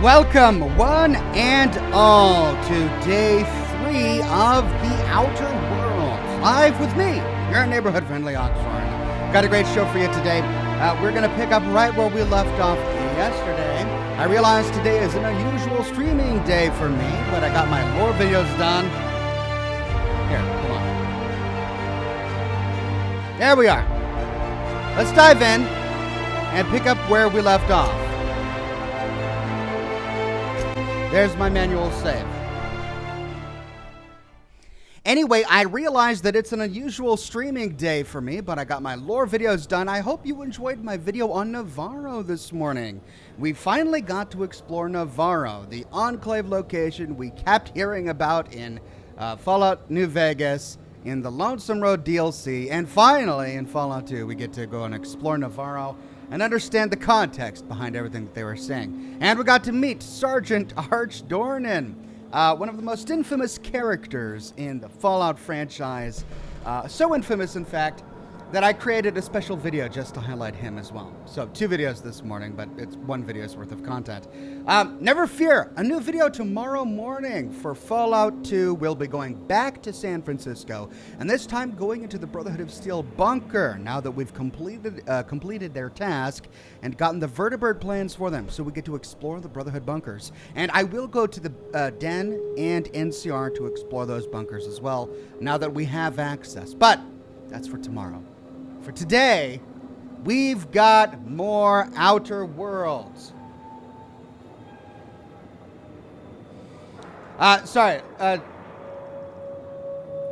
Welcome, one and all, to day 3 of The Outer Worlds. Live with me, your neighborhood-friendly Oxhorn. Got a great show for you today. We're going to pick up right where we left off yesterday. I realize today is an unusual streaming day for me, but I got my lore videos done. Here, hold on. There we are. Let's dive in and pick up where we left off. There's my manual save. Anyway, I realized that it's an unusual streaming day for me, but I got my lore videos done. I hope you enjoyed my video on Navarro this morning. We finally got to explore Navarro, the enclave location we kept hearing about in Fallout New Vegas, in the Lonesome Road DLC, and finally in Fallout 2 we get to go and explore Navarro and understand the context behind everything that they were saying. And we got to meet Sergeant Arch Dornan, one of the most infamous characters in the Fallout franchise. So infamous, in fact, that I created a special video just to highlight him as well. So 2 videos this morning, but it's 1 video's worth of content. Never fear, a new video tomorrow morning for Fallout 2. We'll be going back to San Francisco, and this time going into the Brotherhood of Steel bunker, now that we've completed their task and gotten the vertibird plans for them, so we get to explore the Brotherhood bunkers. And I will go to the Den and NCR to explore those bunkers as well, now that we have access. But that's for tomorrow. For today, we've got more Outer Worlds.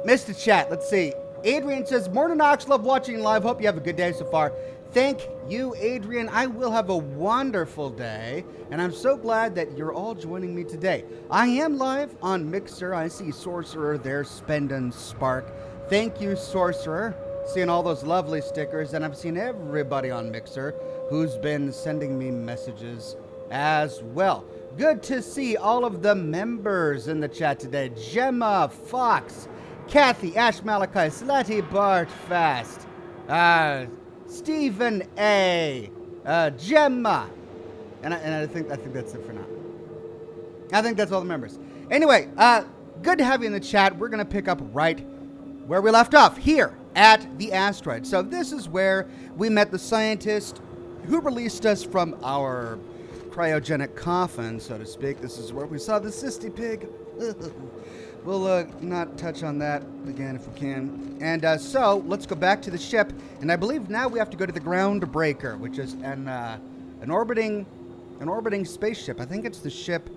Missed the chat. Let's see. Adrian says, "Morning, Ox. Love watching live. Hope you have a good day so far." Thank you, Adrian. I will have a wonderful day, and I'm so glad that you're all joining me today. I am live on Mixer. I see Sorcerer there, spending Spark. Thank you, Sorcerer. Seeing all those lovely stickers, and I've seen everybody on Mixer who's been sending me messages as well. Good to see all of the members in the chat today. Gemma, Fox, Kathy, Ash, Malachi, Slutty, Bart, Fast, Stephen A, Gemma, and I think that's it for now. I think that's all the members. Anyway, good to have you in the chat. We're gonna pick up right where we left off, here at the Asteroid. So this is where we met the scientist who released us from our cryogenic coffin, so to speak. This is where we saw the cysty pig. We'll not touch on that again if we can. And so let's go back to the ship, and I believe now we have to go to the Groundbreaker, which is an orbiting spaceship. I think it's the ship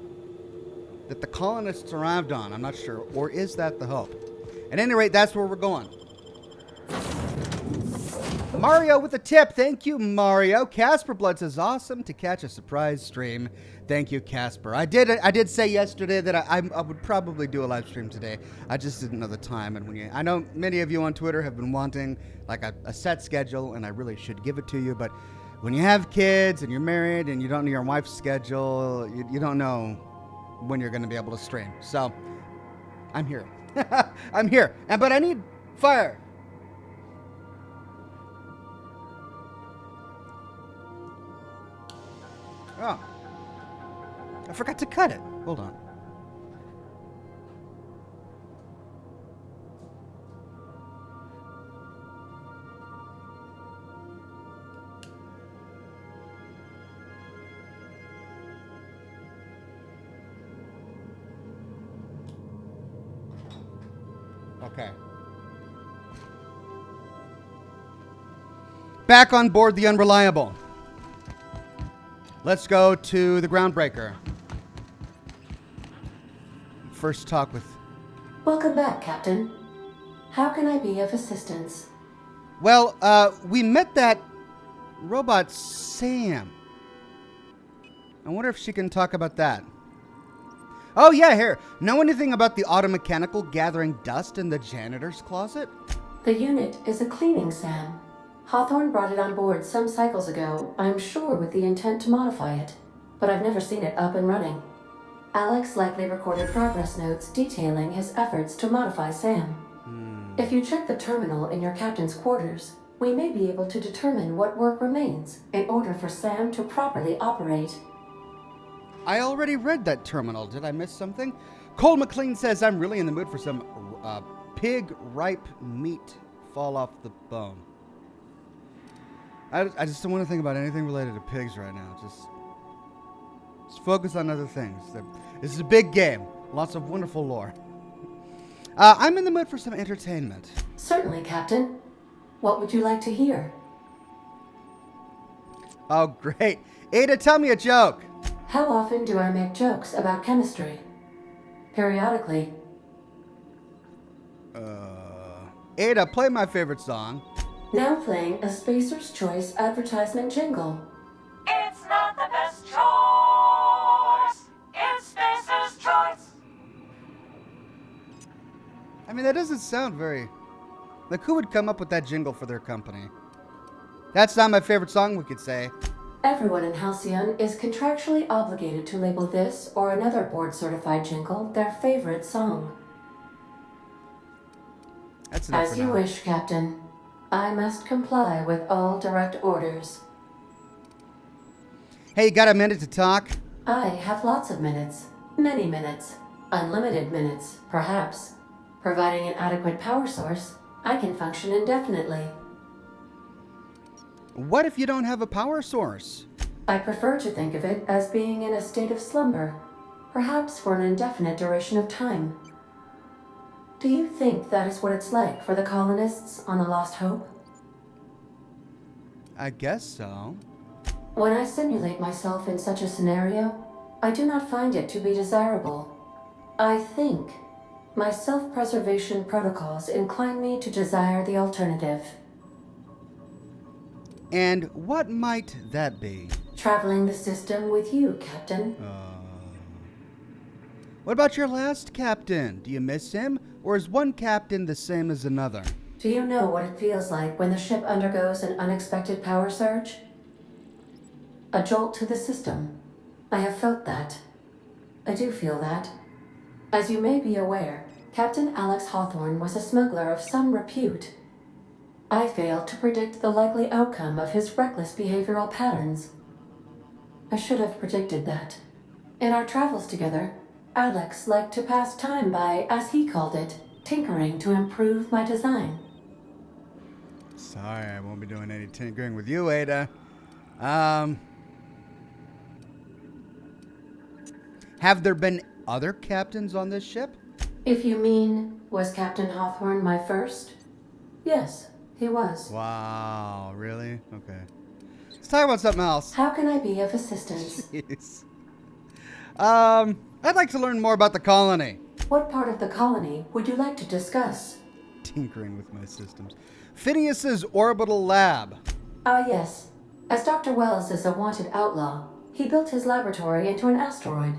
that the colonists arrived on. I'm not sure. Or is that the Hope? At any rate, that's where we're going. Mario with a tip. Thank you, Mario. Casper Blood says, "Awesome to catch a surprise stream." Thank you, Casper. I did say yesterday that I would probably do a live stream today. I just didn't know the time. And I know many of you on Twitter have been wanting like a set schedule, and I really should give it to you. But when you have kids and you're married and you don't know your wife's schedule, you don't know when you're going to be able to stream. So I'm here. I'm here. But I need fire. Oh, I forgot to cut it. Hold on. Okay. Back on board the Unreliable. Let's go to the Groundbreaker. First talk with... Welcome back, Captain. How can I be of assistance? Well, we met that robot Sam. I wonder if she can talk about that. Oh, yeah, here. Know anything about the automechanical gathering dust in the janitor's closet? The unit is a cleaning SAM. Hawthorne brought it on board some cycles ago, I'm sure with the intent to modify it, but I've never seen it up and running. Alex likely recorded progress notes detailing his efforts to modify SAM. If you check the terminal in your captain's quarters, we may be able to determine what work remains in order for SAM to properly operate. I already read that terminal. Did I miss something? Cole McLean says, I'm really in the mood for some pig ripe meat fall off the bone. I just don't want to think about anything related to pigs right now. Just focus on other things. This is a big game. Lots of wonderful lore. I'm in the mood for some entertainment. Certainly, Captain. What would you like to hear? Oh, great. Ada, tell me a joke. How often do I make jokes about chemistry? Periodically. Ada, play my favorite song. Now playing a Spacer's Choice advertisement jingle. It's not the best choice. It's Spacer's Choice. I mean, that doesn't sound very... Like, who would come up with that jingle for their company? That's not my favorite song, we could say. Everyone in Halcyon is contractually obligated to label this or another board-certified jingle their favorite song. That's enough As for you now. wish, Captain. I must comply with all direct orders. Hey, you got a minute to talk? I have lots of minutes. Many minutes. Unlimited minutes, perhaps. Providing an adequate power source, I can function indefinitely. What if you don't have a power source? I prefer to think of it as being in a state of slumber, perhaps for an indefinite duration of time. Do you think that is what it's like for the colonists on the Lost Hope? I guess so. When I simulate myself in such a scenario, I do not find it to be desirable. I think my self-preservation protocols incline me to desire the alternative. And what might that be? Traveling the system with you, Captain. What about your last captain? Do you miss him? Or is one captain the same as another? Do you know what it feels like when the ship undergoes an unexpected power surge? A jolt to the system. I have felt that. I do feel that. As you may be aware, Captain Alex Hawthorne was a smuggler of some repute. I failed to predict the likely outcome of his reckless behavioral patterns. I should have predicted that. In our travels together, Alex liked to pass time by, as he called it, tinkering to improve my design. Sorry, I won't be doing any tinkering with you, Ada. Have there been other captains on this ship? If you mean, was Captain Hawthorne my first? Yes, he was. Wow, really? Okay. Let's talk about something else. How can I be of assistance? Jeez. I'd like to learn more about the colony. What part of the colony would you like to discuss? Tinkering with my systems. Phineas's orbital lab. Ah, yes. As Dr. Wells is a wanted outlaw, he built his laboratory into an asteroid.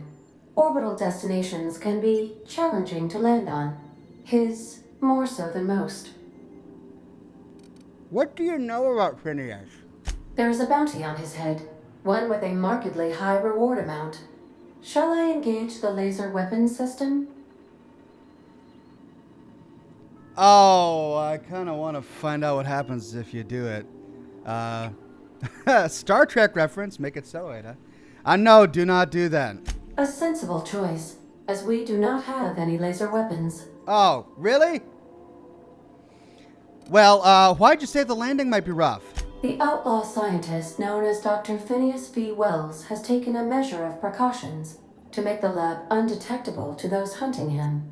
Orbital destinations can be challenging to land on. His more so than most. What do you know about Phineas? There is a bounty on his head, one with a markedly high reward amount. Shall I engage the laser weapons system? Oh, I kind of want to find out what happens if you do it. Star Trek reference, make it so, Ada. No, do not do that. A sensible choice, as we do not have any laser weapons. Oh, really? Well, why'd you say the landing might be rough? The outlaw scientist known as Dr. Phineas V. Wells has taken a measure of precautions to make the lab undetectable to those hunting him.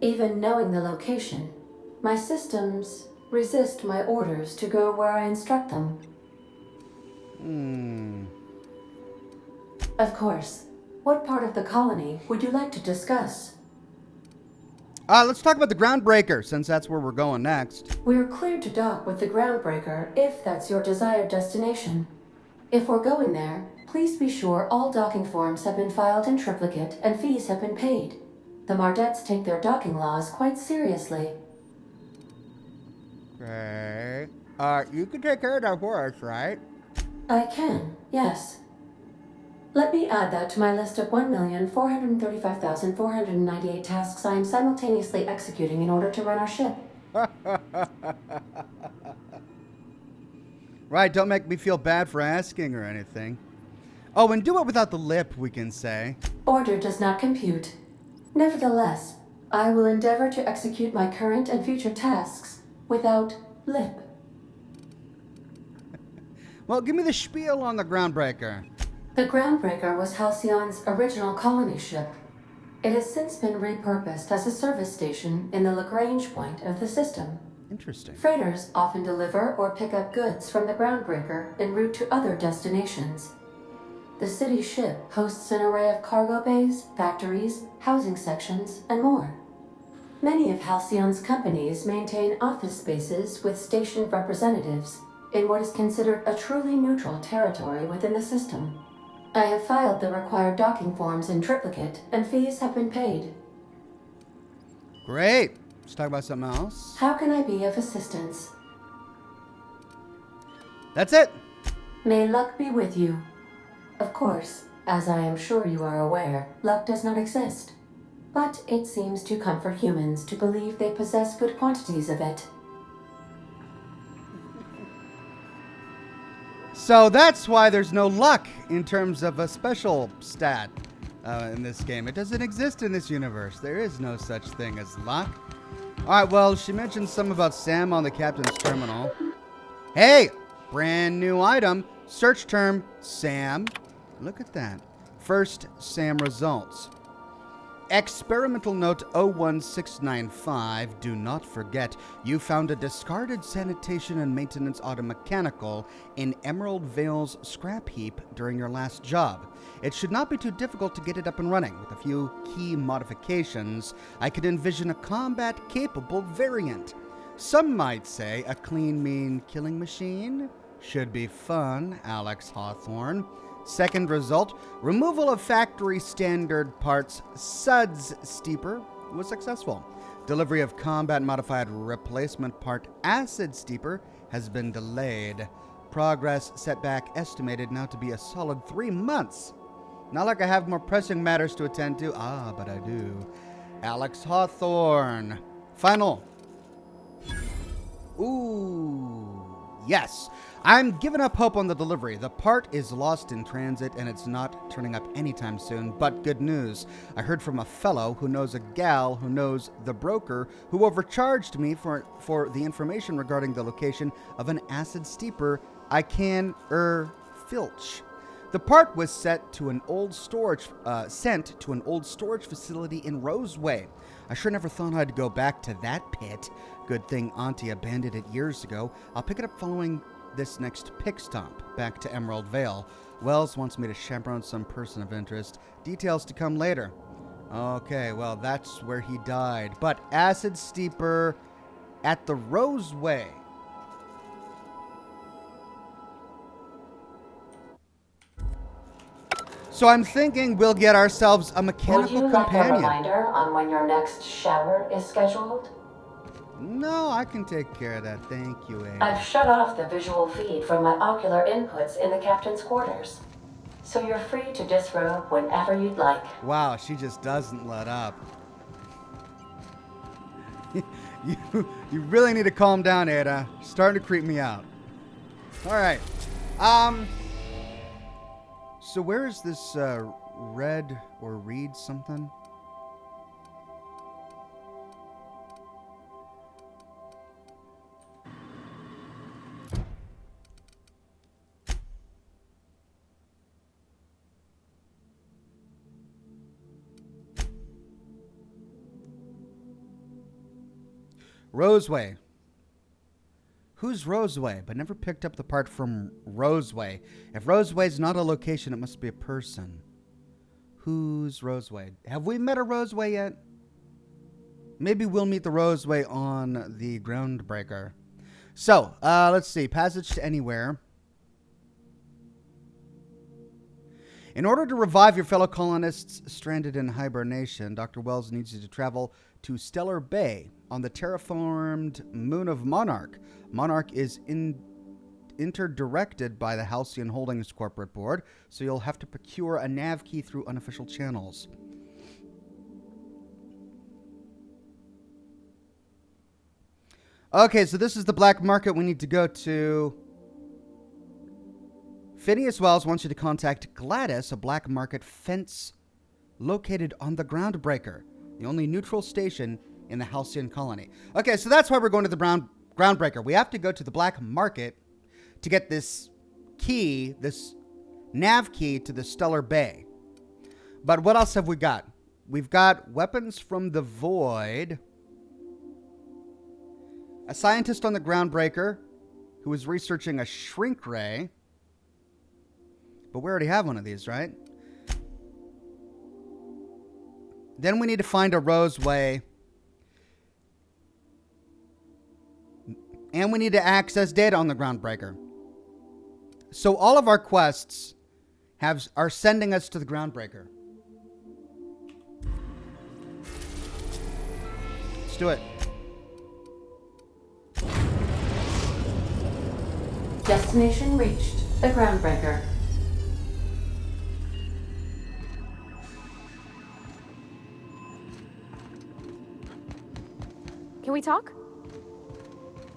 Even knowing the location, my systems resist my orders to go where I instruct them. Of course. What part of the colony would you like to discuss? Let's talk about the Groundbreaker, since that's where we're going next. We're cleared to dock with the Groundbreaker if that's your desired destination. If we're going there, please be sure all docking forms have been filed in triplicate and fees have been paid. The Mardettes take their docking laws quite seriously. Okay. You can take care of that for us, right? I can, yes. Let me add that to my list of 1,435,498 tasks I am simultaneously executing in order to run our ship. Right, don't make me feel bad for asking or anything. Oh, and do it without the lip, we can say. Order does not compute. Nevertheless, I will endeavor to execute my current and future tasks without lip. Well, give me the spiel on the Groundbreaker. The Groundbreaker was Halcyon's original colony ship. It has since been repurposed as a service station in the Lagrange point of the system. Interesting. Freighters often deliver or pick up goods from the Groundbreaker en route to other destinations. The city ship hosts an array of cargo bays, factories, housing sections, and more. Many of Halcyon's companies maintain office spaces with station representatives in what is considered a truly neutral territory within the system. I have filed the required docking forms in triplicate, and fees have been paid. Great. Let's talk about something else. How can I be of assistance? That's it. May luck be with you. Of course, as I am sure you are aware, luck does not exist. But it seems to comfort humans to believe they possess good quantities of it. So that's why there's no luck in terms of a special stat in this game. It doesn't exist in this universe. There is no such thing as luck. All right, well, she mentioned some about Sam on the captain's terminal. Hey, brand new item. Search term, Sam. Look at that. First, Sam results. Experimental note 01695. Do not forget, you found a discarded sanitation and maintenance automechanical in Emerald Vale's scrap heap during your last job. It should not be too difficult to get it up and running. With a few key modifications, I could envision a combat-capable variant. Some might say a clean, mean killing machine. Should be fun, Alex Hawthorne. Second result, removal of factory standard parts Suds Steeper was successful. Delivery of combat modified replacement part Acid Steeper has been delayed. Progress setback estimated now to be a solid 3 months. Not like I have more pressing matters to attend to. Ah, but I do. Alex Hawthorne. Final. Ooh, yes. I'm giving up hope on the delivery. The part is lost in transit and it's not turning up anytime soon, but good news. I heard from a fellow who knows a gal who knows the broker who overcharged me for the information regarding the location of an acid steeper I can filch. The part was sent to an old storage facility in Roseway. I sure never thought I'd go back to that pit. Good thing Auntie abandoned it years ago. I'll pick it up following this next pick stomp back to Emerald Vale. Wells wants me to chaperone some person of interest. Details to come later. Okay, well, that's where he died. But acid steeper at the Roseway. So I'm thinking we'll get ourselves a mechanical Would you companion. like a reminder on when your next shower is scheduled? No, I can take care of that. Thank you, Ada. I've shut off the visual feed from my ocular inputs in the captain's quarters, so you're free to disrobe whenever you'd like. Wow, she just doesn't let up. you really need to calm down, Ada. You're starting to creep me out. All right. So where is this Red or Reed something? Roseway. Who's Roseway? But never picked up the part from Roseway. If Roseway's not a location, it must be a person. Who's Roseway? Have we met a Roseway yet? Maybe we'll meet the Roseway on the Groundbreaker. So, let's see. Passage to anywhere. In order to revive your fellow colonists stranded in hibernation, Dr. Wells needs you to travel to Stellar Bay on the terraformed moon of Monarch. Monarch is interdirected by the Halcyon Holdings corporate board, so you'll have to procure a nav key through unofficial channels. Okay, so this is the black market we need to go to. Phineas Wells wants you to contact Gladys, a black market fence located on the Groundbreaker, the only neutral station in the Halcyon colony. Okay, so that's why we're going to the Groundbreaker. We have to go to the black market to get this key, this nav key to the Stellar Bay. But what else have we got? We've got weapons from the void. A scientist on the Groundbreaker who is researching a shrink ray. But we already have one of these, right? Then we need to find a Roseway. And we need to access data on the Groundbreaker. So all of our quests are sending us to the Groundbreaker. Let's do it. Destination reached. The Groundbreaker. Can we talk?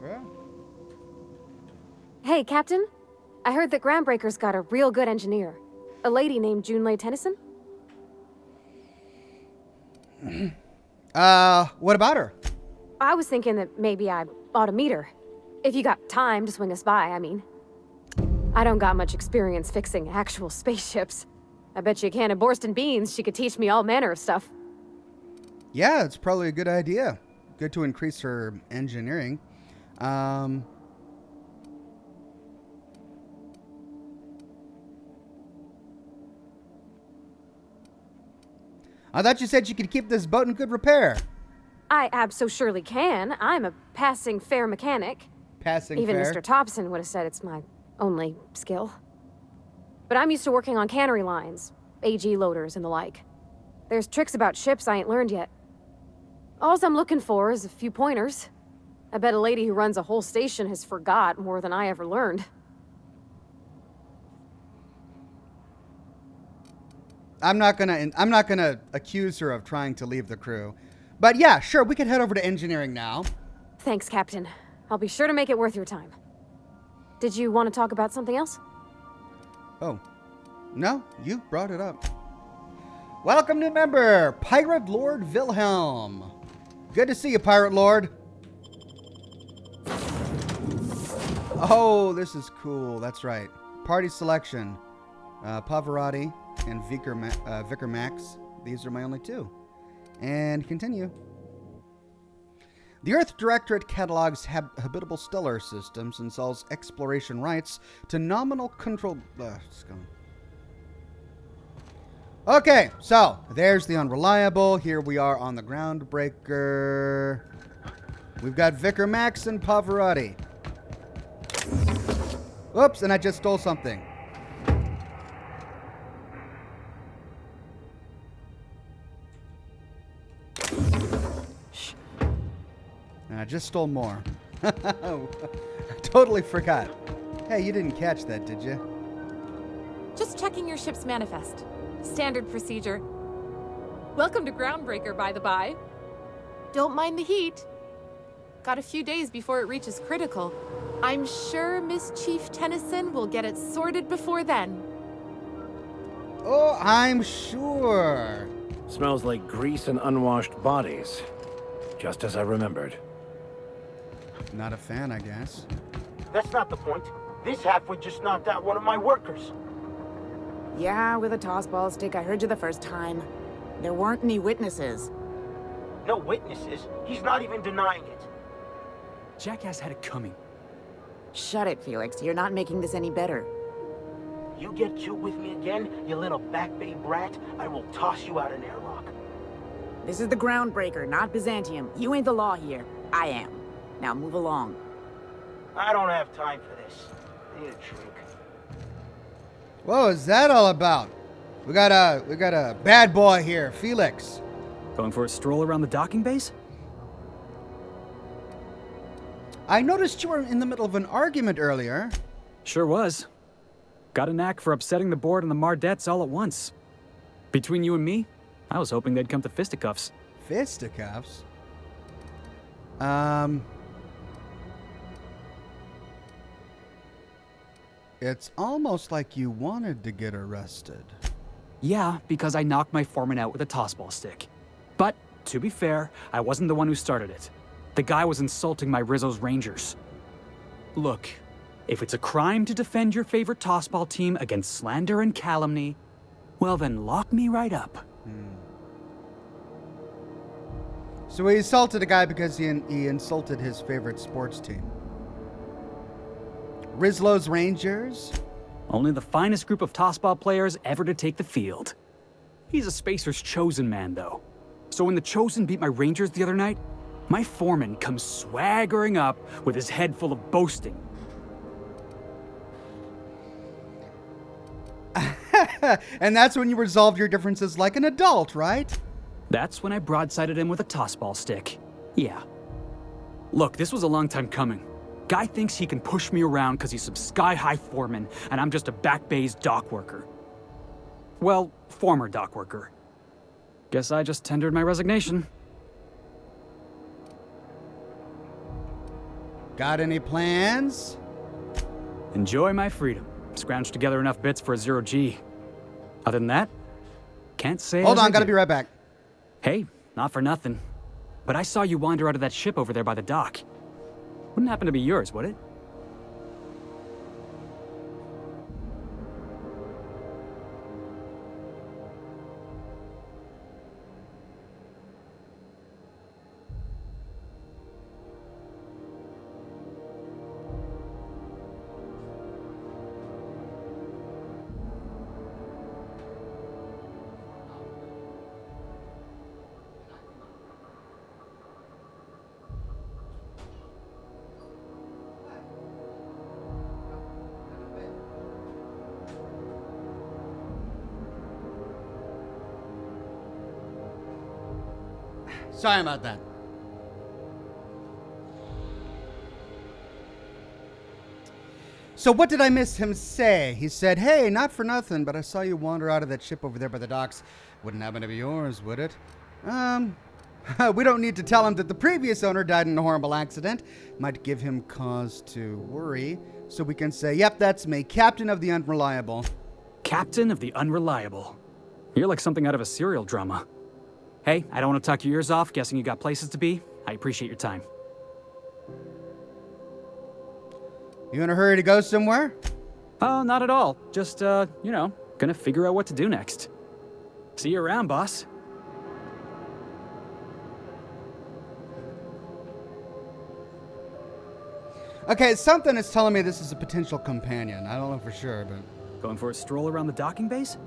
Yeah. Hey, Captain. I heard that Groundbreaker's got a real good engineer. A lady named Junlei Tennyson? What about her? I was thinking that maybe I ought to meet her. If you got time to swing us by, I mean. I don't got much experience fixing actual spaceships. I bet you a can of Borston beans she could teach me all manner of stuff. Yeah, it's probably a good idea. Good to increase her engineering. I thought you said you could keep this boat in good repair. I abso-surely can. I'm a passing fair mechanic. Even fair. Mr. Thompson would have said it's my only skill. But I'm used to working on cannery lines, AG loaders and the like. There's tricks about ships I ain't learned yet. All I'm looking for is a few pointers. I bet a lady who runs a whole station has forgot more than I ever learned. I'm not gonna accuse her of trying to leave the crew. But yeah, sure, we could head over to engineering now. Thanks, Captain. I'll be sure to make it worth your time. Did you want to talk about something else? Oh. No, you brought it up. Welcome, new member, Pirate Lord Wilhelm. Good to see you, Pirate Lord. Oh, this is cool. That's right. Party selection. Pavarotti and Vicar Max. These are my only two. And continue. The Earth Directorate catalogs habitable stellar systems and sells exploration rights to nominal control. Okay, so there's the Unreliable. Here we are on the Groundbreaker. We've got Vicar Max and Pavarotti. Oops, and I just stole something. I just stole more. I totally forgot. Hey, you didn't catch that, did you? Just checking your ship's manifest. Standard procedure. Welcome to Groundbreaker, by the by. Don't mind the heat. Got a few days before it reaches critical. I'm sure Miss Chief Tennyson will get it sorted before then. Oh, I'm sure. Smells like grease and unwashed bodies. Just as I remembered. Not a fan, I guess. That's not the point. This halfwit just knocked out one of my workers. Yeah, with a tossball stick. I heard you the first time. There weren't any witnesses. No witnesses. He's not even denying it. Jackass had it coming. Shut it, Felix. You're not making this any better. You get cute with me again, you little Back Bay brat, I will toss you out an airlock. This is the Groundbreaker, not Byzantium. You ain't the law here. I am. Now move along. I don't have time for this. I need a drink. What was that all about? We got a bad boy here, Felix. Going for a stroll around the docking base? I noticed you were in the middle of an argument earlier. Sure was. Got a knack for upsetting the board and the Mardettes all at once. Between you and me, I was hoping they'd come to fisticuffs. Fisticuffs? It's almost like you wanted to get arrested. Yeah, because I knocked my foreman out with a tossball stick. But, to be fair, I wasn't the one who started it. The guy was insulting my Rizzo's Rangers. Look, if it's a crime to defend your favorite tossball team against slander and calumny, well then lock me right up. So he insulted a guy because he insulted his favorite sports team. Rizzo's Rangers? Only the finest group of tossball players ever to take the field. He's a Spacer's chosen man, though. So when the Chosen beat my Rangers the other night, my foreman comes swaggering up with his head full of boasting. And that's when you resolved your differences like an adult, right? That's when I broadsided him with a tossball stick. Yeah. Look, this was a long time coming. Guy thinks he can push me around because he's some sky-high foreman, and I'm just a back bay's dock worker. Well, former dock worker. Guess I just tendered my resignation. Got any plans? Enjoy my freedom. Scrounged together enough bits for a 0G. Other than that, can't say. Hold on, gotta be right back. Hey, not for nothing. But I saw you wander out of that ship over there by the dock. Wouldn't happen to be yours, would it? Sorry about that. So what did I miss him say? He said, hey, not for nothing, but I saw you wander out of that ship over there by the docks. Wouldn't happen to be yours, would it? We don't need to tell him that the previous owner died in a horrible accident. Might give him cause to worry. So we can say, yep, that's me, Captain of the Unreliable. Captain of the Unreliable. You're like something out of a serial drama. Hey, I don't want to talk your ears off, guessing you got places to be. I appreciate your time. You in a hurry to go somewhere? Oh, not at all. Just, you know, gonna figure out what to do next. See you around, boss. Okay, something is telling me this is a potential companion. I don't know for sure, but... Going for a stroll around the docking base?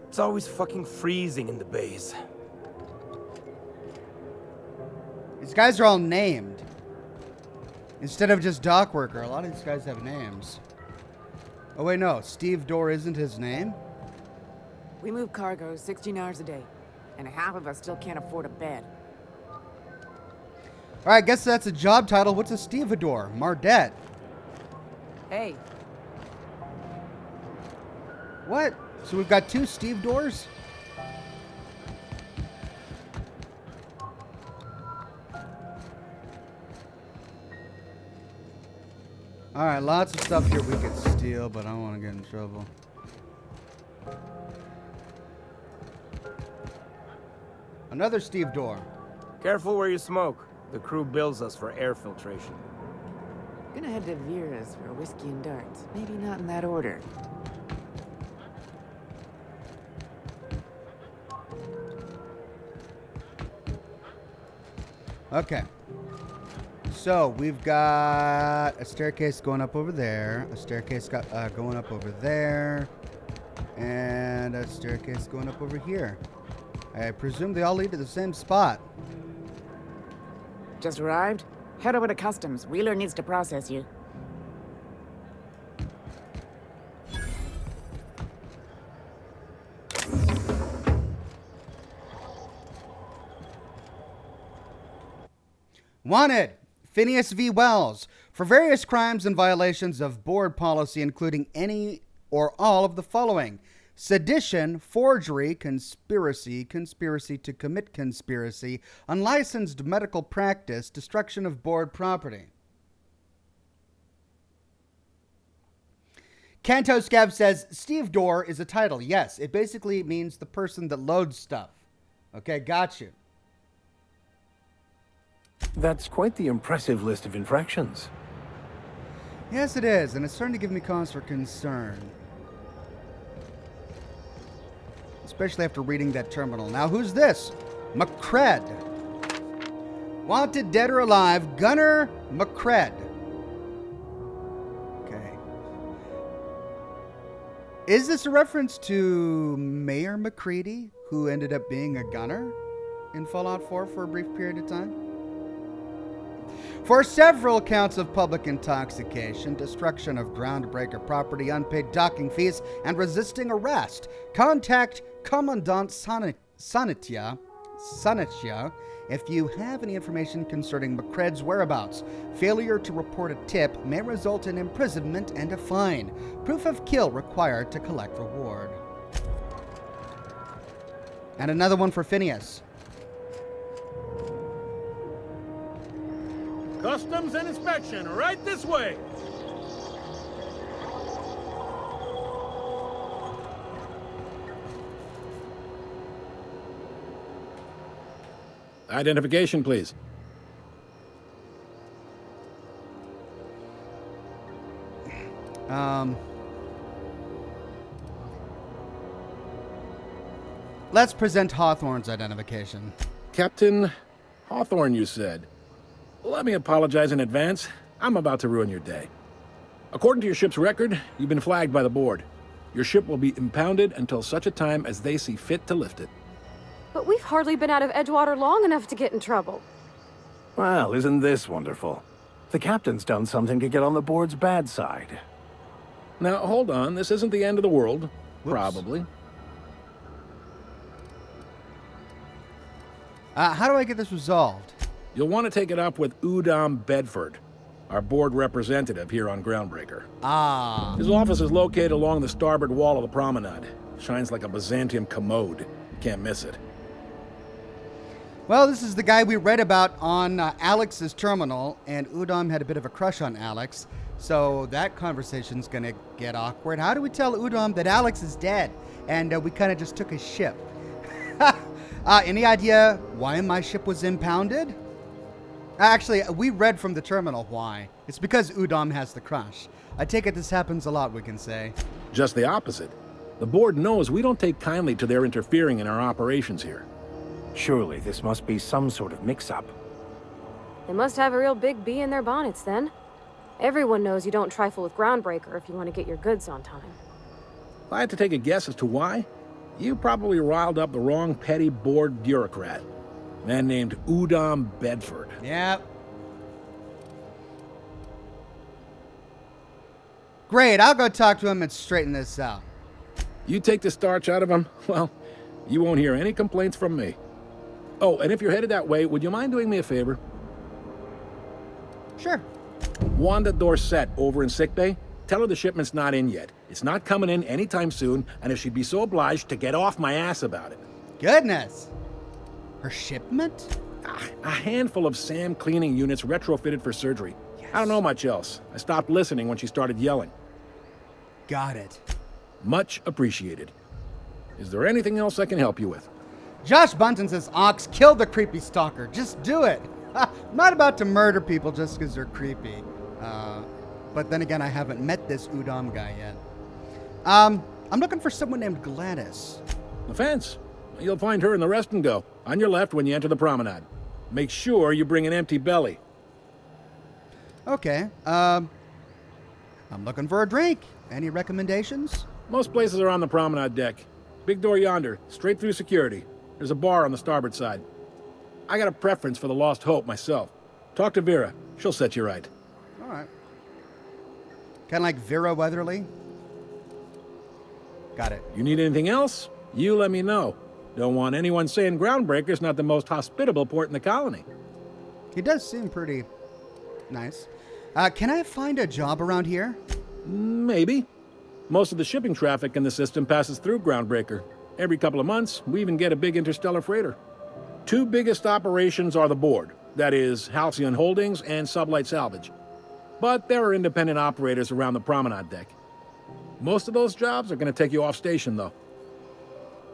It's always fucking freezing in the bays. These guys are all named. Instead of just dock worker, a lot of these guys have names. Oh wait, no, Steve Dorr isn't his name? We move cargo 16 hours a day, and half of us still can't afford a bed. Alright, guess that's a job title. What's a stevedore? Mardette. Hey, What? So we've got two Steve Doors? Alright, lots of stuff here we could steal, but I don't want to get in trouble. Another Steve Door. Careful where you smoke. The crew bills us for air filtration. gonna head to Vera's for whiskey and darts. Maybe not in that order. Okay. So we've got a staircase going up over there, a staircase going up over there, and a staircase going up over here. I presume they all lead to the same spot. Just arrived? Head over to customs. Wheeler needs to process you. Wanted, Phineas V. Wells, for various crimes and violations of board policy, including any or all of the following: sedition, forgery, conspiracy, conspiracy to commit conspiracy, unlicensed medical practice, destruction of board property. Kanto Scav says, Steve Dorr is a title. Yes, it basically means the person that loads stuff. Okay, got you. That's quite the impressive list of infractions. Yes, it is, and it's starting to give me cause for concern. Especially after reading that terminal. Now, who's this? McCready. Wanted, dead or alive, Gunner McCready. Okay. Is this a reference to Mayor McCready, who ended up being a gunner in Fallout 4 for a brief period of time? For several counts of public intoxication, destruction of groundbreaker property, unpaid docking fees, and resisting arrest, contact Commandant Sanitia if you have any information concerning McCready's whereabouts. Failure to report a tip may result in imprisonment and a fine. Proof of kill required to collect reward. And another one for Phineas. Customs and inspection, right this way. Identification, please. Let's present Hawthorne's identification. Captain Hawthorne, you said. Let me apologize in advance. I'm about to ruin your day. According to your ship's record, you've been flagged by the board. Your ship will be impounded until such a time as they see fit to lift it. But we've hardly been out of Edgewater long enough to get in trouble. Well, isn't this wonderful? The captain's done something to get on the board's bad side. Now, hold on. This isn't the end of the world. Whoops. Probably. How do I get this resolved? You'll want to take it up with Udom Bedford, our board representative here on Groundbreaker. Ah. His office is located along the starboard wall of the promenade. Shines like a Byzantium commode. You can't miss it. Well, this is the guy we read about on Alex's terminal, and Udom had a bit of a crush on Alex, so that conversation's gonna get awkward. How do we tell Udom that Alex is dead, and we kind of just took his ship? Any idea why my ship was impounded? Actually, we read from the terminal why. It's because Udom has the crush. I take it this happens a lot, we can say. Just the opposite. The board knows we don't take kindly to their interfering in our operations here. Surely this must be some sort of mix-up. They must have a real big bee in their bonnets, then. Everyone knows you don't trifle with Groundbreaker if you want to get your goods on time. If I had to take a guess as to why, you probably riled up the wrong petty board bureaucrat. A man named Udom Bedford. Yep. Great, I'll go talk to him and straighten this out. You take the starch out of him, well, you won't hear any complaints from me. Oh, and if you're headed that way, would you mind doing me a favor? Sure. Wanda Dorset over in sickbay, tell her the shipment's not in yet. It's not coming in anytime soon, and if she'd be so obliged to get off my ass about it. Goodness. Her shipment? A handful of SAM cleaning units retrofitted for surgery. Yes. I don't know much else. I stopped listening when she started yelling. Got it. Much appreciated. Is there anything else I can help you with? Josh Bunton says, Ox, kill the creepy stalker. Just do it. I'm not about to murder people just because they're creepy. But then again, I haven't met this Udom guy yet. I'm looking for someone named Gladys. The fence. You'll find her in the rest and go, on your left when you enter the promenade. Make sure you bring an empty belly. Okay. I'm looking for a drink. Any recommendations? Most places are on the promenade deck. Big door yonder, straight through security. There's a bar on the starboard side. I got a preference for the Lost Hope myself. Talk to Vera. She'll set you right. All right. Kind of like Vera Weatherly? Got it. You need anything else? You let me know. Don't want anyone saying Groundbreaker's not the most hospitable port in the colony. He does seem pretty nice. Can I find a job around here? Maybe. Most of the shipping traffic in the system passes through Groundbreaker. Every couple of months, we even get a big interstellar freighter. 2 biggest operations are the board. That is, Halcyon Holdings and Sublight Salvage. But there are independent operators around the promenade deck. Most of those jobs are going to take you off station, though.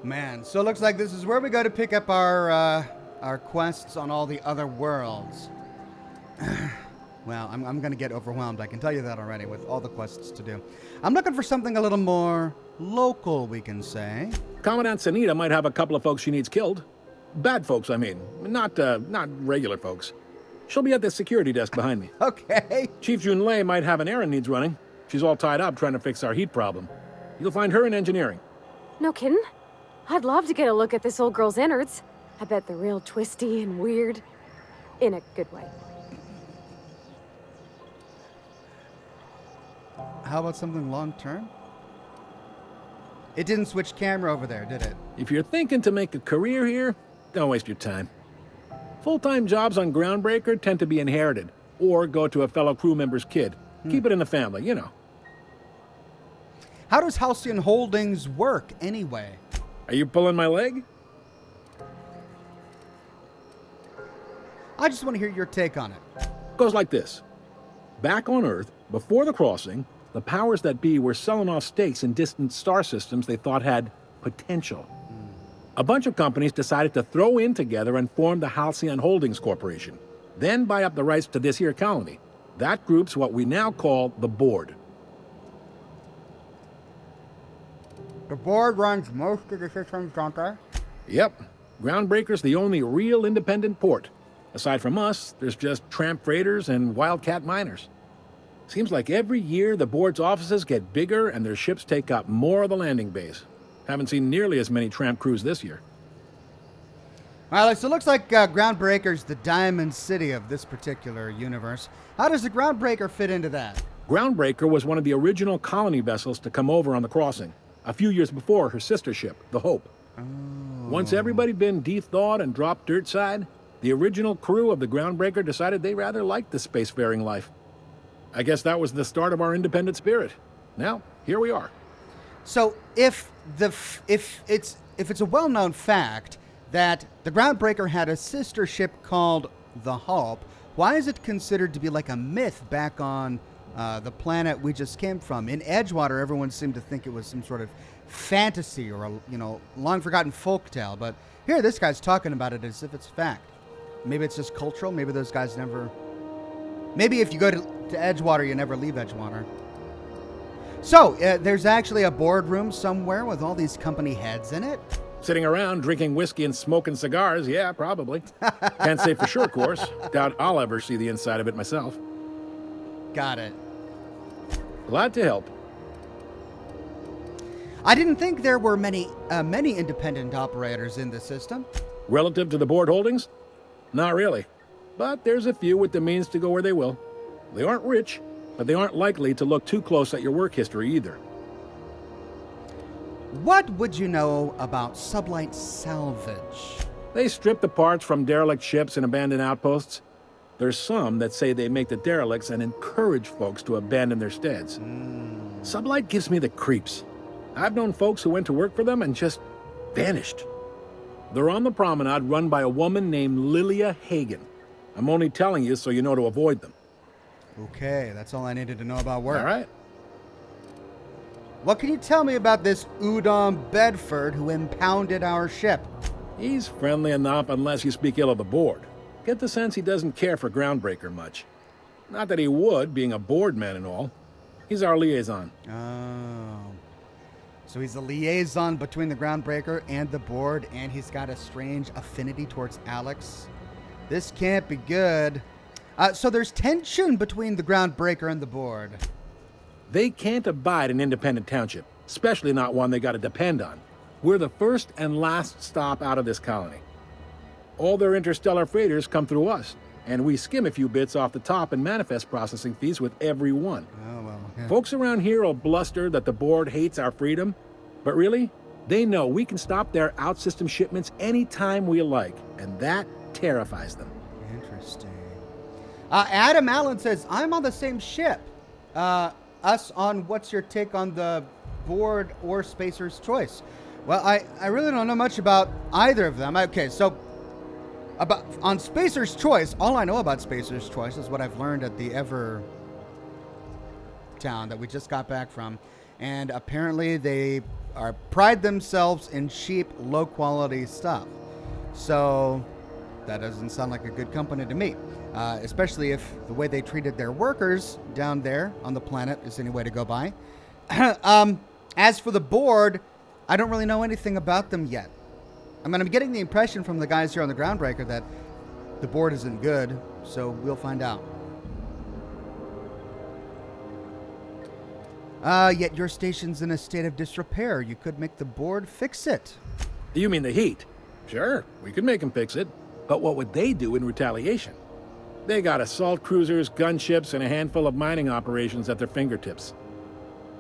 Man, so it looks like this is where we go to pick up our quests on all the other worlds. Well, I'm going to get overwhelmed, I can tell you that already, with all the quests to do. I'm looking for something a little more local, we can say. Commandant Sanita might have a couple of folks she needs killed. Bad folks, I mean. Not regular folks. She'll be at the security desk behind me. Okay. Chief Junlei might have an errand needs running. She's all tied up trying to fix our heat problem. You'll find her in engineering. No kidding? I'd love to get a look at this old girl's innards. I bet they're real twisty and weird. In a good way. How about something long-term? It didn't switch camera over there, did it? If you're thinking to make a career here, don't waste your time. Full-time jobs on Groundbreaker tend to be inherited, or go to a fellow crew member's kid. Keep it in the family, you know. How does Halcyon Holdings work, anyway? Are you pulling my leg? I just want to hear your take on it. Goes like this. Back on Earth, before the crossing, the powers that be were selling off stakes in distant star systems they thought had potential. A bunch of companies decided to throw in together and form the Halcyon Holdings Corporation, then buy up the rights to this here colony. That group's what we now call the Board. The board runs most of the systems, don't they? Yep. Groundbreaker's the only real independent port. Aside from us, there's just tramp freighters and wildcat miners. Seems like every year the board's offices get bigger and their ships take up more of the landing bays. Haven't seen nearly as many tramp crews this year. Well, so it looks like Groundbreaker's the Diamond City of this particular universe. How does the Groundbreaker fit into that? Groundbreaker was one of the original colony vessels to come over on the crossing, a few years before her sister ship, the Hope. Oh. Once everybody'd been de-thawed and dropped dirt side, the original crew of the Groundbreaker decided they rather liked the spacefaring life. I guess that was the start of our independent spirit. Now, here we are. So if it's a well-known fact that the Groundbreaker had a sister ship called the Hope, why is it considered to be like a myth back on the planet we just came from? In Edgewater, everyone seemed to think it was some sort of fantasy or a long-forgotten folktale, but here this guy's talking about it as if it's fact. Maybe it's just cultural. Maybe those guys never. Maybe if you go to Edgewater, you never leave Edgewater. So, there's actually a boardroom somewhere with all these company heads in it? Sitting around drinking whiskey and smoking cigars, yeah, probably. Can't say for sure, of course. Doubt I'll ever see the inside of it myself. Got it. Glad to help. I didn't think there were many independent operators in the system. Relative to the board holdings? Not really. But there's a few with the means to go where they will. They aren't rich, but they aren't likely to look too close at your work history either. What would you know about Sublight Salvage? They strip the parts from derelict ships and abandoned outposts. There's some that say they make the derelicts and encourage folks to abandon their steads. Sublight gives me the creeps. I've known folks who went to work for them and just vanished. They're on the promenade run by a woman named Leia Hagen. I'm only telling you so you know to avoid them. Okay, that's all I needed to know about work. All right. What can you tell me about this Udom Bedford who impounded our ship? He's friendly enough unless you speak ill of the board. Get the sense he doesn't care for Groundbreaker much. Not that he would, being a board man and all. He's our liaison. Oh. So he's a liaison between the Groundbreaker and the board, and he's got a strange affinity towards Alex. This can't be good. So there's tension between the Groundbreaker and the board. They can't abide an independent township, especially not one they gotta depend on. We're the first and last stop out of this colony. All their interstellar freighters come through us, and we skim a few bits off the top in manifest processing fees with every one. Oh, well. Yeah. Folks around here will bluster that the board hates our freedom, but really, they know we can stop their outsystem shipments anytime we like, and that terrifies them. Interesting. Adam Allen says, I'm on the same ship. Us on what's your take on the board or Spacer's Choice? Well, I really don't know much about either of them. Okay, so on Spacer's Choice, all I know about Spacer's Choice is what I've learned at the Ever town that we just got back from. And apparently they pride themselves in cheap, low-quality stuff. So that doesn't sound like a good company to me. Especially if the way they treated their workers down there on the planet is any way to go by. As for the board, I don't really know anything about them yet. I mean, I'm getting the impression from the guys here on the Groundbreaker that the board isn't good, so we'll find out. Yet your station's in a state of disrepair. You could make the board fix it. You mean the heat? Sure, we could make them fix it. But what would they do in retaliation? They got assault cruisers, gunships, and a handful of mining operations at their fingertips.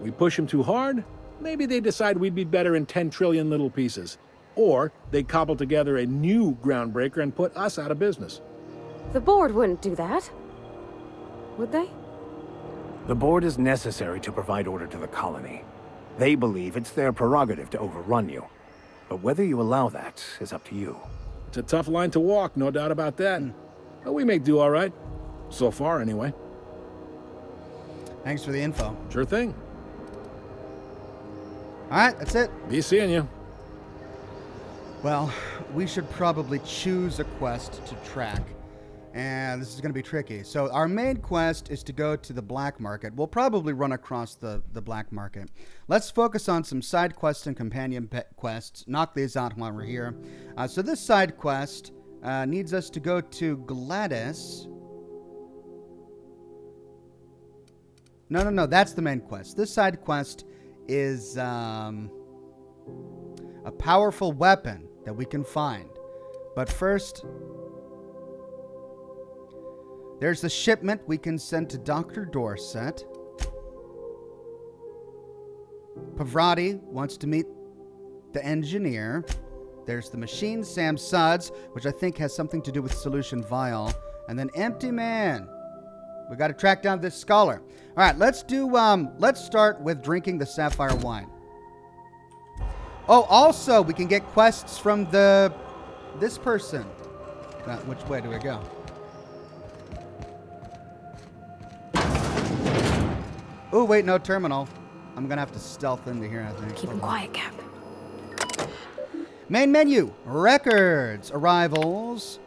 We push them too hard, maybe they decide we'd be better in 10 trillion little pieces. Or they cobble together a new Groundbreaker and put us out of business. The board wouldn't do that. Would they? The board is necessary to provide order to the colony. They believe it's their prerogative to overrun you. But whether you allow that is up to you. It's a tough line to walk, no doubt about that. But we make do all right. So far, anyway. Thanks for the info. Sure thing. All right, that's it. Be seeing you. Well, we should probably choose a quest to track. And this is going to be tricky. So our main quest is to go to the black market. We'll probably run across the black market. Let's focus on some side quests and companion quests. Knock these out while we're here. So this side quest needs us to go to Gladys. No. That's the main quest. This side quest is a powerful weapon that we can find. But first, there's the shipment we can send to Dr. Dorset. Pavarotti wants to meet the engineer. There's the machine, Sam Suds, which I think has something to do with Solution Vial. And then Empty Man. We got to track down this scholar. All right, let's start with drinking the sapphire wine. Oh, also, we can get quests from this person. Which way do we go? Oh, wait, no terminal. I'm going to have to stealth into here, I think. Keep him quiet, Cap. Main menu. Records. Arrivals.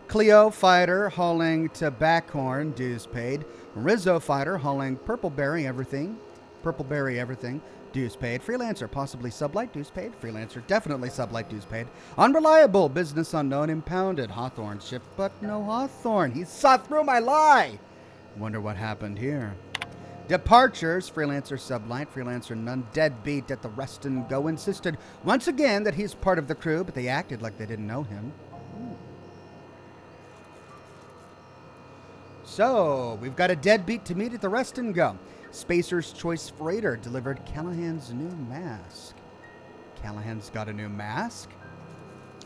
Cleo Fighter hauling to Backhorn. Dues paid. Rizzo Fighter hauling Purpleberry Everything. Dues paid. Freelancer, possibly sublight, dues paid. Freelancer, definitely sublight, dues paid. Unreliable, business unknown, impounded. Hawthorne ship, but no Hawthorne. He saw through my lie. Wonder what happened here. Departures, Freelancer sublight, Freelancer none, deadbeat at the rest and go, insisted once again that he's part of the crew, but they acted like they didn't know him. So, we've got a deadbeat to meet at the rest and go. Spacer's Choice Freighter delivered Callahan's new mask. Callahan's got a new mask?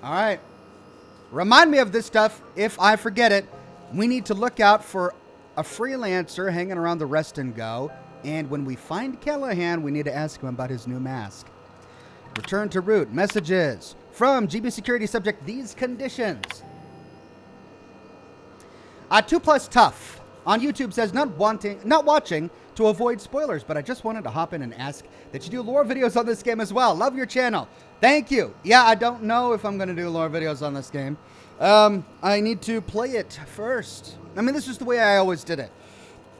All right. Remind me of this stuff if I forget it. We need to look out for a freelancer hanging around the rest and go. And when we find Callahan, we need to ask him about his new mask. Return to route. Messages from GB Security subject, these conditions. 2+ tough on YouTube says not watching to avoid spoilers, but I just wanted to hop in and ask that you do lore videos on this game as well. Love your channel. Thank you. Yeah, I don't know if I'm going to do lore videos on this game. I need to play it first. I mean, this is the way I always did it.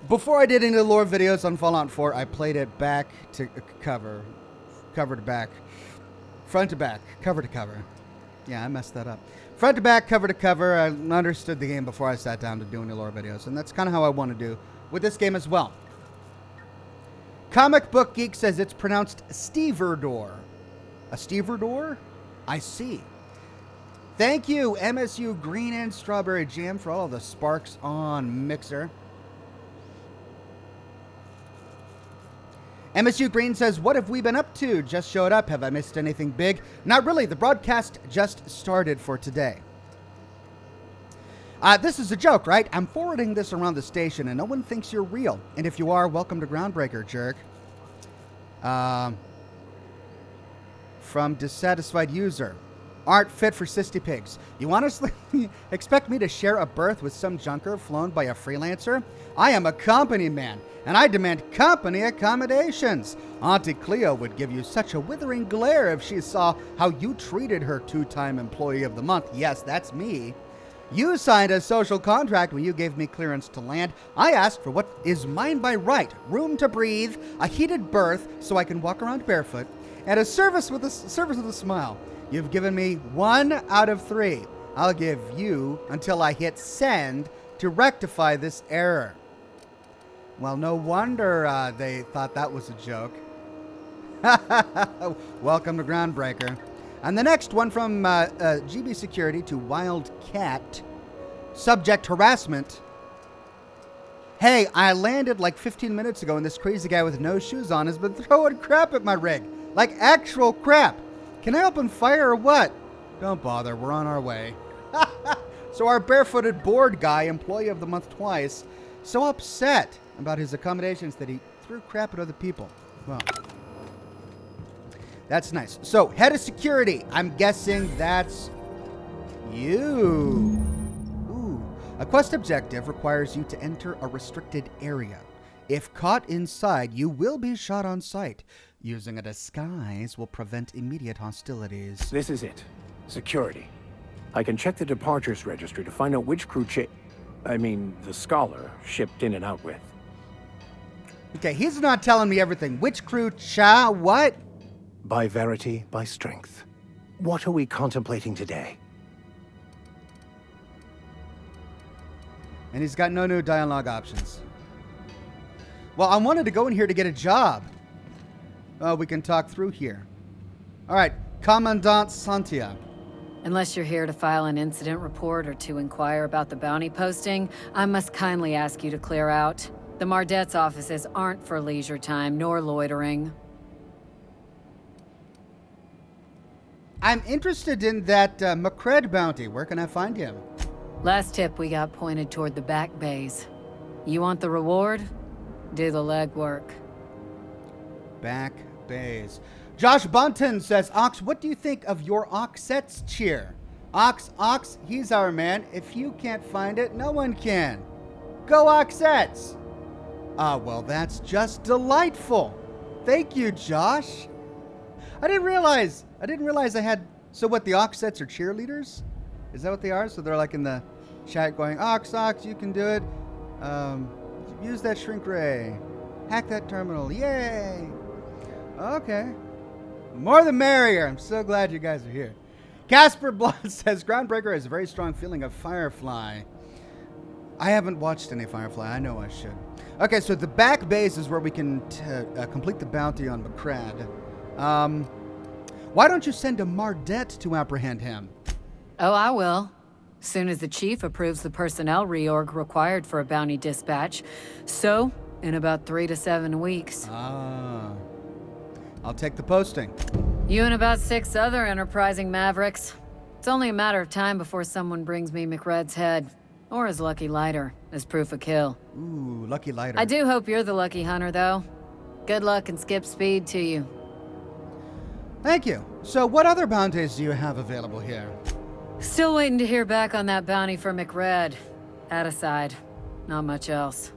Before I did any lore videos on Fallout 4, I played it back to cover to back, front to back, cover to cover. Yeah, I messed that up. Front to back, cover to cover. I understood the game before I sat down to do any lore videos, and that's kind of how I want to do with this game as well. Comic Book Geek says it's pronounced Stevedore. A Stevedore? I see. Thank you, MSU Green and Strawberry Jam, for all of the sparks on Mixer. MSU Green says, what have we been up to? Just showed up. Have I missed anything big? Not really. The broadcast just started for today. This is a joke, right? I'm forwarding this around the station and no one thinks you're real. And if you are, welcome to Groundbreaker, jerk. From dissatisfied user. Aren't fit for cysty pigs. You honestly expect me to share a berth with some junker flown by a freelancer? I am a company man, and I demand company accommodations. Auntie Cleo would give you such a withering glare if she saw how you treated her two-time employee of the month. Yes, that's me. You signed a social contract when you gave me clearance to land. I asked for what is mine by right. Room to breathe, a heated berth so I can walk around barefoot, and a service with a smile. You've given me 1 out of 3. I'll give you until I hit send to rectify this error. Well, no wonder they thought that was a joke. Welcome to Groundbreaker. And the next one from GB Security to Wildcat. Subject harassment. Hey, I landed like 15 minutes ago and this crazy guy with no shoes on has been throwing crap at my rig. Like actual crap. Can I open fire or what? Don't bother, we're on our way. So our barefooted board guy, employee of the month twice, so upset about his accommodations that he threw crap at other people. Well, that's nice. So, head of security. I'm guessing that's you. Ooh. A quest objective requires you to enter a restricted area. If caught inside, you will be shot on sight. Using a disguise will prevent immediate hostilities. This is it. Security. I can check the departures registry to find out which crew the scholar shipped in and out with. Okay, he's not telling me everything. Which crew what? By verity, by strength. What are we contemplating today? And he's got no new dialogue options. Well, I wanted to go in here to get a job. We can talk through here. All right, Commandant Santia. Unless you're here to file an incident report or to inquire about the bounty posting, I must kindly ask you to clear out. The Mardet's offices aren't for leisure time nor loitering. I'm interested in that McCready bounty. Where can I find him? Last tip we got pointed toward the back bays. You want the reward? Do the legwork. Back bays. Josh Bunton says, Ox, what do you think of your Oxet's cheer? Ox, he's our man. If you can't find it, no one can. Go Oxets! Well, that's just delightful. Thank you, Josh. I didn't realize I had... So what, the Oxets are cheerleaders? Is that what they are? So they're like in the chat going, Ox, you can do it. Use that shrink ray. Hack that terminal. Yay! Okay. More the merrier. I'm so glad you guys are here. Casper Blood says, Groundbreaker has a very strong feeling of Firefly. I haven't watched any Firefly. I know I should. Okay, so the back base is where we can complete the bounty on McCready. Why don't you send a Mardet to apprehend him? Oh, I will. Soon as the chief approves the personnel reorg required for a bounty dispatch. So, in about 3 to 7 weeks. I'll take the posting. You and about 6 other enterprising mavericks. It's only a matter of time before someone brings me McRed's head. Or his lucky lighter, as proof of kill. Ooh, lucky lighter. I do hope you're the lucky hunter, though. Good luck and skip speed to you. Thank you. So what other bounties do you have available here? Still waiting to hear back on that bounty for McRed. That aside, not much else.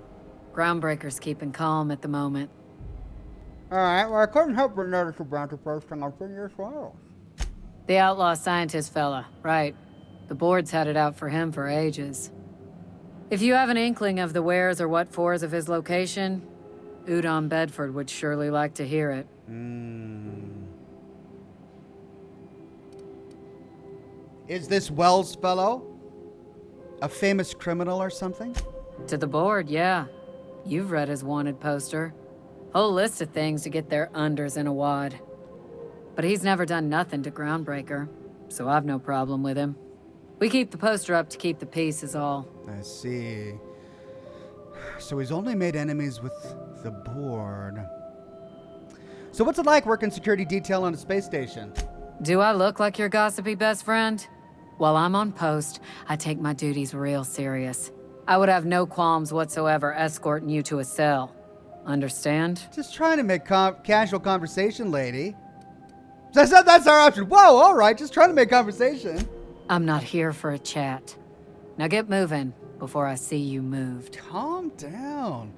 Groundbreaker's keeping calm at the moment. Alright, well I couldn't help but notice a bounty posting on previous files. The outlaw scientist fella, right. The board's had it out for him for ages. If you have an inkling of the wheres or what fors of his location, Udon Bedford would surely like to hear it. Is this Wells fellow a famous criminal or something? To the board, yeah. You've read his wanted poster. Whole list of things to get their unders in a wad. But he's never done nothing to Groundbreaker, so I've no problem with him. We keep the poster up to keep the peace is all. I see. So he's only made enemies with the board. So what's it like working security detail on a space station? Do I look like your gossipy best friend? While I'm on post, I take my duties real serious. I would have no qualms whatsoever escorting you to a cell. Understand? Just trying to make casual conversation, lady. That's our option. Whoa, all right. Just trying to make conversation. I'm not here for a chat. Now get moving before I see you moved. Calm down.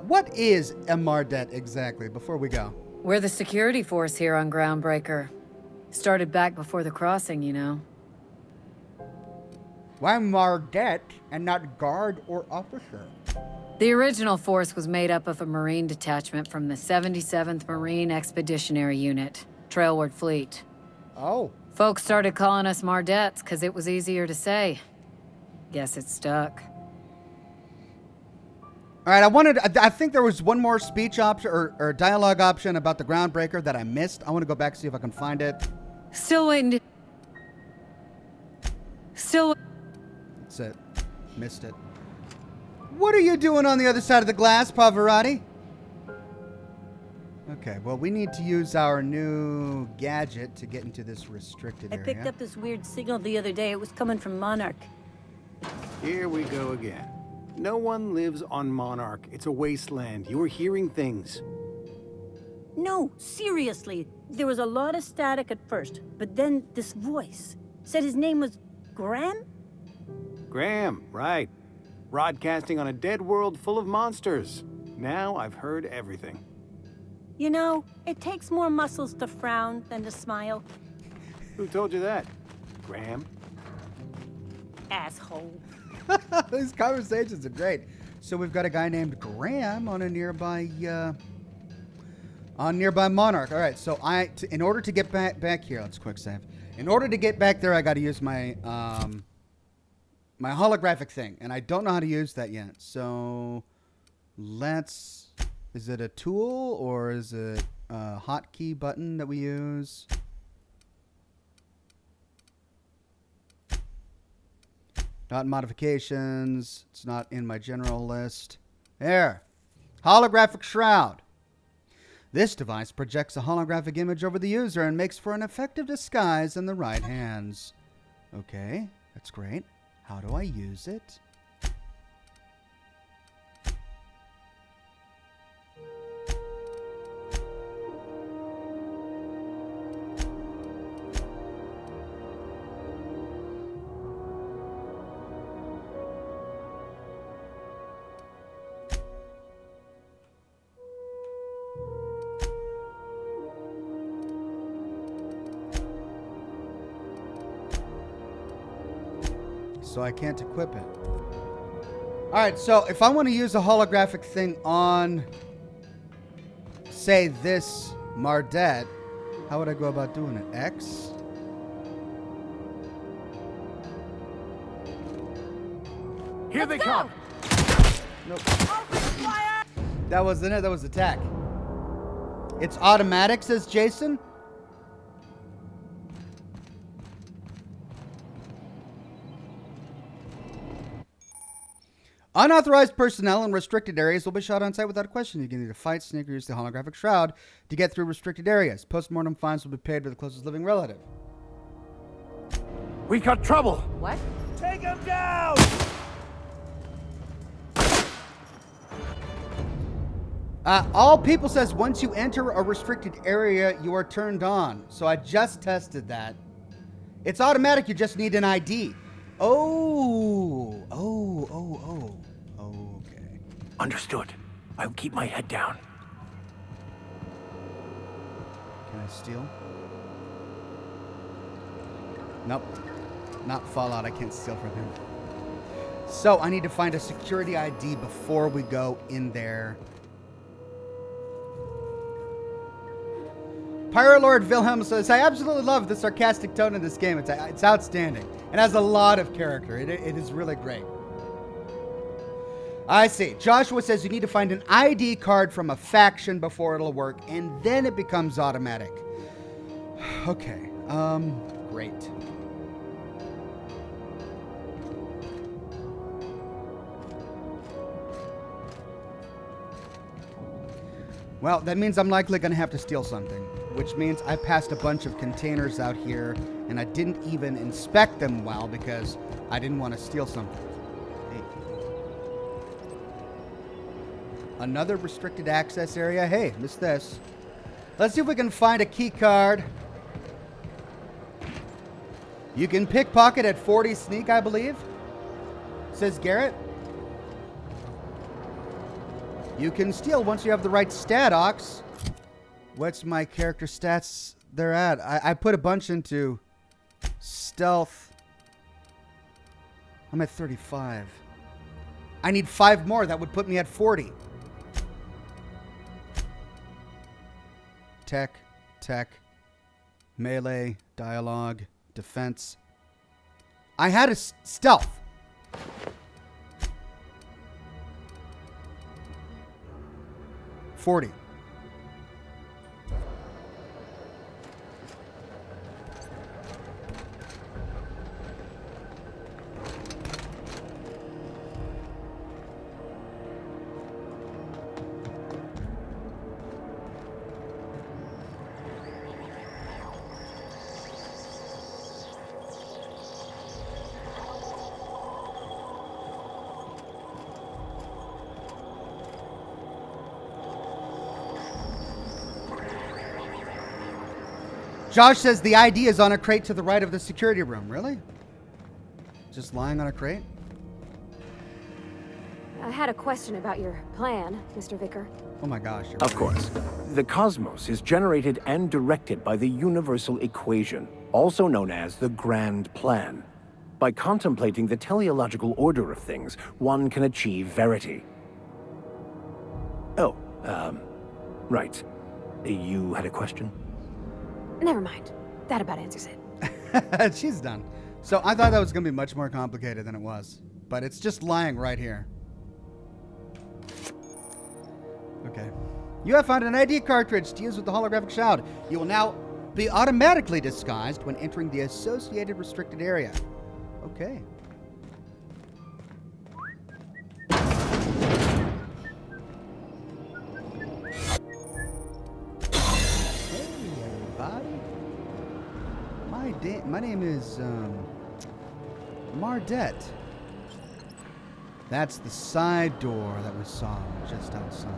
What is a Mardet exactly, before we go? We're the security force here on Groundbreaker. Started back before the crossing, you know. Why Mardet and not guard or officer? The original force was made up of a Marine detachment from the 77th Marine Expeditionary Unit, Trailward Fleet. Oh. Folks started calling us Mardets because it was easier to say. Guess it stuck. All right, I think there was one more speech option or dialogue option about the Groundbreaker that I missed. I want to go back and see if I can find it. Still waiting to... That's it. Missed it. What are you doing on the other side of the glass, Pavarotti? Okay, well, we need to use our new gadget to get into this restricted area. I picked up this weird signal the other day. It was coming from Monarch. Here we go again. No one lives on Monarch. It's a wasteland. You were hearing things. No, seriously. There was a lot of static at first, but then this voice said his name was Graham? Graham, right. Broadcasting on a dead world full of monsters. Now I've heard everything. You know, it takes more muscles to frown than to smile. Who told you that? Graham? Asshole. These conversations are great. So we've got a guy named Graham on a nearby Monarch. All right, so in order to get back here, let's quick save. In order to get back there, I got to use my my holographic thing, and I don't know how to use that yet. So let's. Is it a tool or is it a hotkey button that we use? Not in modifications. It's not in my general list. There. Holographic Shroud. This device projects a holographic image over the user and makes for an effective disguise in the right hands. Okay, that's great. How do I use it? So I can't equip it. All right, so if I want to use a holographic thing on, say, this Mardet, how would I go about doing it? X? Here they come! Nope. That wasn't it. That was attack. It's automatic, says Jason. Unauthorized personnel in restricted areas will be shot on sight without a question. You can either fight, sneak, or use the holographic shroud to get through restricted areas. Postmortem fines will be paid to the closest living relative. We got trouble! What? Take him down! All people says once you enter a restricted area, you are turned on. So I just tested that. It's automatic. You just need an ID. Oh. Okay. Understood. I'll keep my head down. Can I steal? Nope. Not Fallout. I can't steal from him. So I need to find a security ID before we go in there. Pirate Lord Wilhelm says, I absolutely love the sarcastic tone in this game. It's outstanding. It has a lot of character. It is really great. I see. Joshua says you need to find an ID card from a faction before it'll work, and then it becomes automatic. Okay. Great. Well, that means I'm likely going to have to steal something, which means I passed a bunch of containers out here, and I didn't even inspect them well because I didn't want to steal something. Hey. Another restricted access area. Hey, missed this. Let's see if we can find a key card. You can pickpocket at 40 sneak, I believe, says Garrett. You can steal once you have the right stat, Ox. What's my character stats they're at? I put a bunch into stealth. I'm at 35. I need 5 more. That would put me at 40. Tech, melee, dialogue, defense. I had a stealth. $40. Josh says the ID is on a crate to the right of the security room. Really? Just lying on a crate? I had a question about your plan, Mr. Vicker. Oh my gosh. Of course. The cosmos is generated and directed by the universal equation, also known as the Grand Plan. By contemplating the teleological order of things, one can achieve verity. Oh, right. You had a question? Never mind. That about answers it. She's done. So I thought that was going to be much more complicated than it was. But it's just lying right here. Okay. You have found an ID cartridge to use with the Holographic Shroud. You will now be automatically disguised when entering the associated restricted area. Okay. My name is Mardette. That's the side door that we saw just outside.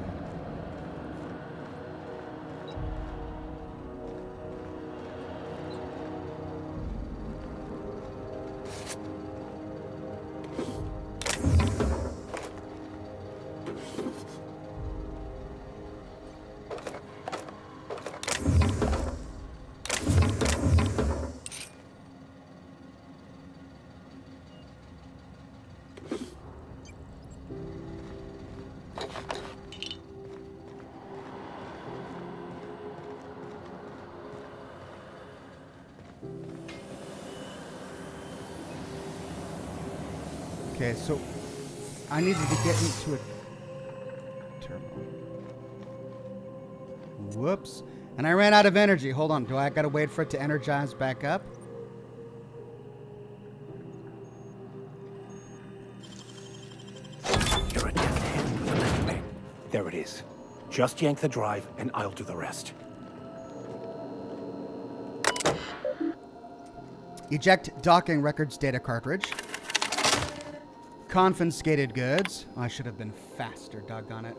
Okay, so I needed to get into a terminal. Whoops. And I ran out of energy. Hold on. Do I gotta wait for it to energize back up? You're a deft hand with a left leg. There it is. Just yank the drive and I'll do the rest. Eject docking records data cartridge. Confiscated goods. Oh, I should have been faster, doggone it.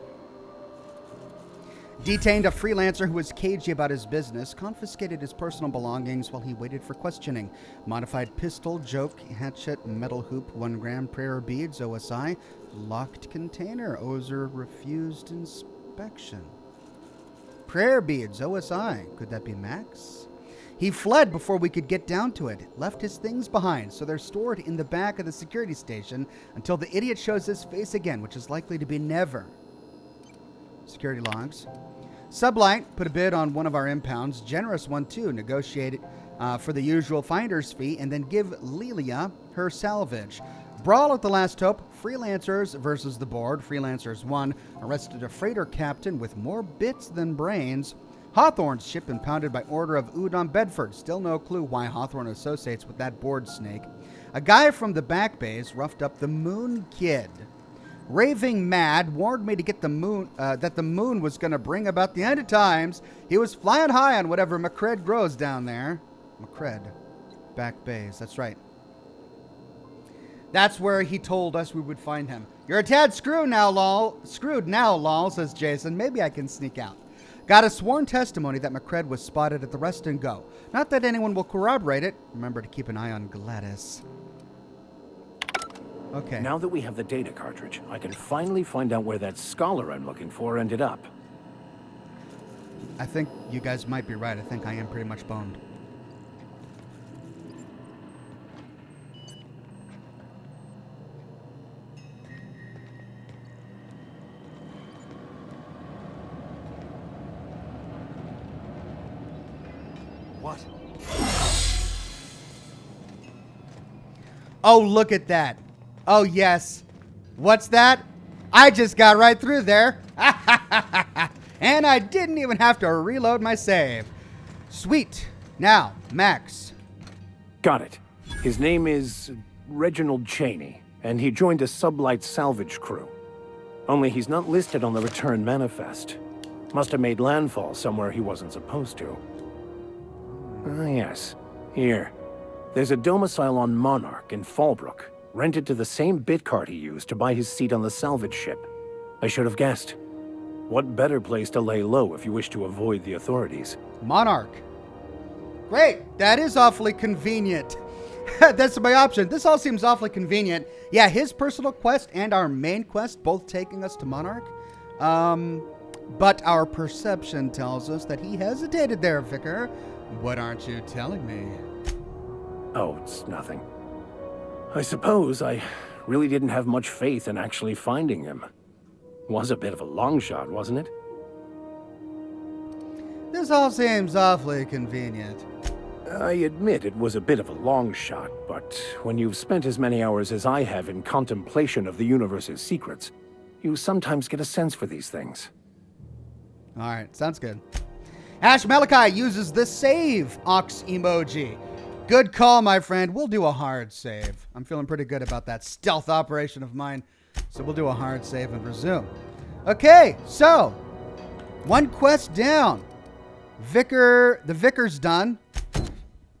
Detained a freelancer who was cagey about his business. Confiscated his personal belongings while he waited for questioning. Modified pistol, joke, hatchet, metal hoop, 1 gram, prayer beads, OSI. Locked container. Ozer refused inspection. Prayer beads, OSI. Could that be Max? He fled before we could get down to it. Left his things behind, so they're stored in the back of the security station until the idiot shows his face again, which is likely to be never. Security logs. Sublight put a bid on one of our impounds. Generous one, too. Negotiated for the usual finder's fee and then give Leia her salvage. Brawl at the last hope. Freelancers versus the board. Freelancers won. Arrested a freighter captain with more bits than brains. Hawthorne's ship impounded by order of Udon Bedford. Still no clue why Hawthorne associates with that board snake. A guy from the back bays roughed up the Moon Kid. Raving mad, warned me to get the moon, that the moon was going to bring about the end of times. He was flying high on whatever McCready grows down there. McCready. back bays. That's right. That's where he told us we would find him. You're a tad screwed now, lol, says Jason. Maybe I can sneak out. Got a sworn testimony that McCready was spotted at the Rest and Go. Not that anyone will corroborate it. Remember to keep an eye on Gladys. Okay. Now that we have the data cartridge, I can finally find out where that scholar I'm looking for ended up. I think you guys might be right. I think I am pretty much boned. What? Oh, look at that. Oh, yes. What's that? I just got right through there. And I didn't even have to reload my save. Sweet. Now, Max. Got it. His name is Reginald Chaney, and he joined a sublight salvage crew. Only he's not listed on the return manifest. Must have made landfall somewhere he wasn't supposed to. Ah, yes. Here. There's a domicile on Monarch in Fallbrook, rented to the same bit card he used to buy his seat on the salvage ship. I should have guessed. What better place to lay low if you wish to avoid the authorities? Monarch. Great. That is awfully convenient. That's my option. This all seems awfully convenient. Yeah, his personal quest and our main quest both taking us to Monarch. But our perception tells us that he hesitated there, Vicar. What aren't you telling me? Oh, it's nothing. I suppose I really didn't have much faith in actually finding him. Was a bit of a long shot, wasn't it? This all seems awfully convenient. I admit it was a bit of a long shot, but when you've spent as many hours as I have in contemplation of the universe's secrets, you sometimes get a sense for these things. All right, sounds good. Ash Malachi uses the save ox emoji. Good call, my friend. We'll do a hard save. I'm feeling pretty good about that stealth operation of mine. So we'll do a hard save and resume. Okay, so one quest down. The Vicar's done.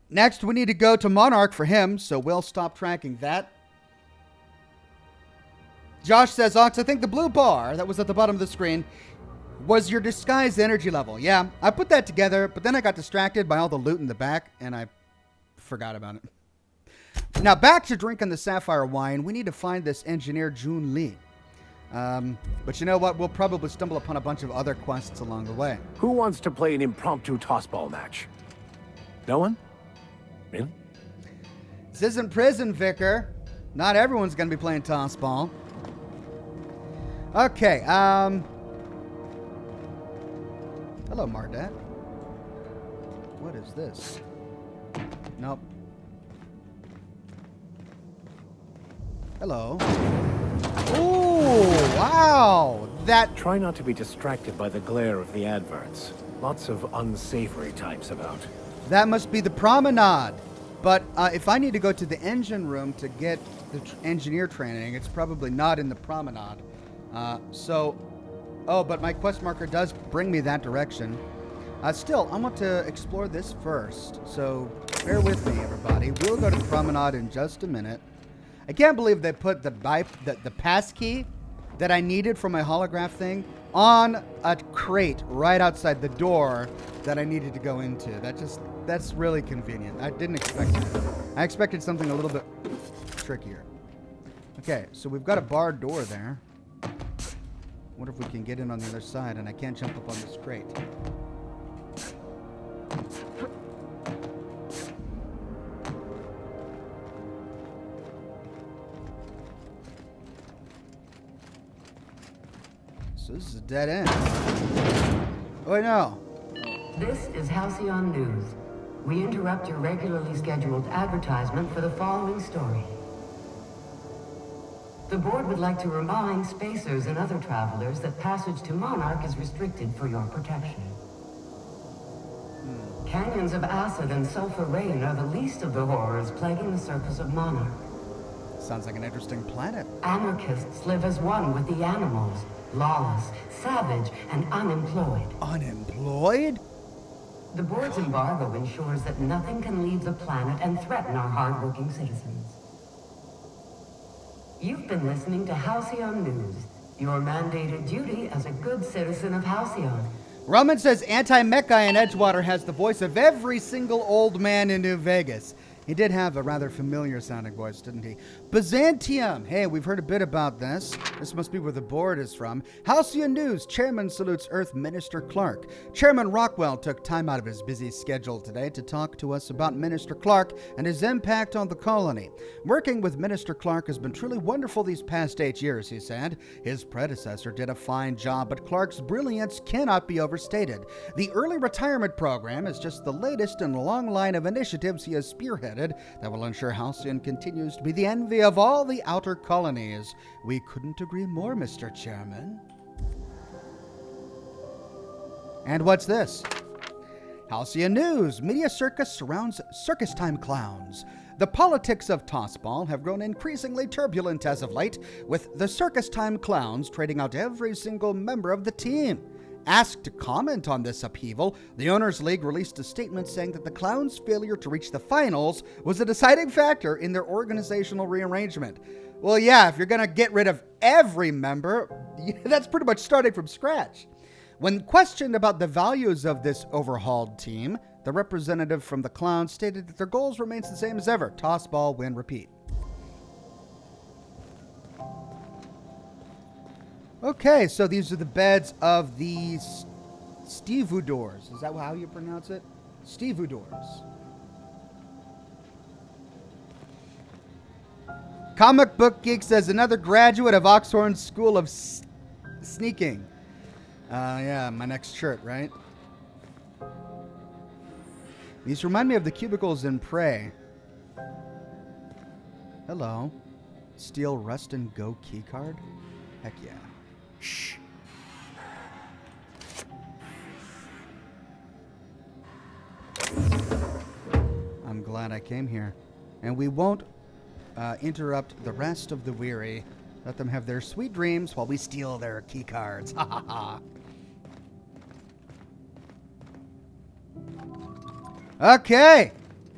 Next, we need to go to Monarch for him, so we'll stop tracking that. Josh says, Ox, I think the blue bar that was at the bottom of the screen was your disguised energy level. Yeah, I put that together, but then I got distracted by all the loot in the back, and I forgot about it. Now, back to drinking the sapphire wine, we need to find this engineer, Jun Lee. But you know what? We'll probably stumble upon a bunch of other quests along the way. Who wants to play an impromptu tossball match? No one? Really? This isn't prison, Vicar. Not everyone's going to be playing tossball. Okay, hello, Mardet. What is this? Nope. Hello. Ooh, wow. That... Try not to be distracted by the glare of the adverts. Lots of unsavory types about. That must be the promenade. But if I need to go to the engine room to get the engineer training, it's probably not in the promenade. Oh, but my quest marker does bring me that direction. Still, I want to explore this first. So bear with me, everybody. We'll go to the promenade in just a minute. I can't believe they put the pass key that I needed for my holograph thing on a crate right outside the door that I needed to go into. That's really convenient. I didn't expect that. I expected something a little bit trickier. Okay, so we've got a barred door there. Wonder if we can get in on the other side, and I can't jump up on this crate. So this is a dead end. Oh, wait, no. This is Halcyon News. We interrupt your regularly scheduled advertisement for the following story. The board would like to remind spacers and other travelers that passage to Monarch is restricted for your protection. Canyons of acid and sulfur rain are the least of the horrors plaguing the surface of Monarch. Sounds like an interesting planet. Anarchists live as one with the animals, lawless, savage, and unemployed. Unemployed? The board's embargo ensures that nothing can leave the planet and threaten our hardworking citizens. You've been listening to Halcyon News, your mandated duty as a good citizen of Halcyon. Roman says anti-mech guy in Edgewater has the voice of every single old man in New Vegas. He did have a rather familiar sounding voice, didn't he? Byzantium. Hey, we've heard a bit about this. This must be where the board is from. Halcyon News. Chairman salutes Earth Minister Clark. Chairman Rockwell took time out of his busy schedule today to talk to us about Minister Clark and his impact on the colony. Working with Minister Clark has been truly wonderful these past 8 years, he said. His predecessor did a fine job, but Clark's brilliance cannot be overstated. The early retirement program is just the latest in a long line of initiatives he has spearheaded that will ensure Halcyon continues to be the envy of all the outer colonies. We couldn't agree more, Mr. Chairman. And what's this? Halcyon News. Media circus surrounds circus time clowns. The politics of Tossball have grown increasingly turbulent as of late, with the circus time clowns trading out every single member of the team. Asked to comment on this upheaval, the Owners League released a statement saying that the Clowns' failure to reach the finals was a deciding factor in their organizational rearrangement. Well, yeah, if you're going to get rid of every member, that's pretty much starting from scratch. When questioned about the values of this overhauled team, the representative from the Clowns stated that their goals remains the same as ever: toss, ball, win, repeat. Okay, so these are the beds of the Stevedores. Is that how you pronounce it? Stevedores. Comic Book Geek says another graduate of Oxhorn School of Sneaking. Yeah, my next shirt, right? These remind me of the cubicles in Prey. Hello. Steal Rust and Go keycard? Heck yeah. Shh. I'm glad I came here. And we won't interrupt the rest of the weary. Let them have their sweet dreams while we steal their key cards. Ha ha ha. Okay.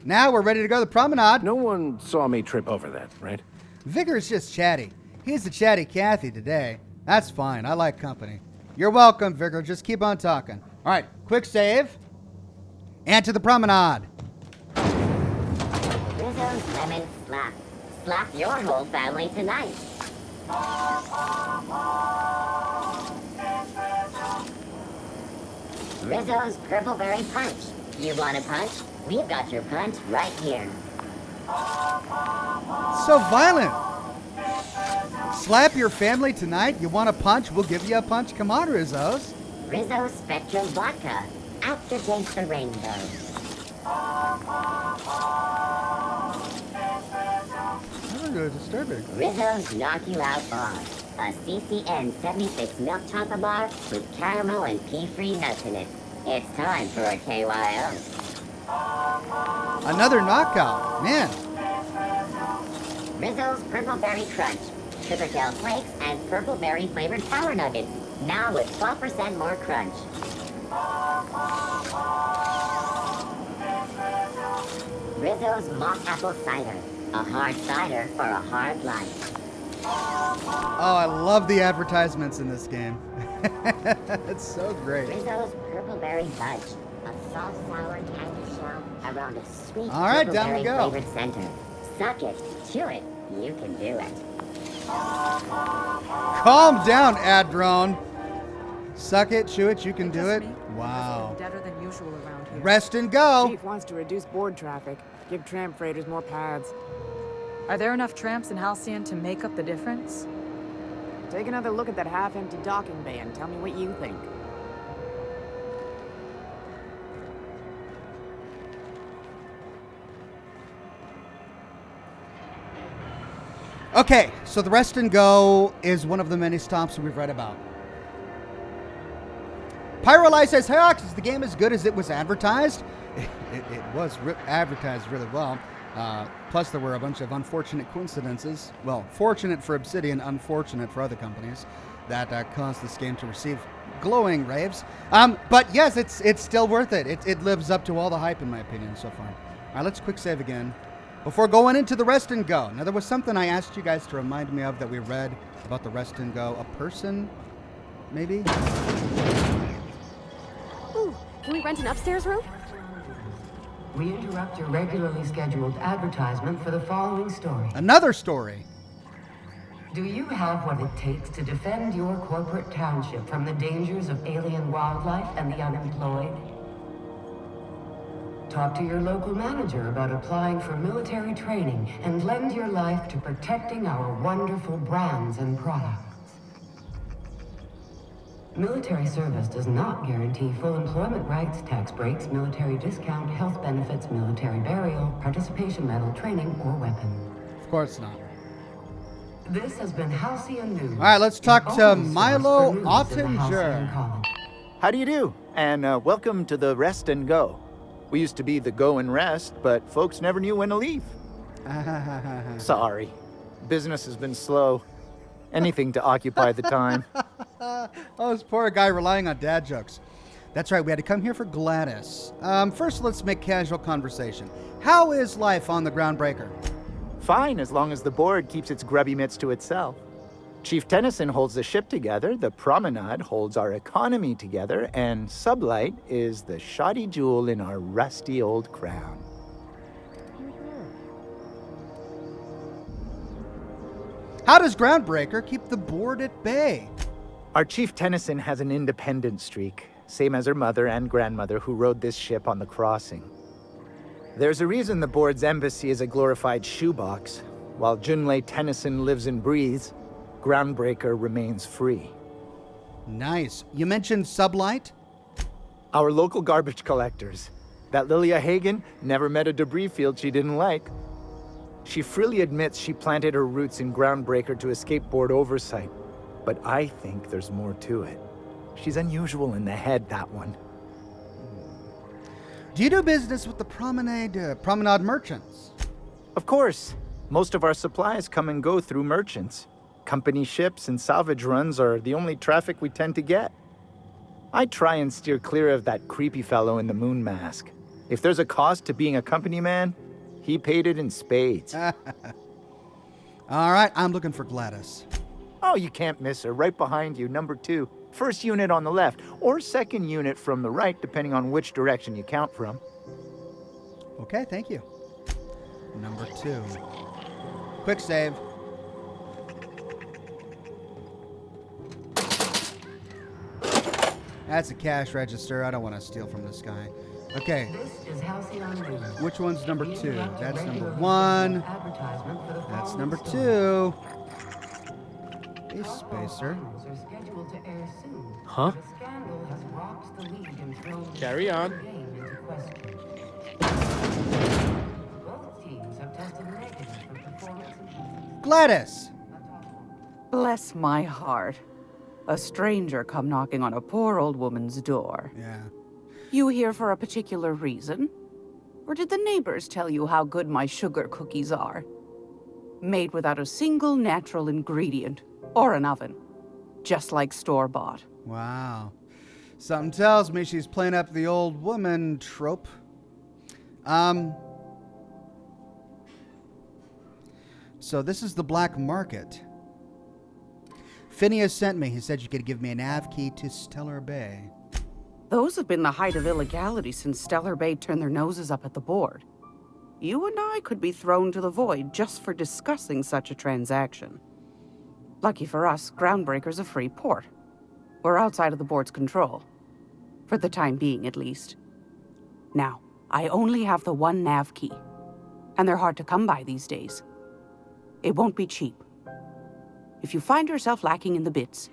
Now we're ready to go to the promenade. No one saw me trip over that, right? Vigor's just chatty. He's the chatty Cathy today. That's fine. I like company. You're welcome, Vigor. Just keep on talking. All right. Quick save. And to the promenade. Rizzo's Lemon Slap. Slap your whole family tonight. Rizzo's Purpleberry Punch. You want a punch? We've got your punch right here. So violent. Slap your family tonight? You want a punch? We'll give you a punch. Come on, Rizzo's. Rizzo's Spectrum Vodka. Aftertaste the rainbow. Oh, disturbing. Rizzo's Knock You Out Bar. A CCN 76 milk chocolate bar with caramel and pea-free nuts in it. It's time for a KYO. Another knockout. Man. Rizzo's Purpleberry Crunch. Sugar Gel Flakes and Purpleberry flavored Power Nuggets. Now with 12% more crunch. Rizzo's Mock Apple Cider. A hard cider for a hard life. Oh, I love the advertisements in this game. It's so great. Rizzo's Purpleberry Fudge. A soft, sour candy shell around a sweet All right, down we go. flavored center. Suck it, chew it, you can do it. Calm down, ad drone. Suck it, chew it, you can do it. Wow. Deader than usual around here. Rest and go. Chief wants to reduce board traffic, give tram freighters more paths. Are there enough tramps in Halcyon to make up the difference? Take another look at that half-empty docking bay and tell me what you think. Okay, so the Rest and Go is one of the many stops we've read about. Pyroli says, hey, Ox, is the game as good as it was advertised? It was advertised really well. Plus, there were a bunch of unfortunate coincidences. Well, fortunate for Obsidian, unfortunate for other companies that caused this game to receive glowing raves. But yes, it's still worth it. It lives up to all the hype in my opinion so far. All right, let's quick save again before going into the rest and go. Now, there was something I asked you guys to remind me of that we read about the rest and go. A person, maybe? Ooh, can we rent an upstairs room? We interrupt your regularly scheduled advertisement for the following story. Another story. Do you have what it takes to defend your corporate township from the dangers of alien wildlife and the unemployed? Talk to your local manager about applying for military training and lend your life to protecting our wonderful brands and products. Military service does not guarantee full employment rights, tax breaks, military discount, health benefits, military burial, participation medal, training, or weapon. Of course not. This has been Halcyon News. All right, let's talk to Milo Ottinger. How do you do? And welcome to the Rest and Go. We used to be the Go and Rest, but folks never knew when to leave. Sorry. Business has been slow. Anything to occupy the time. Oh, this poor guy relying on dad jokes. That's right, we had to come here for Gladys. First, let's make casual conversation. How is life on the Groundbreaker? Fine, as long as the board keeps its grubby mitts to itself. Chief Tennyson holds the ship together, the Promenade holds our economy together, and Sublight is the shoddy jewel in our rusty old crown. How does Groundbreaker keep the board at bay? Our Chief Tennyson has an independent streak, same as her mother and grandmother who rode this ship on the crossing. There's a reason the board's embassy is a glorified shoebox. While Junlei Tennyson lives and breathes, Groundbreaker remains free. Nice. You mentioned Sublight? Our local garbage collectors. That Lilia Hagen never met a debris field she didn't like. She freely admits she planted her roots in Groundbreaker to escape board oversight. But I think there's more to it. She's unusual in the head, that one. Do you do business with the Promenade merchants? Of course. Most of our supplies come and go through merchants. Company ships and salvage runs are the only traffic we tend to get. I try and steer clear of that creepy fellow in the moon mask. If there's a cost to being a company man, he paid it in spades. All right, I'm looking for Gladys. Oh, you can't miss her. Right behind you, number 2. First unit on the left, or second unit from the right, depending on which direction you count from. Okay, thank you. Number 2. Quick save. That's a cash register. I don't want to steal from this guy. Okay. Which one's number 2? That's number 1. That's number 2. A spacer. Huh? Carry on. Gladys! Bless my heart. A stranger come knocking on a poor old woman's door. Yeah. You here for a particular reason? Or did the neighbors tell you how good my sugar cookies are? Made without a single natural ingredient or an oven. Just like store-bought. Wow. Something tells me she's playing up the old woman trope. So this is the black market. Phineas sent me. He said you could give me a nav key to Stellar Bay. Those have been the height of illegality since Stellar Bay turned their noses up at the board. You and I could be thrown to the void just for discussing such a transaction. Lucky for us, Groundbreaker's a free port. We're outside of the board's control. For the time being, at least. Now, I only have the one nav key. And they're hard to come by these days. It won't be cheap. If you find yourself lacking in the bits,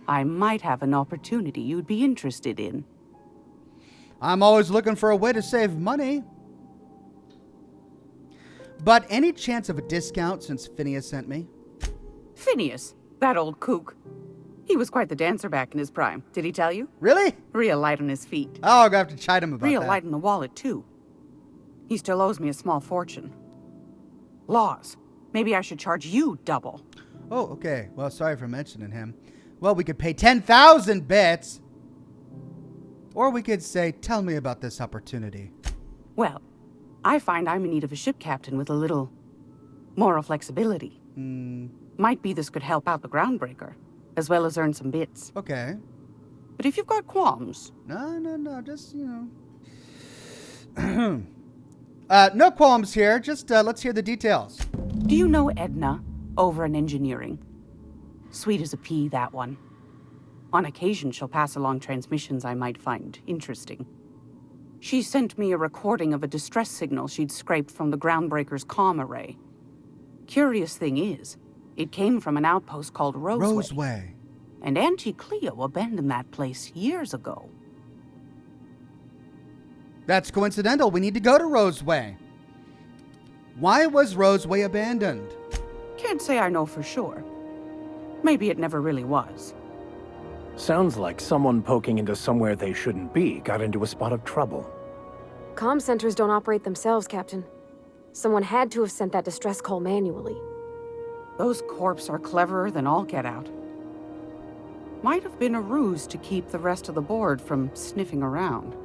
I might have an opportunity you'd be interested in. I'm always looking for a way to save money. But any chance of a discount since Phineas sent me? Phineas, that old kook. He was quite the dancer back in his prime. Did he tell you? Really? Real light on his feet. Oh, I'm going to have to chide him about Real that. light in the wallet, too. He still owes me a small fortune. Laws. Maybe I should charge you double. Oh, okay. Well, sorry for mentioning him. Well, we could pay 10,000 bits. Or we could say, tell me about this opportunity. Well, I find I'm in need of a ship captain with a little moral flexibility. Might be this could help out the groundbreaker, as well as earn some bits. Okay. But if you've got qualms... No, just, you know... no qualms here, just let's hear the details. Do you know Edna, over in engineering? Sweet as a pea, that one. On occasion, she'll pass along transmissions I might find interesting. She sent me a recording of a distress signal she'd scraped from the groundbreaker's comm array. Curious thing is, it came from an outpost called Roseway. And Auntie Cleo abandoned that place years ago. That's coincidental. We need to go to Roseway. Why was Roseway abandoned? Can't say I know for sure. Maybe it never really was. Sounds like someone poking into somewhere they shouldn't be got into a spot of trouble. Comm centers don't operate themselves, Captain. Someone had to have sent that distress call manually. Those corps are cleverer than all get out. Might have been a ruse to keep the rest of the board from sniffing around.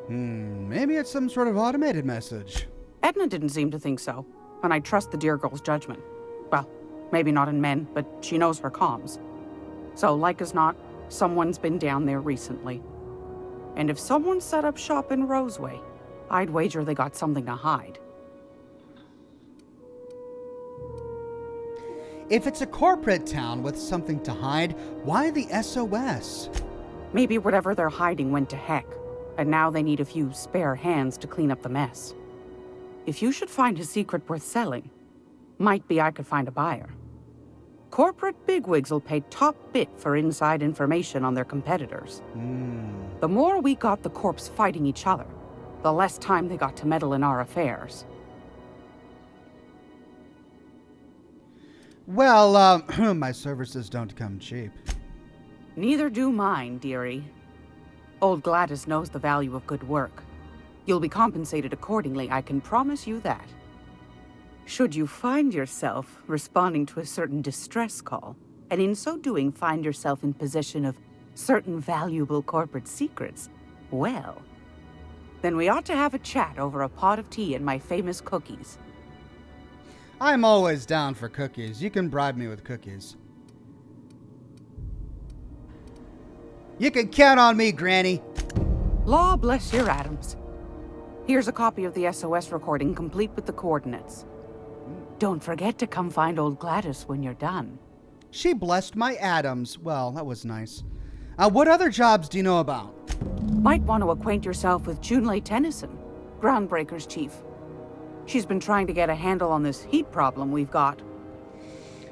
Maybe it's some sort of automated message. Edna didn't seem to think so, and I trust the dear girl's judgment. Well, maybe not in men, but she knows her comms. So, like as not, someone's been down there recently. And if someone set up shop in Roseway, I'd wager they got something to hide. If it's a corporate town with something to hide, why the SOS? Maybe whatever they're hiding went to heck, and now they need a few spare hands to clean up the mess. If you should find a secret worth selling, might be I could find a buyer. Corporate bigwigs will pay top bit for inside information on their competitors. The more we got the corps fighting each other, the less time they got to meddle in our affairs. Well, my services don't come cheap. Neither do mine, dearie. Old Gladys knows the value of good work. You'll be compensated accordingly, I can promise you that. Should you find yourself responding to a certain distress call, and in so doing find yourself in possession of certain valuable corporate secrets, well, then we ought to have a chat over a pot of tea and my famous cookies. I'm always down for cookies. You can bribe me with cookies. You can count on me, Granny. Law bless your atoms. Here's a copy of the SOS recording, complete with the coordinates. Don't forget to come find old Gladys when you're done. She blessed my atoms. Well, that was nice. What other jobs do you know about? Might want to acquaint yourself with Junlei Tennyson, Groundbreaker's chief. She's been trying to get a handle on this heat problem we've got.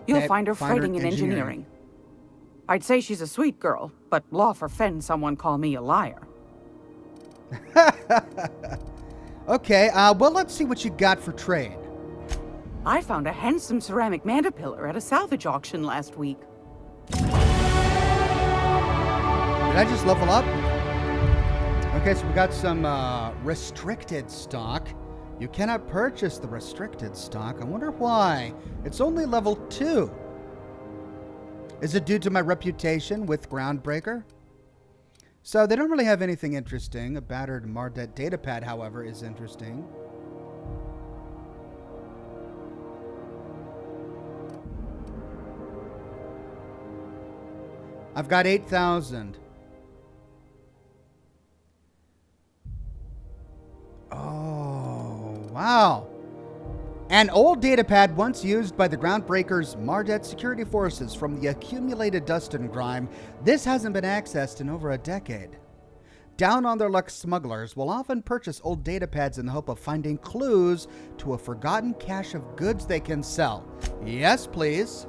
You'll find her fighting in engineering. I'd say she's a sweet girl, but law forfend someone call me a liar. Okay, well, let's see what you got for trade. I found a handsome ceramic mandapillar at a salvage auction last week. Did I just level up? Okay, so we got some restricted stock. You cannot purchase the restricted stock. I wonder why. It's only level 2. Is it due to my reputation with Groundbreaker? So they don't really have anything interesting. A battered Mardet datapad, however, is interesting. I've got 8,000. Oh, wow. An old datapad once used by the Groundbreaker's Mardet security forces from the accumulated dust and grime. This hasn't been accessed in over a decade. Down on their luck smugglers will often purchase old datapads in the hope of finding clues to a forgotten cache of goods they can sell. Yes, please.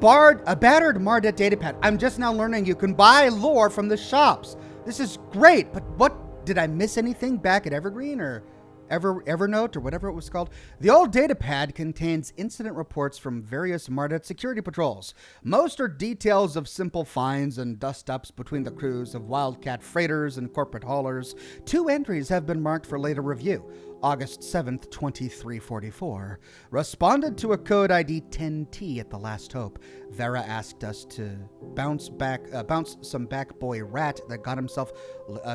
A battered Mardet datapad. I'm just now learning you can buy lore from the shops. This is great, but what, did I miss anything back at Evergreen or Evernote or whatever it was called? The old datapad contains incident reports from various Mardet security patrols. Most are details of simple finds and dust-ups between the crews of Wildcat freighters and corporate haulers. 2 entries have been marked for later review. August 7th, 2344, responded to a code ID 10T at the Last Hope. Vera asked us to bounce some back boy rat that got himself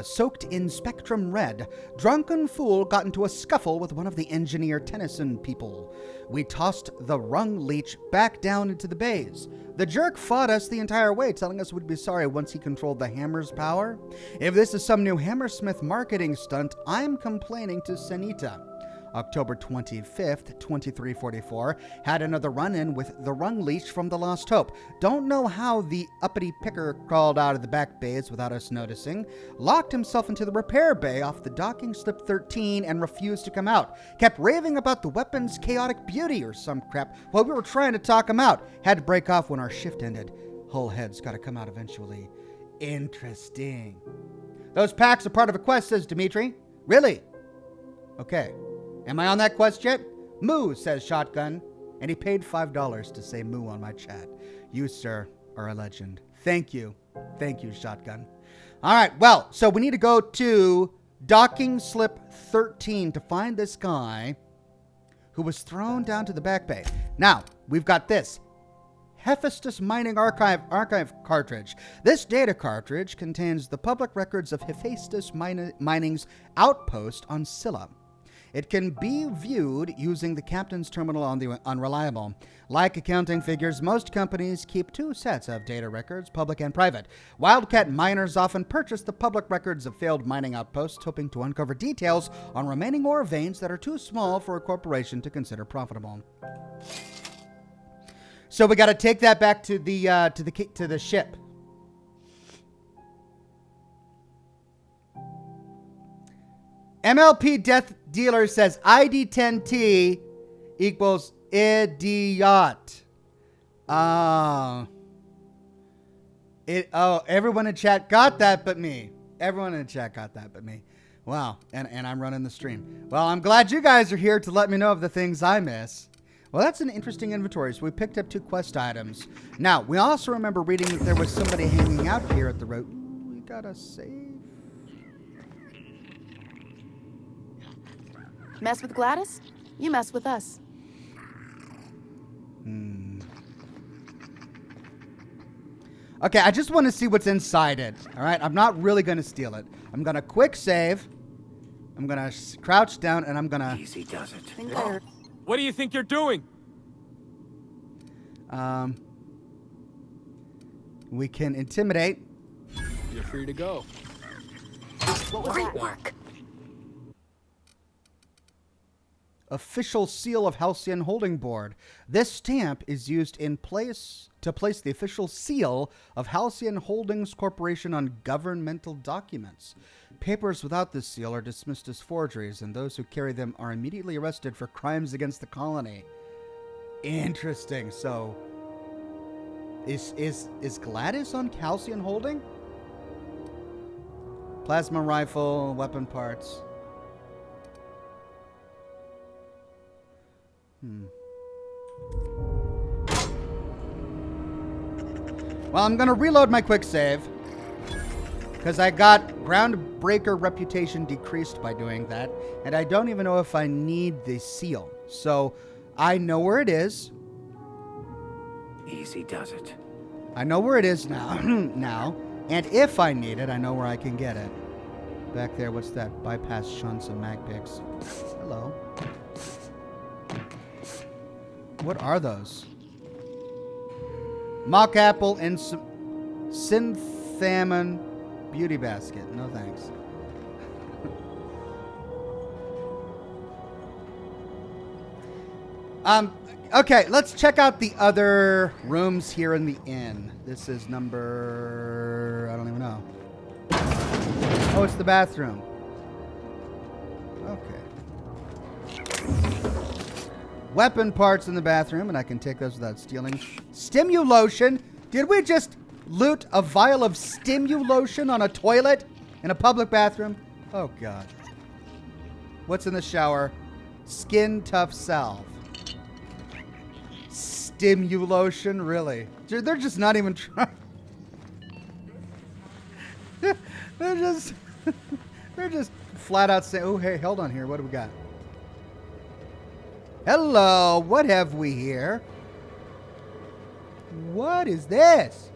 soaked in spectrum red. Drunken fool got into a scuffle with one of the engineer Tennyson people. We tossed the rung leech back down into the bays. The jerk fought us the entire way, telling us we'd be sorry once he controlled the hammer's power. If this is some new Hammersmith marketing stunt, I'm complaining to Senita. October 25th, 2344, had another run-in with the rung leech from the Lost Hope. Don't know how the uppity picker crawled out of the back bays without us noticing, locked himself into the repair bay off the docking slip 13 and refused to come out. Kept raving about the weapon's chaotic beauty or some crap while we were trying to talk him out. Had to break off when our shift ended. Whole head's gotta come out eventually. Interesting. Those packs are part of a quest, says Dimitri. Really? Okay. Am I on that quest yet? Moo, says Shotgun. And he paid $5 to say moo on my chat. You, sir, are a legend. Thank you. Thank you, Shotgun. All right, well, so we need to go to docking slip 13 to find this guy who was thrown down to the back bay. Now, we've got this. Hephaestus Mining Archive cartridge. This data cartridge contains the public records of Hephaestus Mining's outpost on Scylla. It can be viewed using the captain's terminal on the Unreliable. Like accounting figures, most companies keep two sets of data records, public and private. Wildcat miners often purchase the public records of failed mining outposts, hoping to uncover details on remaining ore veins that are too small for a corporation to consider profitable. So we got to take that back to the ship. MLP Death Dealer says ID10T equals idiot. Everyone in chat got that but me. Everyone in chat got that but me. Wow, and I'm running the stream. Well, I'm glad you guys are here to let me know of the things I miss. Well, that's an interesting inventory. So we picked up 2 quest items. Now, we also remember reading that there was somebody hanging out here at the road. We gotta save. Mess with Gladys? You mess with us. Okay, I just want to see what's inside it. All right, I'm not really going to steal it. I'm going to quick save. I'm going to crouch down, and I'm going to... Easy does it. What do you think you're doing? We can intimidate. You're free to go. What was that? Work. Official seal of Halcyon Holding Board. This stamp is used to place the official seal of Halcyon Holdings Corporation on governmental documents. Papers without this seal are dismissed as forgeries, and those who carry them are immediately arrested for crimes against the colony. Interesting. So, is Gladys on Halcyon Holding? Plasma rifle, weapon parts. Well, I'm going to reload my quick save because I got Groundbreaker reputation decreased by doing that, and I don't even know if I need the seal. So I know where it is. Easy does it. I know where it is now. And if I need it, I know where I can get it. Back there, what's that? Bypass shunts and mag picks. Hello. What are those? Mock apple and synthamon beauty basket. No thanks. Okay, let's check out the other rooms here in the inn. This is number... I don't even know. Oh, it's the bathroom. Okay. Weapon parts in the bathroom, and I can take those without stealing. Stimulotion? Did we just loot a vial of Stimulotion on a toilet in a public bathroom? Oh, God. What's in the shower? Skin Tough Salve. Stimulotion? Really? They're just not even trying. They're just flat out saying, oh, hey, hold on here. What do we got? Hello, what have we here? What is this?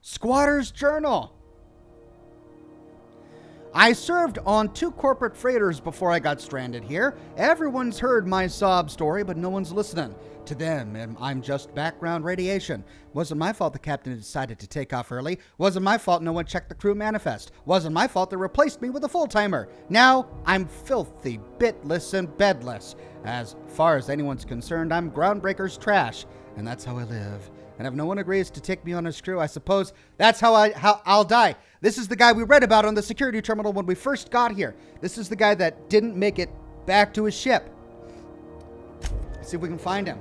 Squatter's Journal. I served on 2 corporate freighters before I got stranded here. Everyone's heard my sob story, but no one's listening. To them, I'm just background radiation. Wasn't my fault the captain decided to take off early. Wasn't my fault no one checked the crew manifest. Wasn't my fault they replaced me with a full-timer. Now, I'm filthy, bitless, and bedless. As far as anyone's concerned, I'm Groundbreaker's trash. And that's how I live. And if no one agrees to take me on his crew, I suppose that's how I'll die. This is the guy we read about on the security terminal when we first got here. This is the guy that didn't make it back to his ship. Let's see if we can find him.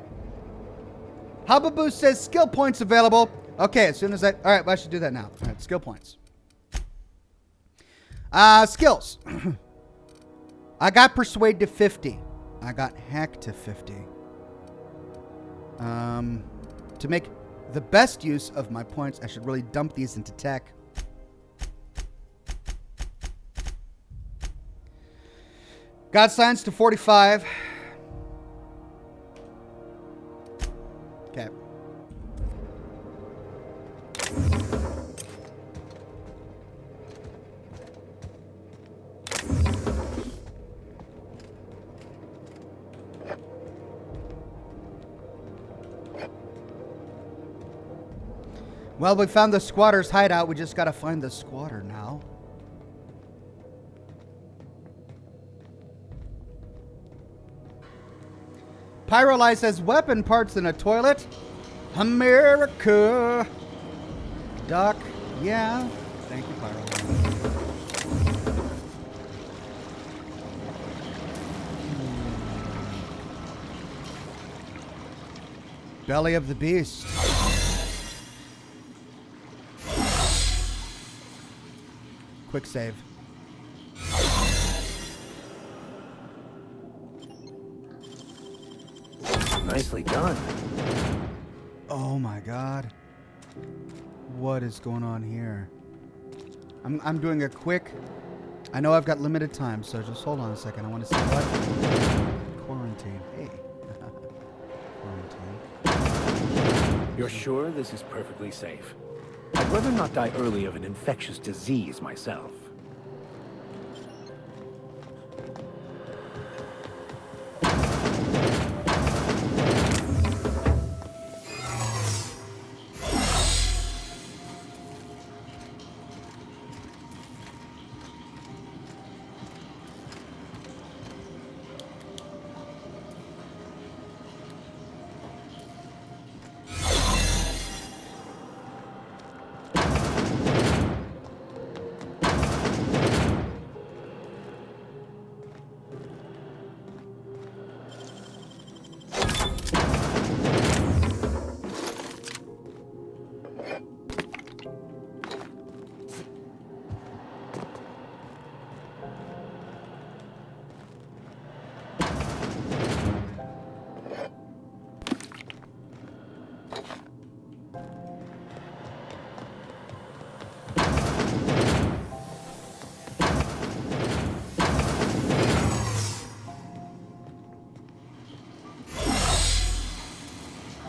Hubbaboo says skill points available. Okay, as soon as all right, well, I should do that now. All right, skill points. Skills. I got Persuade to 50. I got Hack to 50. To make the best use of my points, I should really dump these into tech. Got Science to 45. Okay. Well, we found the squatter's hideout. We just gotta find the squatter now. Pyroli says weapon parts in a toilet. America. Duck. Yeah. Thank you, Pyroli. Belly of the beast. Quick save. Nicely done. Oh my God. What is going on here? I'm doing a quick. I know I've got limited time, so just hold on a second. I want to see what. Quarantine. Hey. Quarantine. You're sure this is perfectly safe? I'd rather not die early of an infectious disease myself.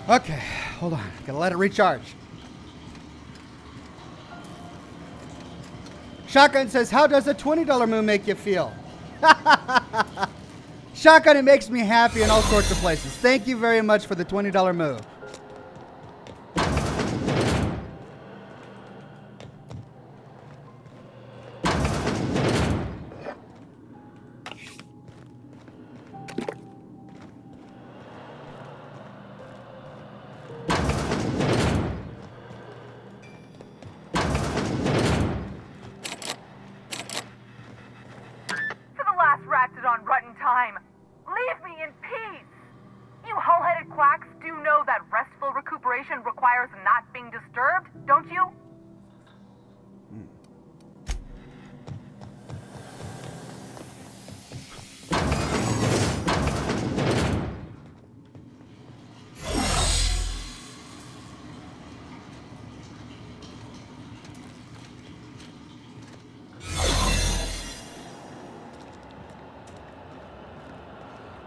Okay, hold on. Gotta let it recharge. Shotgun says, how does a $20 moon make you feel? Shotgun, it makes me happy in all sorts of places. Thank you very much for the $20 move.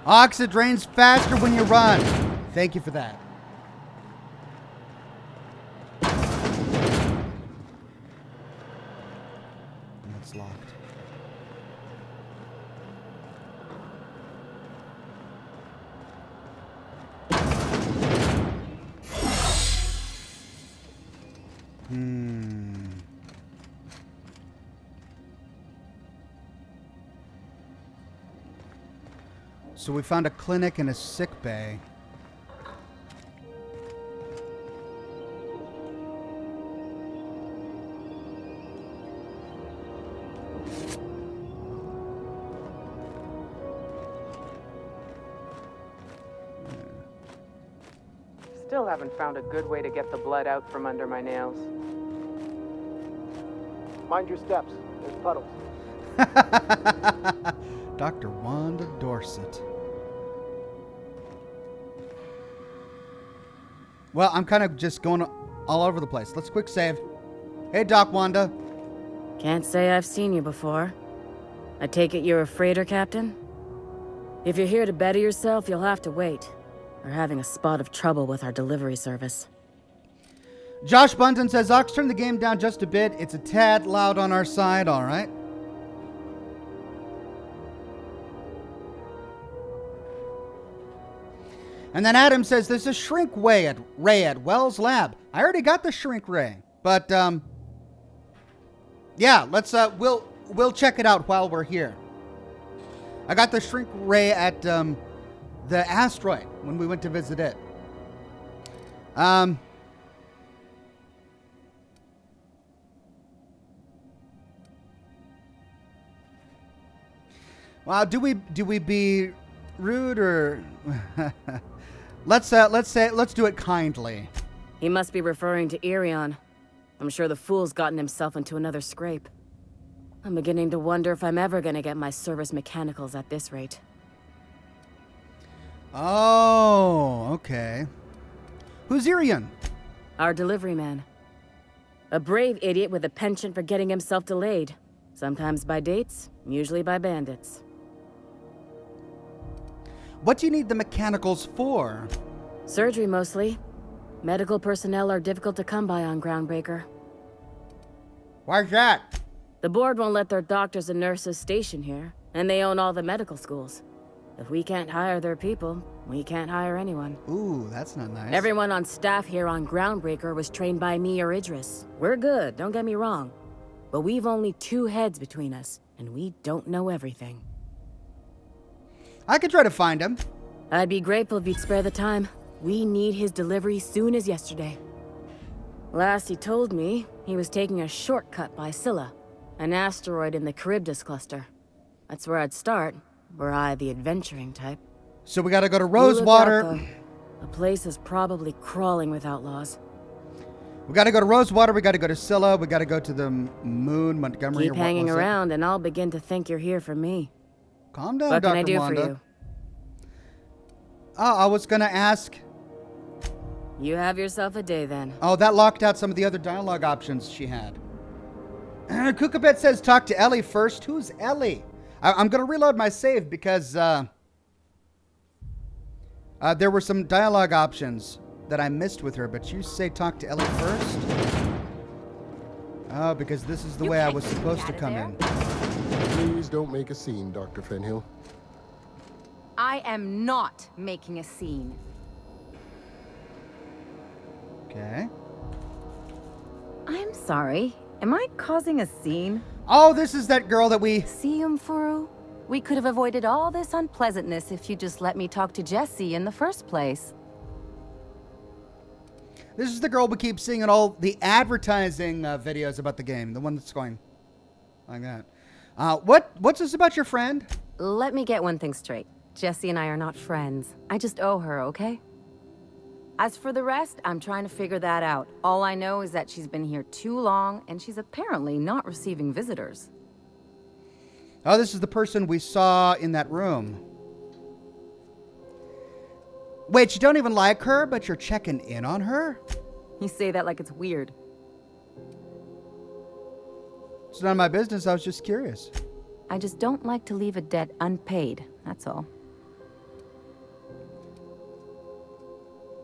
Ox, it drains faster when you run. Thank you for that. It's locked. So we found a clinic and a sick bay. Still haven't found a good way to get the blood out from under my nails. Mind your steps. There's puddles. Dr. Wanda Dorset. Well, I'm kind of just going all over the place. Let's quick save. Hey, Doc Wanda. Can't say I've seen you before. I take it you're a freighter captain? If you're here to better yourself, you'll have to wait. We're having a spot of trouble with our delivery service. Josh Bunton says, Ox, turn the game down just a bit. It's a tad loud on our side, all right. And then Adam says, there's a shrink ray at Wells Lab. I already got the shrink ray. But, yeah, let's, we'll check it out while we're here. I got the shrink ray at, the Asteroid when we went to visit it. Wow, do we be rude or let's do it kindly. He must be referring to Irion. I'm sure the fool's gotten himself into another scrape. I'm beginning to wonder if I'm ever gonna get my service mechanicals at this rate. Oh, okay. Who's Irion? Our delivery man. A brave idiot with a penchant for getting himself delayed. Sometimes by dates, usually by bandits. What do you need the mechanicals for? Surgery, mostly. Medical personnel are difficult to come by on Groundbreaker. Why's that? The board won't let their doctors and nurses station here, and they own all the medical schools. If we can't hire their people, we can't hire anyone. Ooh, that's not nice. Everyone on staff here on Groundbreaker was trained by me or Idris. We're good, don't get me wrong. But we've only 2 heads between us, and we don't know everything. I could try to find him. I'd be grateful if you'd spare the time. We need his delivery soon as yesterday. Last he told me, he was taking a shortcut by Scylla, an asteroid in the Charybdis cluster. That's where I'd start, were I the adventuring type. So we gotta go to Rosewater. Look out, though. The place is probably crawling with outlaws. We gotta go to Rosewater, we gotta go to Scylla, we gotta go to the moon, Montgomery. Keep hanging around and I'll begin to think you're here for me. Calm down, What Dr. can I do Wanda. for you? Oh, I was gonna ask. You have yourself a day then. Oh, that locked out some of the other dialogue options she had. Kookabet says, talk to Ellie first. Who's Ellie? I'm gonna reload my save because there were some dialogue options that I missed with her, but you say talk to Ellie first? Oh, because this is the way I was supposed to come in. Please don't make a scene, Dr. Fenhill. I am not making a scene. Okay. I'm sorry. Am I causing a scene? Oh, this is that girl that we... See, Furu? We could have avoided all this unpleasantness if you just let me talk to Jesse in the first place. This is the girl we keep seeing in all the advertising videos about the game. The one that's going like that. What's this about your friend? Let me get one thing straight. Jesse and I are not friends. I just owe her, okay? As for the rest, I'm trying to figure that out. All I know is that she's been here too long, and she's apparently not receiving visitors. Oh, this is the person we saw in that room. Wait, you don't even like her, but you're checking in on her? You say that like it's weird. It's none of my business. I was just curious. I just don't like to leave a debt unpaid, that's all.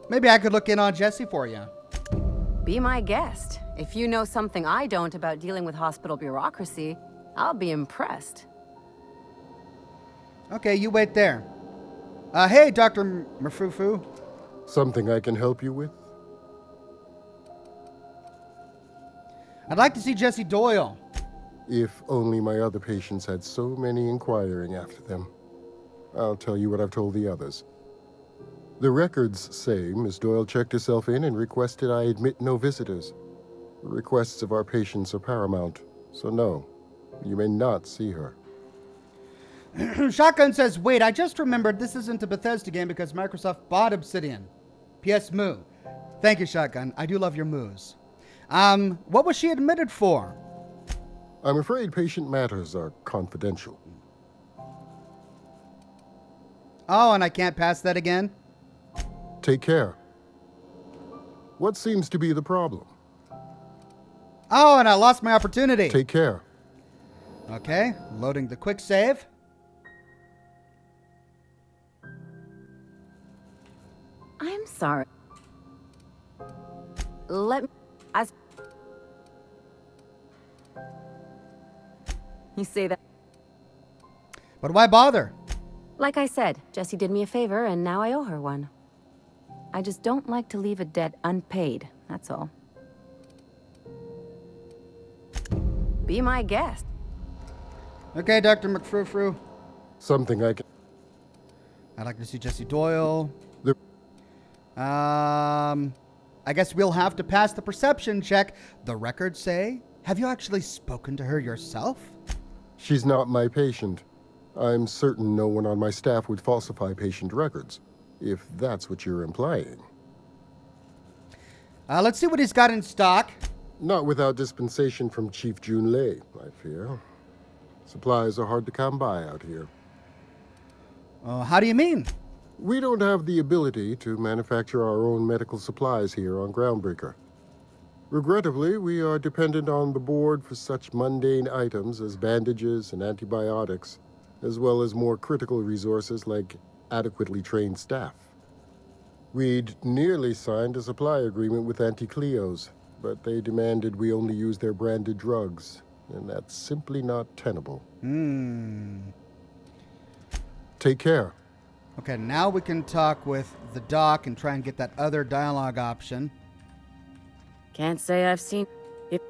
Maybe I could look in on Jesse for you. Be my guest. If you know something I don't about dealing with hospital bureaucracy, I'll be impressed. Okay, you wait there. Hey, Dr. Mfufu. Something I can help you with? I'd like to see Jesse Doyle. If only my other patients had so many inquiring after them. I'll tell you what I've told the others. The records say Miss Doyle checked herself in and requested I admit no visitors. The requests of our patients are paramount, so no, you may not see her. Shotgun says, wait, I just remembered this isn't a Bethesda game because Microsoft bought Obsidian. P.S. Moo. Thank you, Shotgun. I do love your moos. What was she admitted for? I'm afraid patient matters are confidential. Oh, and I can't pass that again? Take care. What seems to be the problem? Oh, and I lost my opportunity. Take care. Okay, loading the quick save. I'm sorry. Let me... You say that... But why bother? Like I said, Jessie did me a favor, and now I owe her one. I just don't like to leave a debt unpaid, that's all. Be my guest. Okay, Dr. McFrufru. Something I can... I'd like to see Jesse Doyle. I guess we'll have to pass the perception check. The records say, have you actually spoken to her yourself? She's not my patient. I'm certain no one on my staff would falsify patient records, if that's what you're implying. Let's see what he's got in stock. Not without dispensation from Chief Jun Lei, I fear. Supplies are hard to come by out here. How do you mean? We don't have the ability to manufacture our own medical supplies here on Groundbreaker. Regrettably, we are dependent on the board for such mundane items as bandages and antibiotics, as well as more critical resources like adequately trained staff. We'd nearly signed a supply agreement with Anti-Cleos, but they demanded we only use their branded drugs, and that's simply not tenable. Take care. Okay, now we can talk with the doc and try and get that other dialogue option. Can't say I've seen it.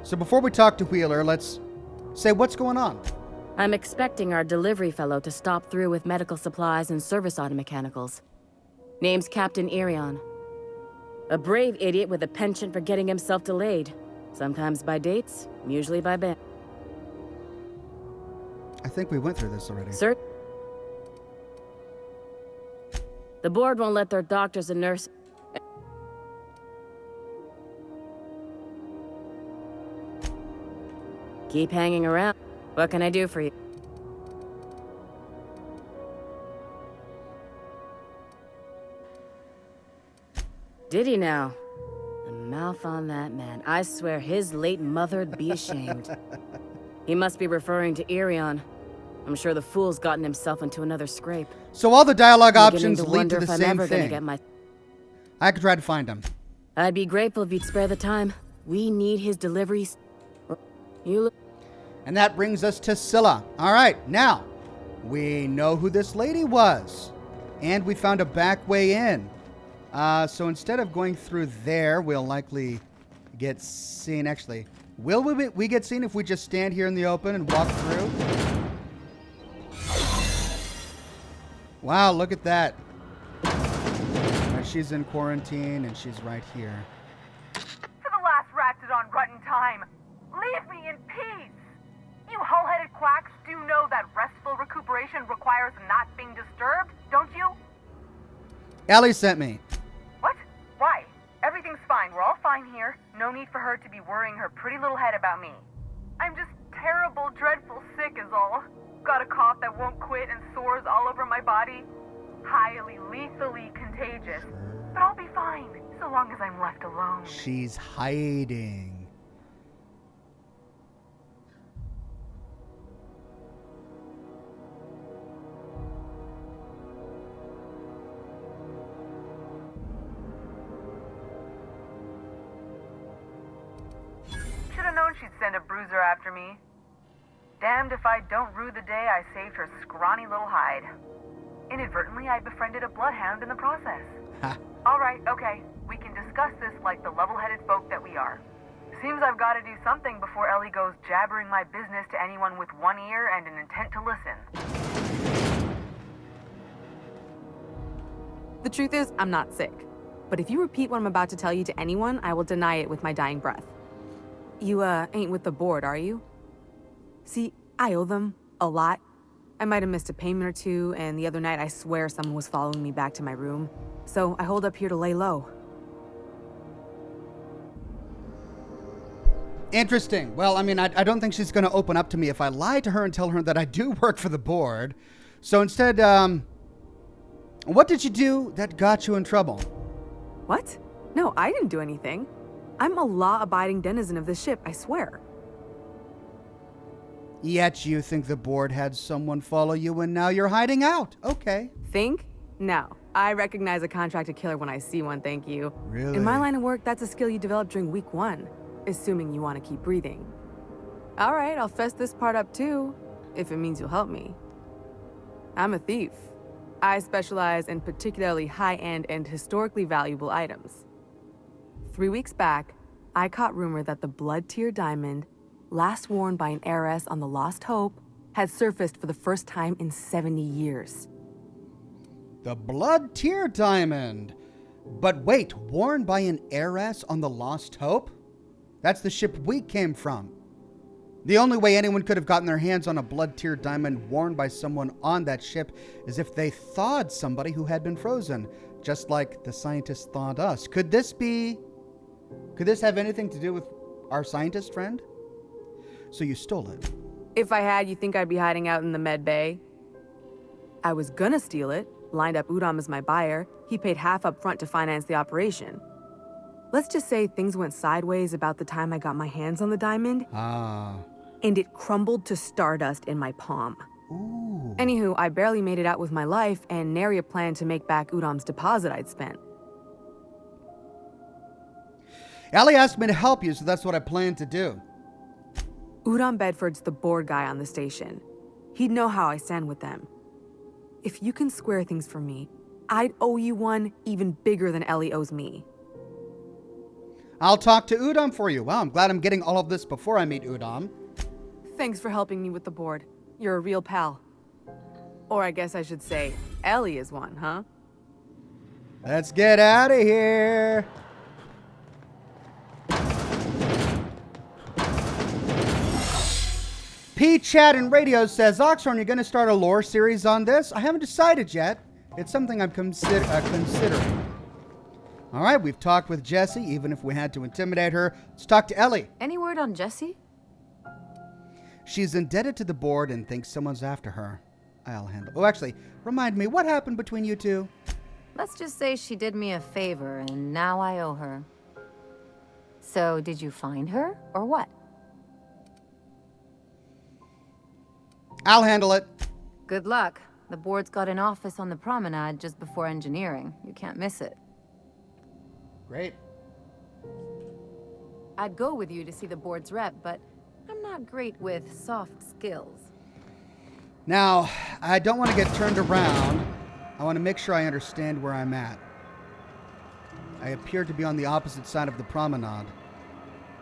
So before we talk to Wheeler, let's say what's going on. I'm expecting our delivery fellow to stop through with medical supplies and service auto mechanicals. Name's Captain Irion. A brave idiot with a penchant for getting himself delayed. Sometimes by dates, usually by band. I think we went through this already. Sir? The board won't let their doctors and nurses... Keep hanging around. What can I do for you? Did he now? The mouth on that man. I swear his late mother'd be ashamed. He must be referring to Irion. I'm sure the fool's gotten himself into another scrape. So all the dialogue I'm options lead to the same thing. I could try to find him. I'd be grateful if you'd spare the time. We need his deliveries. And that brings us to Scylla. All right, now, we know who this lady was. And we found a back way in. So instead of going through there, we'll likely get seen. Actually, will we get seen if we just stand here in the open and walk through? Wow, look at that. She's in quarantine, and she's right here. For the last ratted on rotten time, leave me in peace! You hull-headed quacks do know that restful recuperation requires not being disturbed, don't you? Ellie sent me. What? Why? Everything's fine. We're all fine here. No need for her to be worrying her pretty little head about me. I'm just terrible, dreadful sick is all. Got a cough that won't quit and sores all over my body. Highly, lethally contagious. But I'll be fine, so long as I'm left alone. She's hiding. she'd send a bruiser after me. Damned if I don't rue the day I saved her scrawny little hide. Inadvertently, I befriended a bloodhound in the process. All right, okay. We can discuss this like the level-headed folk that we are. Seems I've got to do something before Ellie goes jabbering my business to anyone with one ear and an intent to listen. The truth is, I'm not sick. But if you repeat what I'm about to tell you to anyone, I will deny it with my dying breath. You, ain't with the board, are you? See, I owe them a lot. I might have missed a payment or two, and the other night I swear someone was following me back to my room. So I hold up here to lay low. Interesting. Well, I mean, I don't think she's going to open up to me if I lie to her and tell her that I do work for the board. So instead, what did you do that got you in trouble? What? No, I didn't do anything. I'm a law-abiding denizen of this ship, I swear. Yet you think the board had someone follow you and now you're hiding out. Okay. Think? No. I recognize a contracted killer when I see one, thank you. Really? In my line of work, that's a skill you develop during week 1, assuming you want to keep breathing. All right, I'll fess this part up too, if it means you'll help me. I'm a thief. I specialize in particularly high-end and historically valuable items. 3 weeks back, I caught rumor that the blood-tier diamond, last worn by an heiress on the Lost Hope, had surfaced for the first time in 70 years. The blood tier diamond. But wait, worn by an heiress on the Lost Hope? That's the ship we came from. The only way anyone could have gotten their hands on a blood tier diamond worn by someone on that ship is if they thawed somebody who had been frozen, just like the scientists thawed us. Could this have anything to do with our scientist friend? So you stole it. If I had, you think I'd be hiding out in the med bay? I was gonna steal it, lined up Udom as my buyer. He paid half up front to finance the operation. Let's just say things went sideways about the time I got my hands on the diamond. And it crumbled to stardust in my palm. Ooh. Anywho, I barely made it out with my life, and nary a plan to make back Udom's deposit I'd spent. Ellie asked me to help you, so that's what I plan to do. Udom Bedford's the board guy on the station. He'd know how I stand with them. If you can square things for me, I'd owe you one even bigger than Ellie owes me. I'll talk to Udom for you. Well, I'm glad I'm getting all of this before I meet Udom. Thanks for helping me with the board. You're a real pal. Or I guess I should say, Ellie is one, huh? Let's get out of here. P-Chat and Radio says, Oxhorn, you're going to start a lore series on this? I haven't decided yet. It's something I'm considering. All right, we've talked with Jessie, even if we had to intimidate her. Let's talk to Ellie. Any word on Jessie? She's indebted to the board and thinks someone's after her. I'll handle. Oh, actually, remind me, what happened between you two? Let's just say she did me a favor, and now I owe her. So, did you find her, or what? I'll handle it. Good luck. The board's got an office on the promenade just before engineering. You can't miss it. Great. I'd go with you to see the board's rep, but I'm not great with soft skills. Now, I don't want to get turned around. I want to make sure I understand where I'm at. I appear to be on the opposite side of the promenade.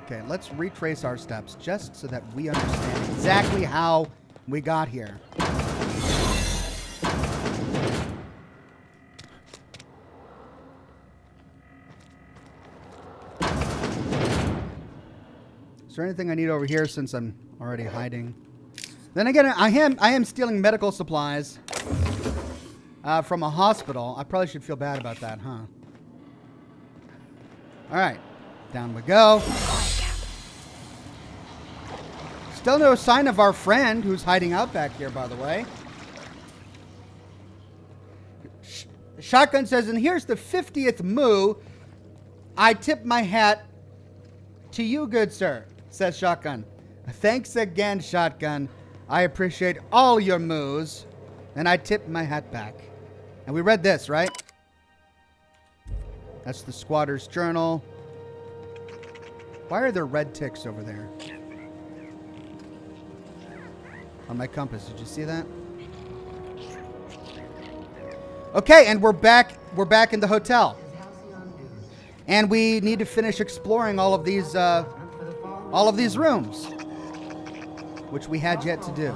Okay, let's retrace our steps just so that we understand exactly how we got here. Is there anything I need over here since I'm already hiding? Then again, I am stealing medical supplies from a hospital. I probably should feel bad about that, huh? All right, down we go. Still no sign of our friend who's hiding out back here, by the way. Shotgun says, and here's the 50th moo. I tip my hat to you, good sir, says Shotgun. Thanks again, Shotgun. I appreciate all your moos. And I tip my hat back. And we read this, right? That's the squatter's journal. Why are there red ticks over there? On my compass. Did you see that? Okay, and we're back in the hotel. And we need to finish exploring all of these rooms, which we had yet to do.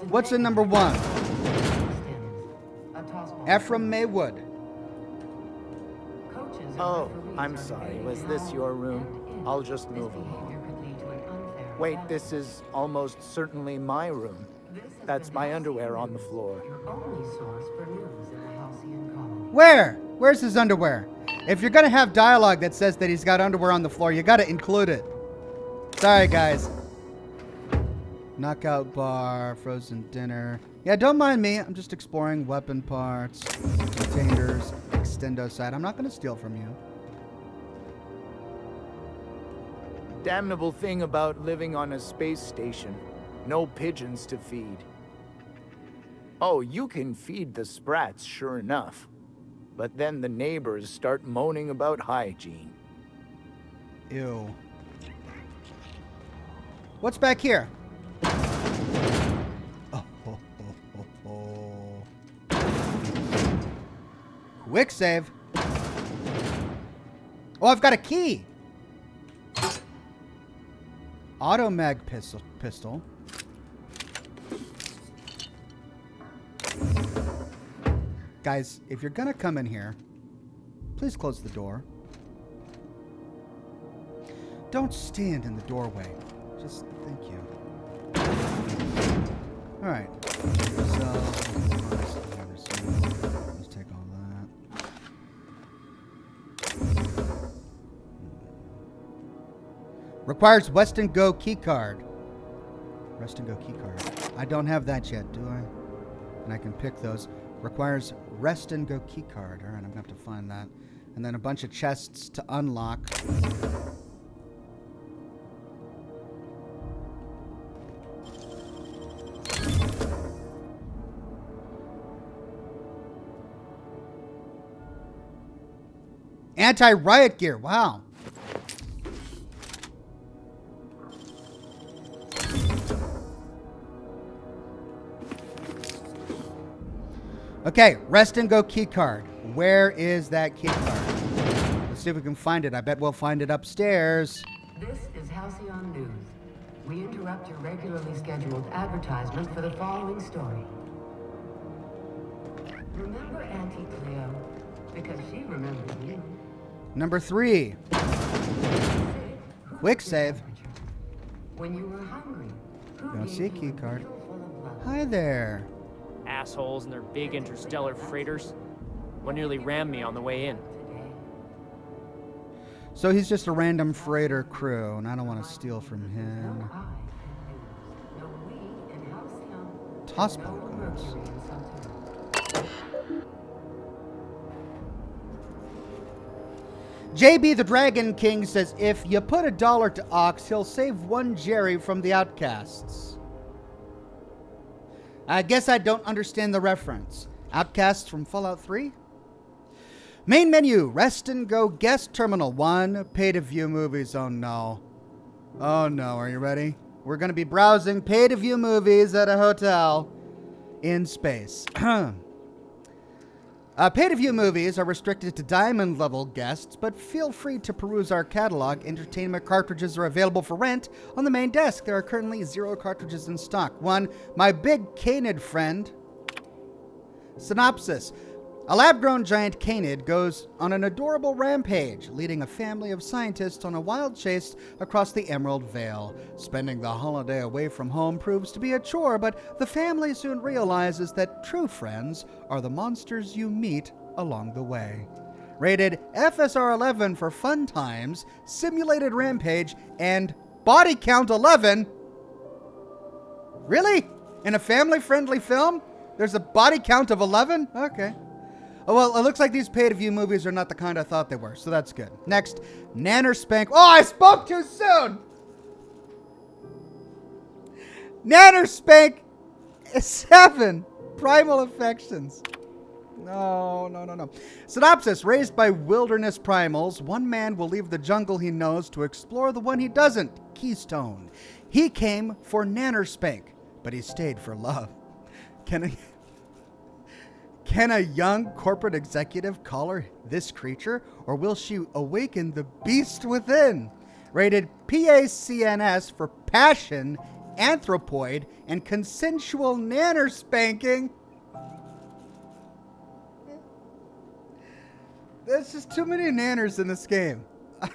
What's in number 1? Ephraim Maywood. Oh, I'm sorry. Was this your room? I'll just move along. Wait, this is almost certainly my room. That's my underwear on the floor. Where? Where's his underwear? If you're gonna have dialogue that says that he's got underwear on the floor, you gotta include it. Sorry, guys. Knockout bar, frozen dinner. Yeah, don't mind me. I'm just exploring weapon parts, containers, extendo side. I'm not gonna steal from you. Damnable thing about living on a space station. No pigeons to feed. Oh, you can feed the sprats, sure enough. But then the neighbors start moaning about hygiene. Ew. What's back here? Quick save. Oh, I've got a key. Auto mag pistol. Guys, if you're gonna come in here, please close the door. Don't stand in the doorway. Just thank you. All right. So let's take all that. Requires Weston Go keycard. Weston Go keycard. I don't have that yet, do I? And I can pick those. Requires Rest and Go keycard. All right, I'm gonna have to find that. And then a bunch of chests to unlock. Anti-riot gear. Wow. Okay, Rest and Go keycard. Where is that keycard? Let's see if we can find it. I bet we'll find it upstairs. This is Halcyon News. We interrupt your regularly scheduled advertisement for the following story. Remember Auntie Cleo? Because she remembers you. Number 3. Quick save. When you were hungry. Don't see a keycard. Hi there. Assholes and their big interstellar freighters. One nearly rammed me on the way in. So he's just a random freighter crew, and I don't want to steal from him. Tossball cards. JB the Dragon King says, if you put $1 to Ox, he'll save one Jerry from the Outcasts. I guess I don't understand the reference. Outcasts from Fallout 3? Main menu, Rest and Go Guest Terminal 1, pay-to-view movies. Oh no. Oh no, are you ready? We're going to be browsing pay-to-view movies at a hotel in space. Pay-to-view movies are restricted to diamond-level guests, but feel free to peruse our catalog. Entertainment cartridges are available for rent on the main desk. There are currently 0 cartridges in stock. 1, My Big Canid Friend. Synopsis. A lab-grown giant canid goes on an adorable rampage, leading a family of scientists on a wild chase across the Emerald Vale. Spending the holiday away from home proves to be a chore, but the family soon realizes that true friends are the monsters you meet along the way. Rated FSR 11 for fun times, simulated rampage, and body count 11. Really? In a family-friendly film? There's a body count of 11? Okay. Oh, well, it looks like these pay-to-view movies are not the kind I thought they were, so that's good. Next, Nanner Spank. Oh, I spoke too soon! Nanner Spank 7. Primal Affections. No. Synopsis. Raised by wilderness primals, one man will leave the jungle he knows to explore the one he doesn't. Keystone. He came for Nannerspank, but he stayed for love. Can a young corporate executive collar this creature, or will she awaken the beast within? Rated PACNS for passion, anthropoid, and consensual nannerspanking. There's just too many nanners in this game. I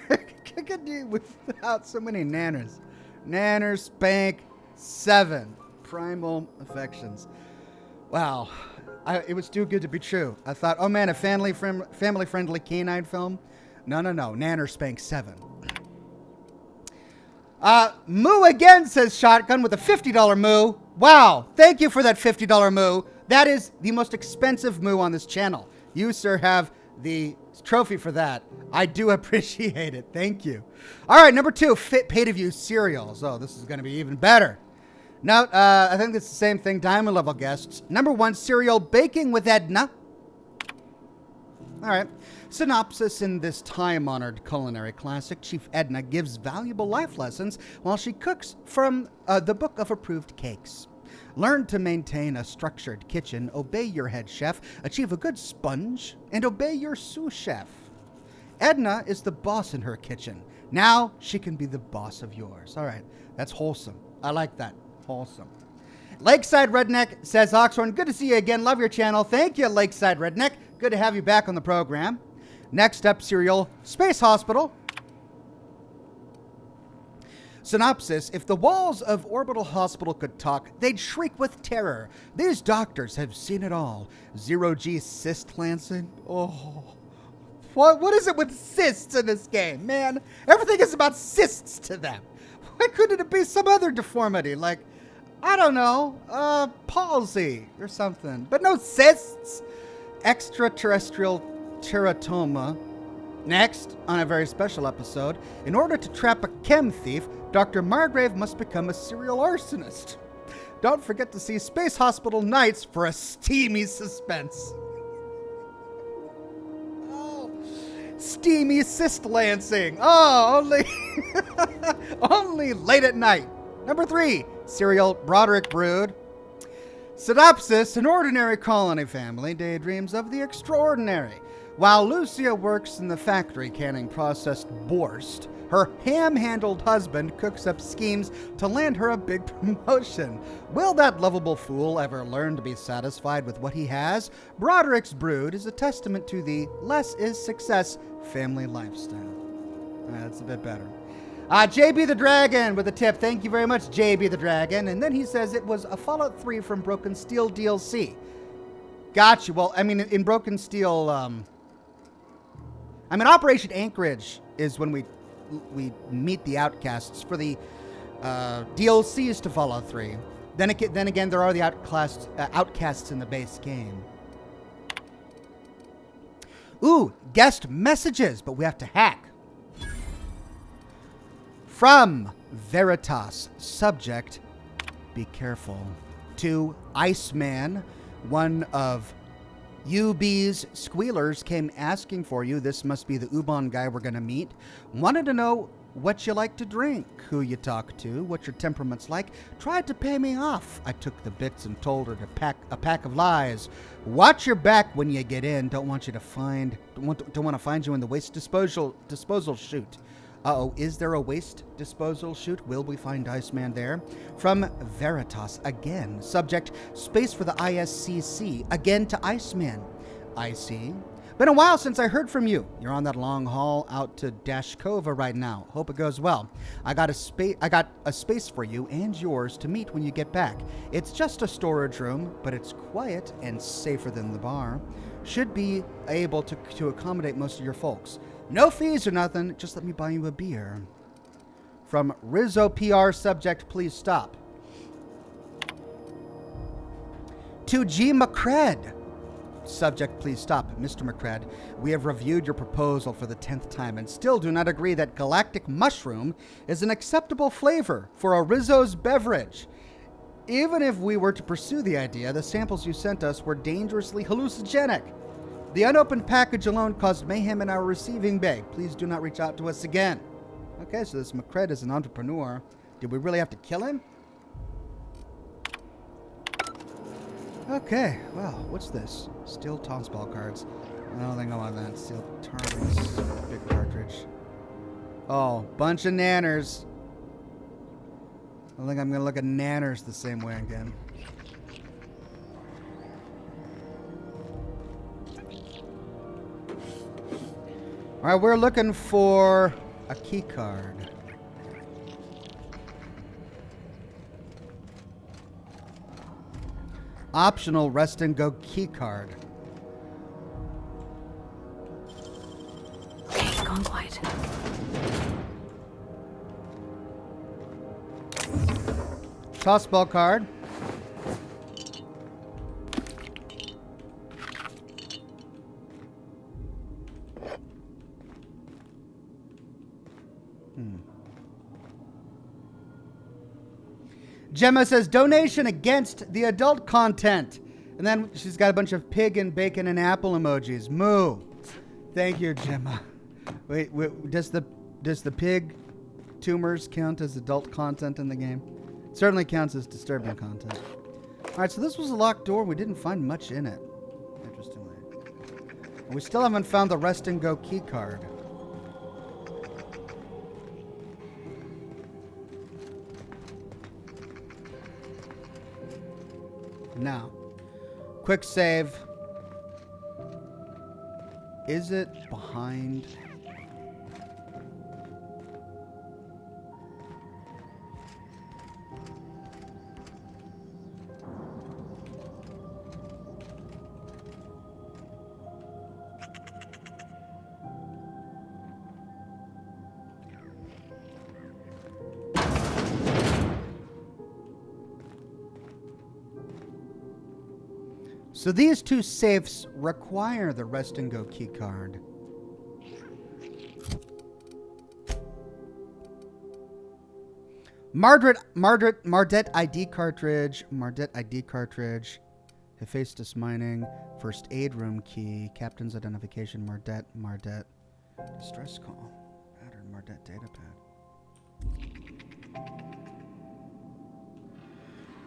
could do without so many nanners. Nannerspank 7. Primal Affections. Wow. It was too good to be true. I thought, oh man, a family-friendly canine film. No. Nannerspank 7. Moo again, says Shotgun with a $50 moo. Wow. Thank you for that $50 moo. That is the most expensive moo on this channel. You, sir, have the trophy for that. I do appreciate it. Thank you. All right, number 2, pay-to-view serials. Oh, this is going to be even better. No, I think it's the same thing. Diamond level guests. Number 1, serial Baking with Edna. All right. Synopsis. In this time-honored culinary classic, Chief Edna gives valuable life lessons while she cooks from the Book of Approved Cakes. Learn to maintain a structured kitchen, obey your head chef, achieve a good sponge, and obey your sous chef. Edna is the boss in her kitchen. Now she can be the boss of yours. All right. That's wholesome. I like that. Wholesome. Lakeside Redneck says, Oxhorn, good to see you again. Love your channel. Thank you, Lakeside Redneck. Good to have you back on the program. Next up, serial Space Hospital. Synopsis. If the walls of Orbital Hospital could talk, they'd shriek with terror. These doctors have seen it all. Zero-G cyst lancing. Oh. What is it with cysts in this game, man? Everything is about cysts to them. Why couldn't it be some other deformity, like, I don't know, palsy or something? But no cysts. Extraterrestrial teratoma. Next, on a very special episode, in order to trap a chem thief, Dr. Margrave must become a serial arsonist. Don't forget to see Space Hospital Nights for a steamy suspense. Oh, steamy cyst lancing. Oh, only late at night. Number 3, serial Broderick Brood. Synopsis. An ordinary colony family daydreams of the extraordinary. While Lucia works in the factory canning processed borscht, her ham-handled husband cooks up schemes to land her a big promotion. Will that lovable fool ever learn to be satisfied with what he has? Broderick's Brood is a testament to the less is success family lifestyle. That's a bit better. JB the Dragon with a tip. Thank you very much, JB the Dragon. And then he says it was a Fallout 3 from Broken Steel DLC. Gotcha. Well, I mean, in Broken Steel, Operation Anchorage is when we meet the outcasts for the DLCs to Fallout 3. Then again, there are the outcasts in the base game. Ooh, guest messages, but we have to hack. From Veritas, subject, be careful. To Iceman, one of UB's squealers came asking for you. This must be the Ubon guy we're going to meet. Wanted to know what you like to drink, who you talk to, what your temperament's like. Tried to pay me off. I took the bits and told her to pack a pack of lies. Watch your back when you get in. Don't want to find you in the waste disposal chute. Uh-oh, is there a waste disposal chute? Will we find Iceman there? From Veritas again. Subject, space for the ISCC. Again to Iceman. I see. Been a while since I heard from you. You're on that long haul out to Dashkova right now. Hope it goes well. I got a space for you and yours to meet when you get back. It's just a storage room, but it's quiet and safer than the bar. Should be able to accommodate most of your folks. No fees or nothing, just let me buy you a beer. From Rizzo PR, subject, please stop. To G. McCready, subject, please stop. Mr. McCready, we have reviewed your proposal for the 10th time and still do not agree that galactic mushroom is an acceptable flavor for a Rizzo's beverage. Even if we were to pursue the idea, the samples you sent us were dangerously hallucinogenic. The unopened package alone caused mayhem in our receiving bay. Please do not reach out to us again. Okay, so this McCready is an entrepreneur. Did we really have to kill him? Okay, well, what's this? Steel tossball cards. I don't think I want that. Steel targets. Big cartridge. Oh, bunch of nanners. I think I'm going to look at nanners the same way again. All right, we're looking for a key card. Optional rest and go key card. Okay, it's gone quiet. Tossball card. Gemma says donation against the adult content. And then she's got a bunch of pig and bacon and apple emojis. Moo. Thank you, Gemma. Wait, does the pig tumors count as adult content in the game? It certainly counts as disturbing content. Alright, so this was a locked door. We didn't find much in it. Interestingly. And we still haven't found the rest and go key card. Now, quick save. Is it behind? So these two safes require the rest and go key card. Mardette ID cartridge. Mardette ID cartridge. Hephaestus mining. First aid room key. Captain's identification. Mardette. Distress call. Pattern. Mardette data pad.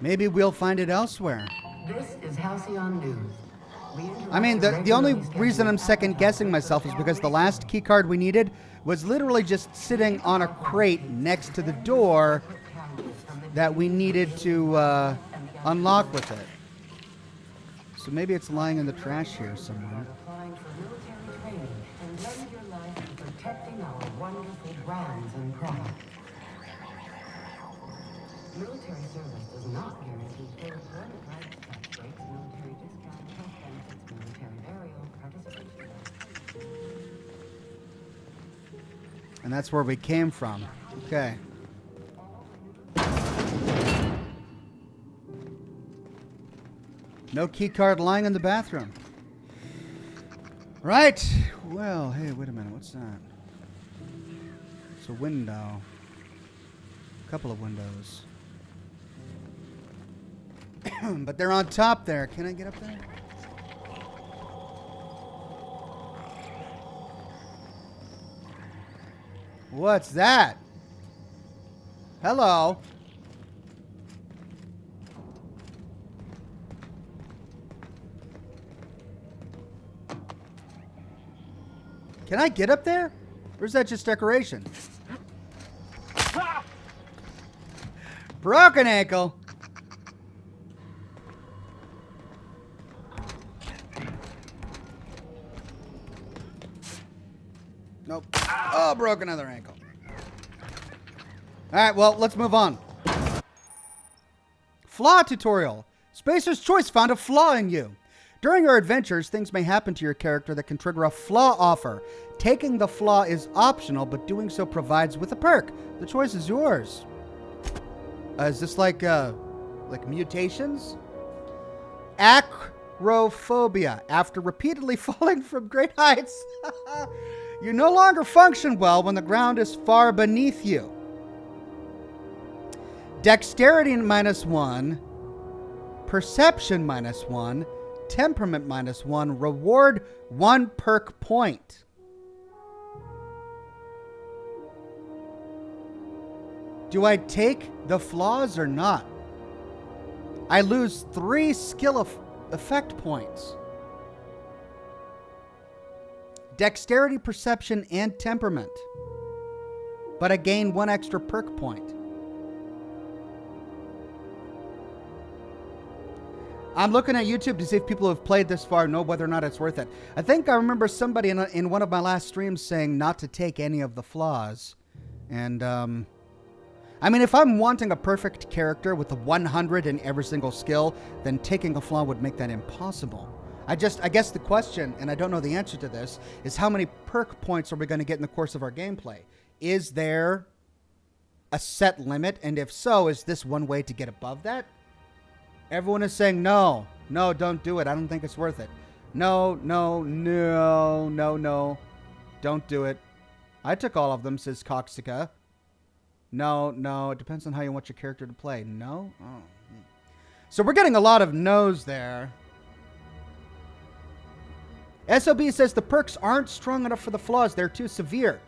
Maybe we'll find it elsewhere. This is Halcyon News. I mean, the only reason I'm second guessing myself is because the last key card we needed was literally just sitting on a crate next to the door that we needed to unlock with it. So maybe it's lying in the trash here somewhere. Applying for military training and lend your life to protecting our wonderful brands and products. Military service does not guarantee full employment rights. Military discount, health benefits, military burial, participation. And that's where we came from. Okay. No key card lying in the bathroom. Right. Well, hey, wait a minute. What's that? It's a window. A couple of windows. But they're on top there. Can I get up there? What's that? Hello. Can I get up there? Or is that just decoration? Broken ankle. Nope. Oh, broke another ankle. All right, well, let's move on. Flaw tutorial. Spacer's Choice found a flaw in you. During your adventures, things may happen to your character that can trigger a flaw offer. Taking the flaw is optional, but doing so provides with a perk. The choice is yours. Is this like mutations? Acrophobia. After repeatedly falling from great heights, you no longer function well when the ground is far beneath you. Dexterity -1. perception -1, temperament -1, reward 1 perk point. Do I take the flaws or not? I lose 3 skill effect points. Dexterity, perception, and temperament. But I gain 1 extra perk point. I'm looking at YouTube to see if people who have played this far know whether or not it's worth it. I think I remember somebody in one of my last streams saying not to take any of the flaws. And, I mean, if I'm wanting a perfect character with a 100 in every single skill, then taking a flaw would make that impossible. I guess the question, and I don't know the answer to this, is how many perk points are we going to get in the course of our gameplay? Is there a set limit? And if so, is this one way to get above that? Everyone is saying no. No, don't do it. I don't think it's worth it. No, no, no, no, no. Don't do it. I took all of them, says Coxica. No, no. It depends on how you want your character to play. No? Oh. So we're getting a lot of no's there. SOB says the perks aren't strong enough for the flaws. They're too severe.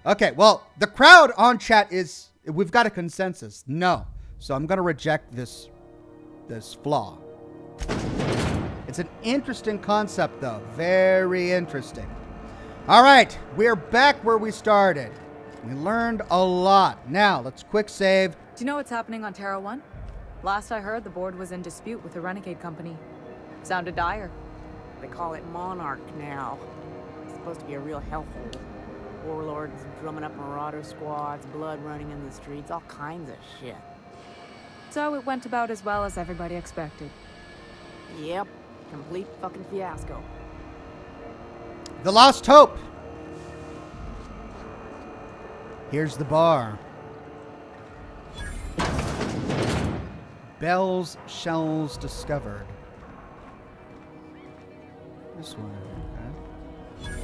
Okay, well, the crowd on chat is... We've got a consensus. No. So I'm going to reject this flaw. It's an interesting concept, though. Very interesting. All right, we're back where we started. We learned a lot. Now, let's quick save. Do you know what's happening on Terra 1? Last I heard, the board was in dispute with the Renegade Company. Sounded dire. They call it Monarch now. It's supposed to be a real hellhole. Warlords drumming up marauder squads, blood running in the streets, all kinds of shit. So it went about as well as everybody expected. Yep, complete fucking fiasco. The Lost Hope. Here's the bar. Bells, shells discovered. This one, okay.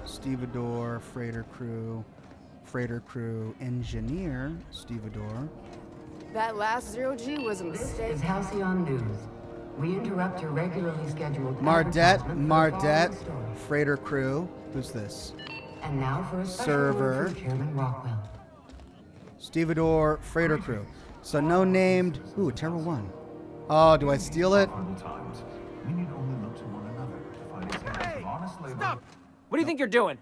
Stevedore, freighter crew, engineer, Stevedore. That last 0G was a mistake. This is Halcyon News. We interrupt your regularly scheduled Mardet, freighter crew. Who's this? And now for a server. From Chairman Rockwell. Stevedore, freighter crew. So no named. Ooh, Terra 1. Oh, do I steal it? Hey, stop! What do you think you're doing?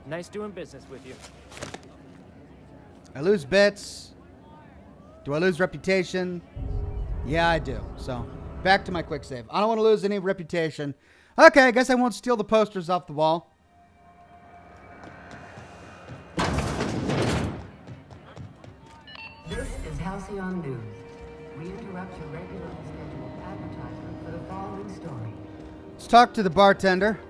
Nice doing business with you. I lose bits. Do I lose reputation? Yeah, I do. So, back to my quick save. I don't want to lose any reputation. Okay, I guess I won't steal the posters off the wall. This is Halcyon News. We interrupt your regularly scheduled advertisement for the following story. Let's talk to the bartender.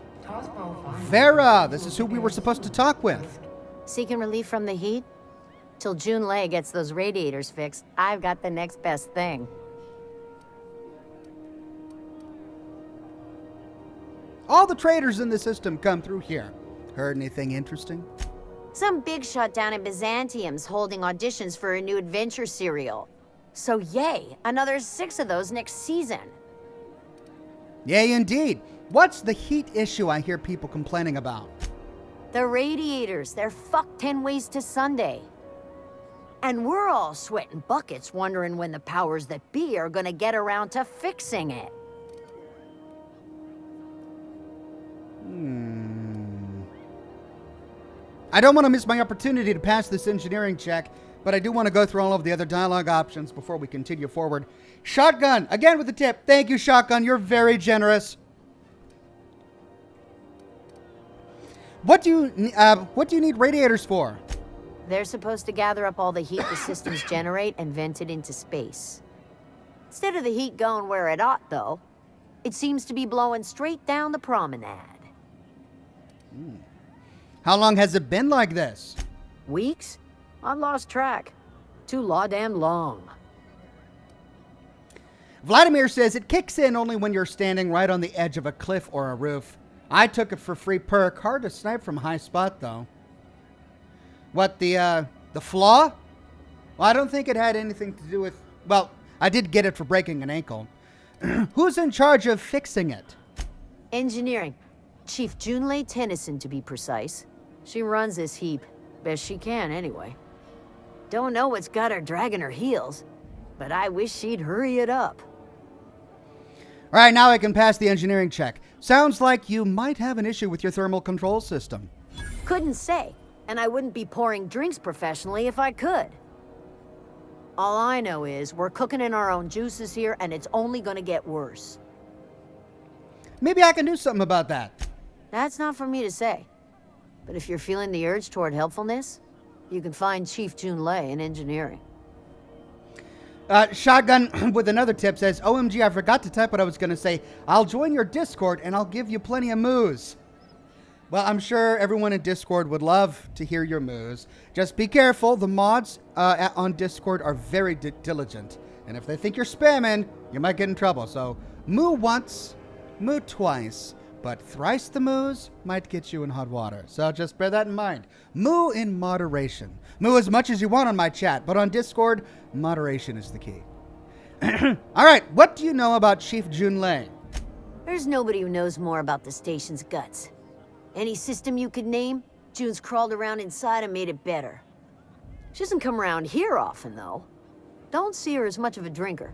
Vera, this is who we were supposed to talk with. Seeking relief from the heat? Till June Leia gets those radiators fixed, I've got the next best thing. All the traders in the system come through here. Heard anything interesting? Some big shot down in Byzantium's holding auditions for a new adventure serial. So yay, another 6 of those next season. Yay, indeed. What's the heat issue I hear people complaining about? The radiators, they're fucked 10 ways to Sunday. And we're all sweating buckets wondering when the powers that be are gonna get around to fixing it. I don't want to miss my opportunity to pass this engineering check, but I do want to go through all of the other dialogue options before we continue forward. Shotgun, again with the tip. Thank you, Shotgun. You're very generous. What do you need radiators for? They're supposed to gather up all the heat the systems generate and vent it into space. Instead of the heat going where it ought, though, it seems to be blowing straight down the promenade. How long has it been like this? Weeks? I lost track. Too law-damn long. Vladimir says it kicks in only when you're standing right on the edge of a cliff or a roof. I took it for free perk. Hard to snipe from high spot, though. What, the flaw? Well, I don't think it had anything to do with... Well, I did get it for breaking an ankle. Who's in charge of fixing it? Engineering. Chief Junlei Tennyson, to be precise. She runs this heap. Best she can, anyway. Don't know what's got her dragging her heels, but I wish she'd hurry it up. All right, now I can pass the engineering check. Sounds like you might have an issue with your thermal control system. Couldn't say, and I wouldn't be pouring drinks professionally if I could. All I know is we're cooking in our own juices here, and it's only gonna get worse. Maybe I can do something about that. That's not for me to say. But if you're feeling the urge toward helpfulness, you can find Chief Junlei in engineering. Shotgun with another tip says, OMG, I forgot to type what I was going to say. I'll join your Discord and I'll give you plenty of moos. Well, I'm sure everyone in Discord would love to hear your moos. Just be careful. The mods on Discord are very diligent. And if they think you're spamming, you might get in trouble. So moo once, moo twice, but thrice the moos might get you in hot water. So just bear that in mind. Moo in moderation. Moo as much as you want on my chat, but on Discord, moderation is the key. All right, what do you know about Chief Junlei? There's nobody who knows more about the station's guts. Any system you could name, June's crawled around inside and made it better. She doesn't come around here often, though. Don't see her as much of a drinker.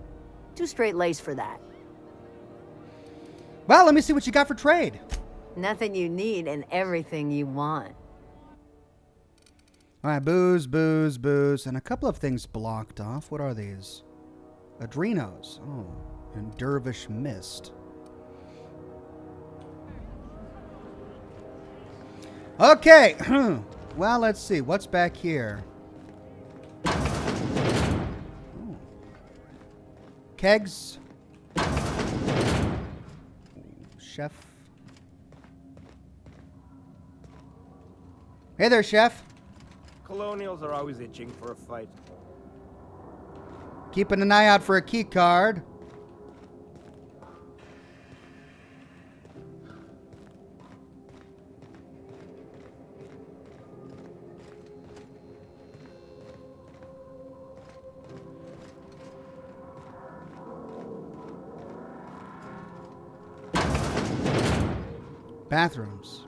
Too straight-laced for that. Well, let me see what you got for trade. Nothing you need and everything you want. All right, booze, booze, booze, and a couple of things blocked off. What are these? Adrenos. Oh, and Dervish Mist. Okay. Well, let's see. What's back here? Ooh. Kegs. Chef. Hey there, Chef. Colonials are always itching for a fight. Keeping an eye out for a key card. Bathrooms.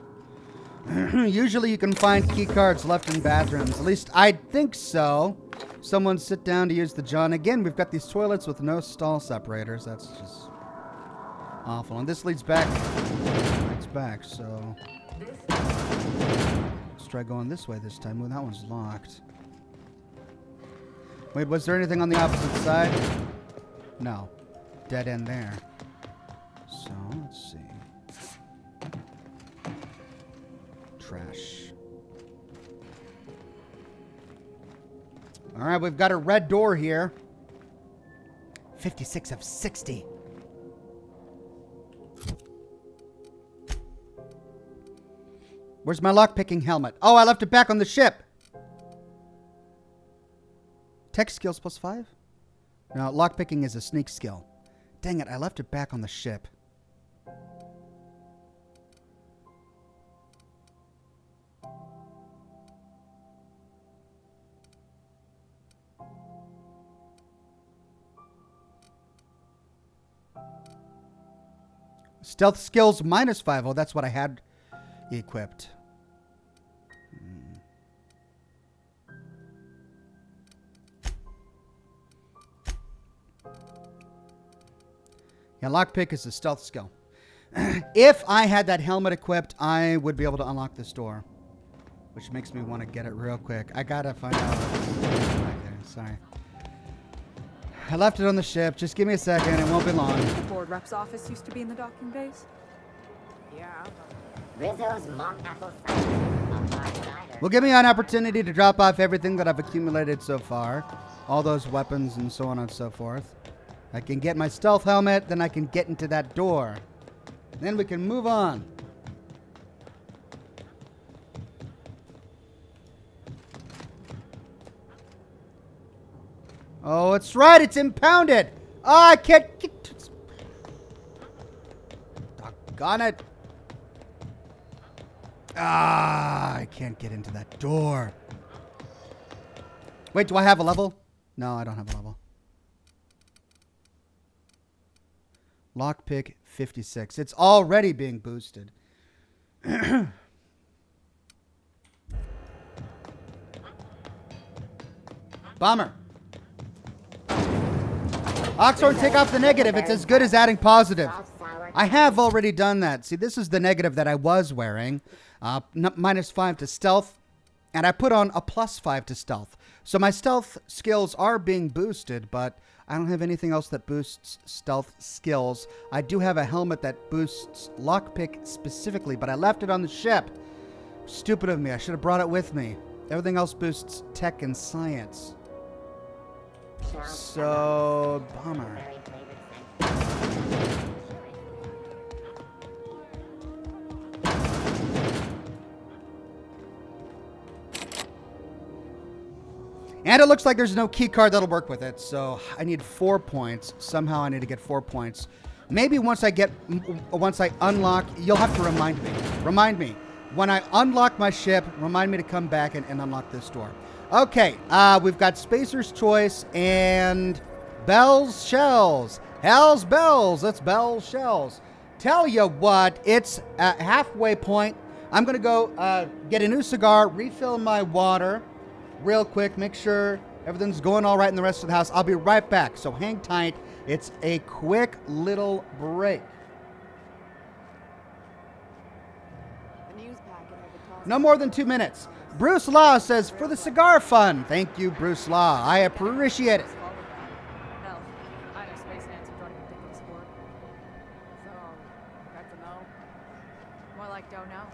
Usually you can find key cards left in bathrooms. At least I think so. Someone sit down to use the John. Again, we've got these toilets with no stall separators. That's just awful. And this leads back. It's back, so let's try going this way this time. Well, that one's locked. Wait, was there anything on the opposite side? No. Dead end there. So, let's see. Trash. All right, we've got a red door here. 56 of 60. Where's my lockpicking helmet? Oh, I left it back on the ship. Tech skills +5? No, lockpicking is a sneak skill. Dang it, I left it back on the ship. Stealth skills -5. Oh, that's what I had equipped. Yeah, lockpick is a stealth skill. If I had that helmet equipped, I would be able to unlock this door. Which makes me want to get it real quick. I gotta find out what's back there. Sorry. I left it on the ship. Just give me a second. It won't be long. The board rep's office used to be in the docking bays? Yeah. Rizzo's mock apple cider. Well, give me an opportunity to drop off everything that I've accumulated so far. All those weapons and so on and so forth. I can get my stealth helmet, then I can get into that door. Then we can move on. Oh, it's right. It's impounded. Oh, I can't get... Doggone it. Ah, I can't get into that door. Wait, do I have a level? No, I don't have a level. Lockpick 56. It's already being boosted. Bomber. Oxhorn, take off the negative. It's as good as adding positive. I have already done that. See, this is the negative that I was wearing. -5 to stealth. And I put on a +5 to stealth. So my stealth skills are being boosted, but I don't have anything else that boosts stealth skills. I do have a helmet that boosts lockpick specifically, but I left it on the ship. Stupid of me. I should have brought it with me. Everything else boosts tech and science. So, bummer. And it looks like there's no key card that'll work with it, so I need 4 points. Somehow I need to get 4 points. Maybe once I unlock, you'll have to remind me. Remind me. When I unlock my ship, remind me to come back and unlock this door. Okay, we've got Spacer's Choice and Bell's Shells. Hell's Bells. That's Bell's Shells. Tell you what, it's a halfway point. I'm going to go get a new cigar, refill my water real quick, make sure everything's going all right in the rest of the house. I'll be right back, so hang tight. It's a quick little break. No more than 2 minutes. Bruce Law says, for the cigar fun. Thank you, Bruce Law. I appreciate it. Hell, I know space ants are running ridiculous sport. So, that's a no. More like don't know.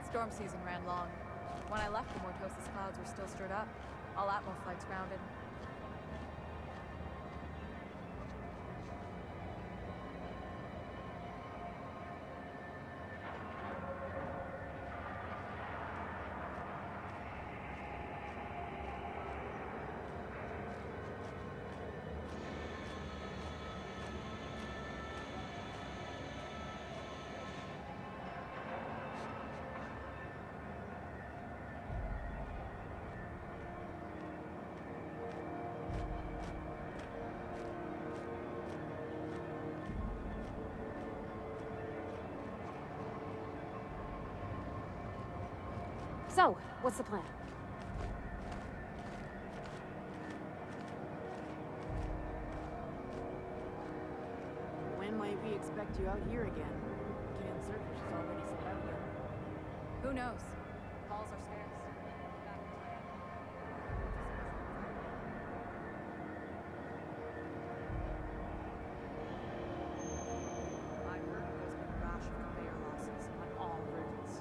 Storm season ran long. When I left, the Mortosis clouds were still stirred up. All Atmo flights grounded. So, what's the plan? When might we expect you out here again? Canned surface is already set out here. Who knows? Calls are scarce. I've heard there's been a rash of conveyor losses on all routes.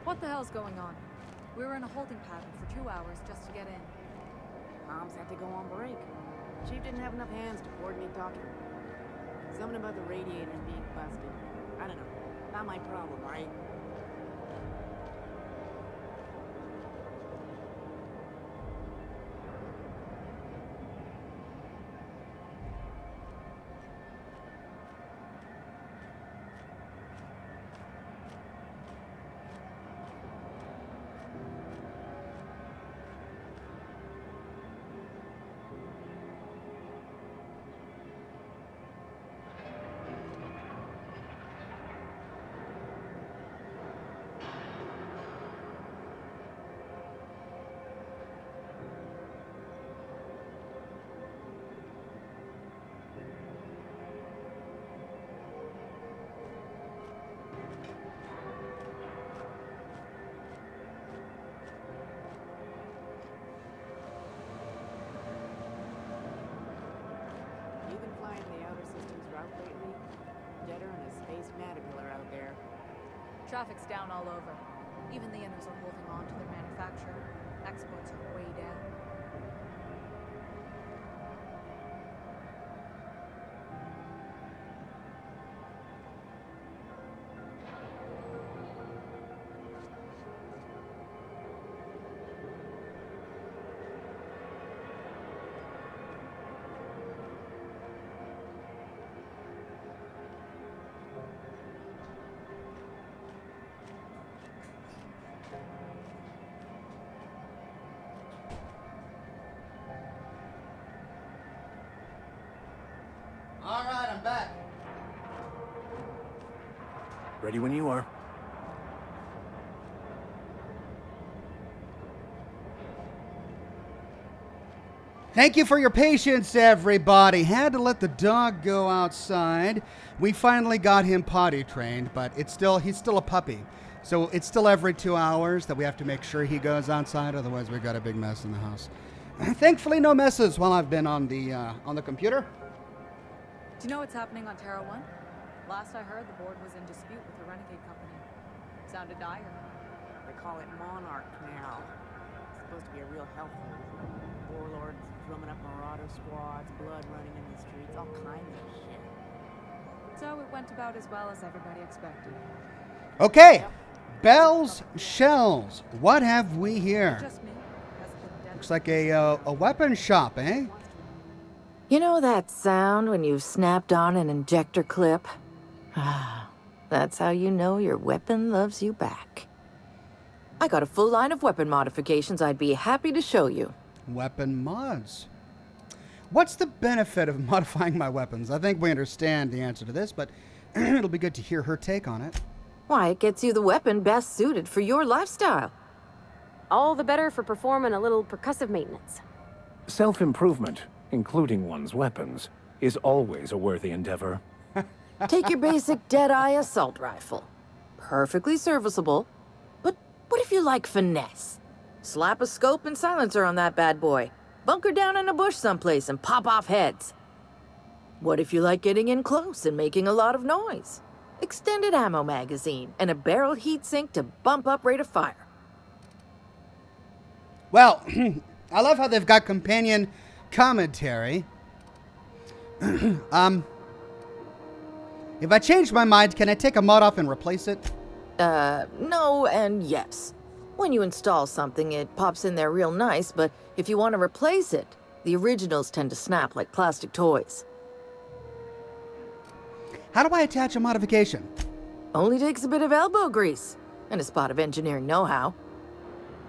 What the hell's going on? We were in a holding pattern for 2 hours just to get in. Comms had to go on break. Chief didn't have enough hands to coordinate talking. Something about the radiators being busted. I don't know. Not my problem, right? Traffic's down all over. Even the inners are holding on to their manufacturer. Exports are way down. All right, I'm back. Ready when you are. Thank you for your patience, everybody. Had to let the dog go outside. We finally got him potty trained, but he's still a puppy. So it's still every 2 hours that we have to make sure he goes outside. Otherwise, we've got a big mess in the house. Thankfully, no messes while I've been on the computer. Do you know what's happening on Terra 1? Last I heard, the board was in dispute with the Renegade Company. Sounded dire. They call it Monarch now. It's supposed to be a real health food. Warlords drumming up marauder squads, blood running in the streets, all kinds of shit. So it went about as well as everybody expected. Okay, bells, shells. What have we here? Just me. Looks like a weapon shop, eh? You know that sound when you've snapped on an injector clip? That's how you know your weapon loves you back. I got a full line of weapon modifications I'd be happy to show you. Weapon mods. What's the benefit of modifying my weapons? I think we understand the answer to this, but it'll be good to hear her take on it. Why, it gets you the weapon best suited for your lifestyle. All the better for performing a little percussive maintenance. Self-improvement, including one's weapons, is always a worthy endeavor. Take your basic Deadeye assault rifle. Perfectly serviceable. But what if you like finesse? Slap a scope and silencer on that bad boy. Bunker down in a bush someplace and pop off heads. What if you like getting in close and making a lot of noise? Extended ammo magazine and a barrel heatsink to bump up rate of fire. Well, I love how they've got companion commentary. If I change my mind, can I take a mod off and replace it? No and yes. When you install something, it pops in there real nice, but if you want to replace it, the originals tend to snap like plastic toys. How do I attach a modification? Only takes a bit of elbow grease and a spot of engineering know-how.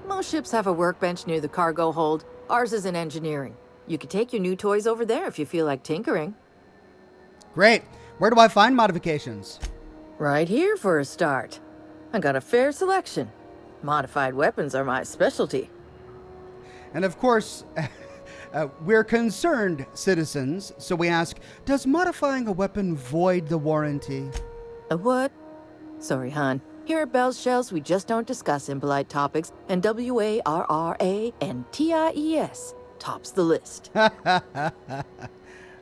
Most ships have a workbench near the cargo hold. Ours is in engineering. You could take your new toys over there if you feel like tinkering. Great. Where do I find modifications? Right here for a start. I got a fair selection. Modified weapons are my specialty. And of course, we're concerned citizens, so we ask, does modifying a weapon void the warranty? A what? Sorry, hon. Here at Bell's Shells, we just don't discuss impolite topics, and WARRANTIES tops the list.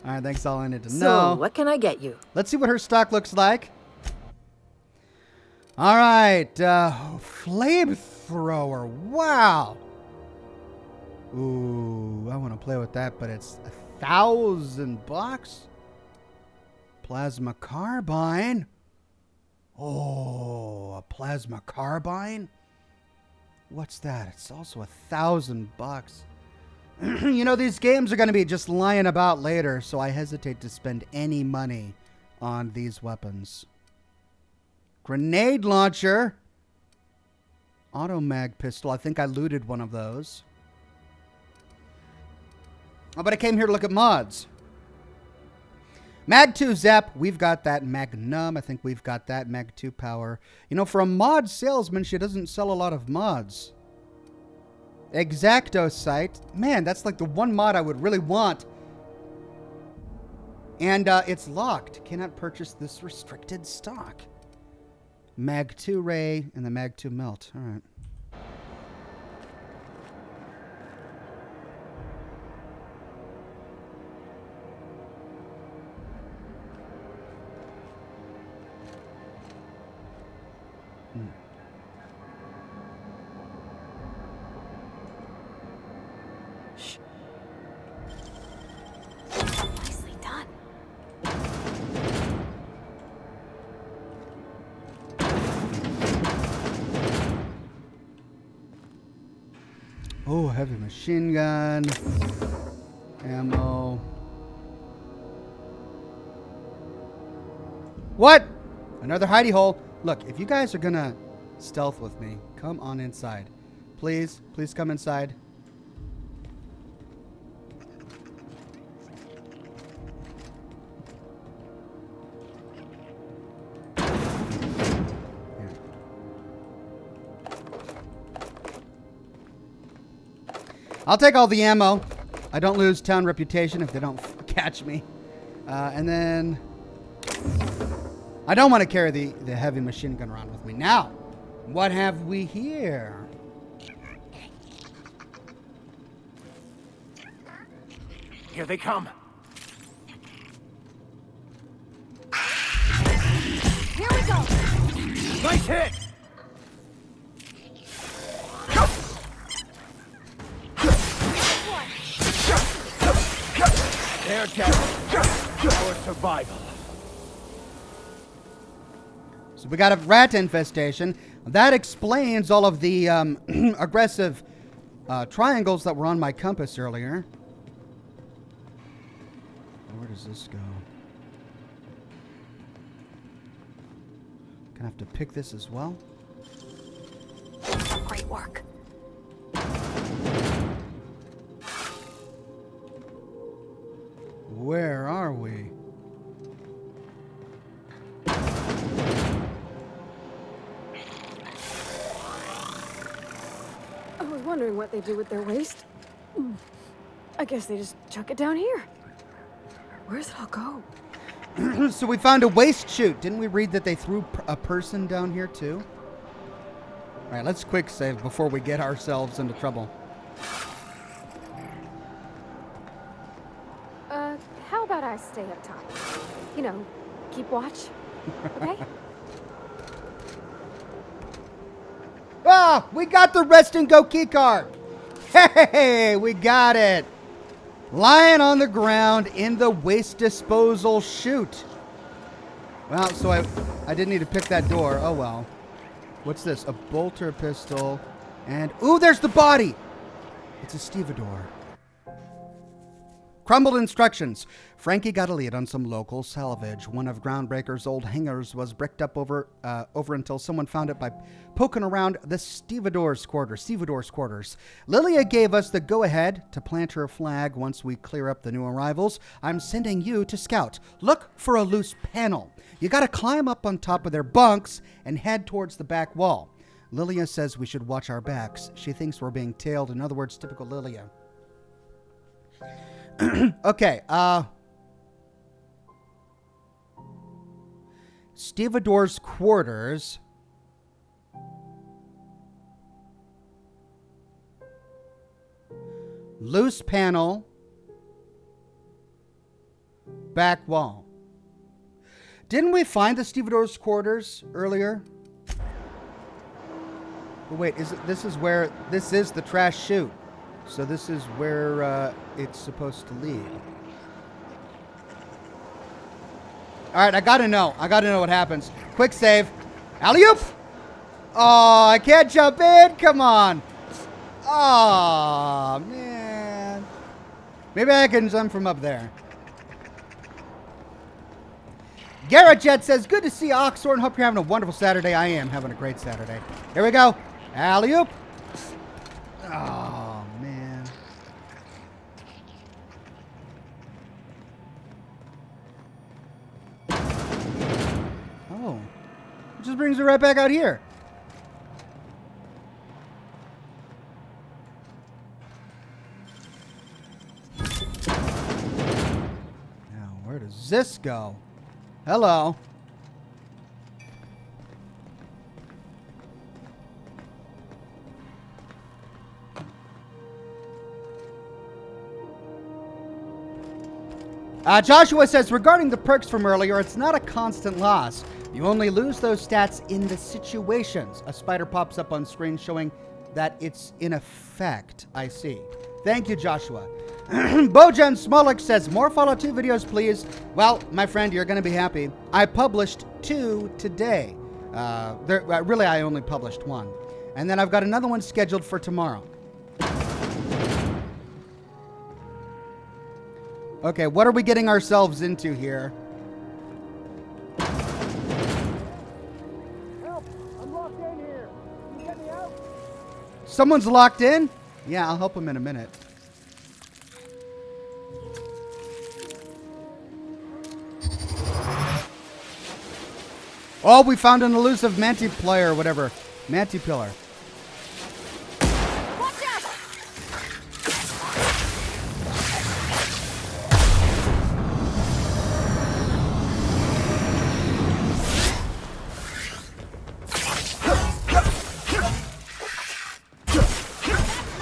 All right, thanks, all I need to know. So, what can I get you? Let's see what her stock looks like. All right, flamethrower. Wow. Ooh, I want to play with that, but it's $1,000. Plasma carbine. Oh, a plasma carbine? What's that? It's also $1,000. You know, these games are going to be just lying about later, so I hesitate to spend any money on these weapons. Grenade launcher. Automag pistol. I think I looted one of those. Oh, but I came here to look at mods. Mag 2 Zap, we've got that. Magnum, I think we've got that. Mag 2 Power. You know, for a mod salesman, she doesn't sell a lot of mods. Exacto Sight. Man, that's like the one mod I would really want. And it's locked. Cannot purchase this restricted stock. Mag 2 Ray and the Mag 2 Melt. All right. Shh. Nicely done. Oh, heavy machine gun. Ammo. What? Another hidey hole. Look, if you guys are gonna stealth with me, come on inside. Please, please come inside. I'll take all the ammo. I don't lose town reputation if they don't catch me. And then I don't want to carry the heavy machine gun around with me. Now, what have we here? Here they come. Here we go. Nice hit. They're dead. For survival. So we got a rat infestation. That explains all of the aggressive triangles that were on my compass earlier. Where does this go? Gonna have to pick this as well. Great work. Where are we? I was wondering what they do with their waste. I guess they just chuck it down here. Where's it all go? So we found a waste chute. Didn't we read that they threw a person down here too? All right, let's quick save before we get ourselves into trouble. How about I stay up top? You know, keep watch. Okay? Ah, we got the rest and go key card. Hey, we got it. Lying on the ground in the waste disposal chute. Well, so I didn't need to pick that door. Oh, well. What's this? A bolter pistol. And, ooh, there's the body. It's a stevedore. Crumbled instructions. Frankie got a lead on some local salvage. One of Groundbreaker's old hangars was bricked up over until someone found it by poking around the stevedore's quarters. Lilia gave us the go-ahead to plant her flag once we clear up the new arrivals. I'm sending you to scout. Look for a loose panel. You gotta climb up on top of their bunks and head towards the back wall. Lilia says we should watch our backs. She thinks we're being tailed. In other words, typical Lilia. Okay, stevedore's quarters. Loose panel. Back wall. Didn't we find the stevedore's quarters earlier? But wait, this is the trash chute. So this is where it's supposed to lead. All right, I gotta know what happens. Quick save. Alley-oop! Oh, I can't jump in. Come on. Oh, man. Maybe I can jump from up there. Garrett Jet says, good to see you, Oxhorn. Hope you're having a wonderful Saturday. I am having a great Saturday. Here we go. Alley-oop. Oh, man. Oh. It just brings it right back out here. Now, where does this go? Hello. Joshua says, regarding the perks from earlier, it's not a constant loss. You only lose those stats in the situations. A spider pops up on screen showing that it's in effect. I see. Thank you, Joshua. Bojan Smolik says, more Fallout 2 videos, please. Well, my friend, you're going to be happy. I published 2 today. Really, I only published 1. And then I've got another one scheduled for tomorrow. Okay, what are we getting ourselves into here? Help! I'm locked in here. Can you get me out? Someone's locked in? Yeah, I'll help him in a minute. Oh, we found an elusive Manti-Player or whatever. Manti-Pillar. Watch out!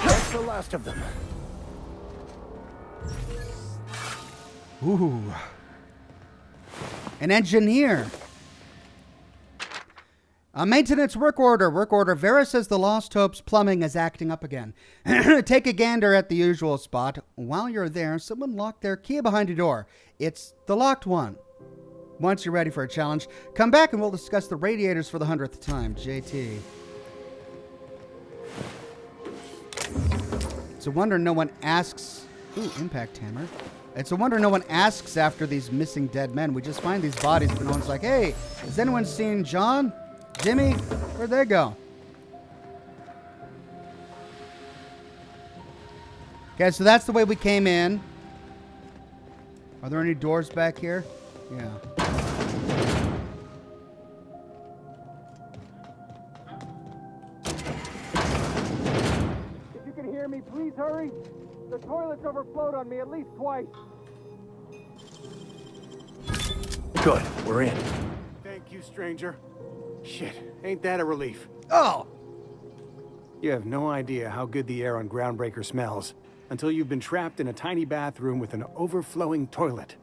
That's the last of them. Ooh. An engineer. A maintenance work order. Work order. Vera says the Lost Hopes plumbing is acting up again. Take a gander at the usual spot. While you're there, someone locked their key behind a door. It's the locked one. Once you're ready for a challenge, come back and we'll discuss the radiators for the 100th time. JT. It's a wonder no one asks... Ooh, impact hammer. It's a wonder no one asks after these missing dead men. We just find these bodies, but no one's like, hey, has anyone seen John? Jimmy? Where'd they go? Okay, so that's the way we came in. Are there any doors back here? Yeah. If you can hear me, please hurry. The toilet's overflowed on me at least twice. Good, we're in. Thank you, stranger. Shit, ain't that a relief? Oh! You have no idea how good the air on Groundbreaker smells until you've been trapped in a tiny bathroom with an overflowing toilet.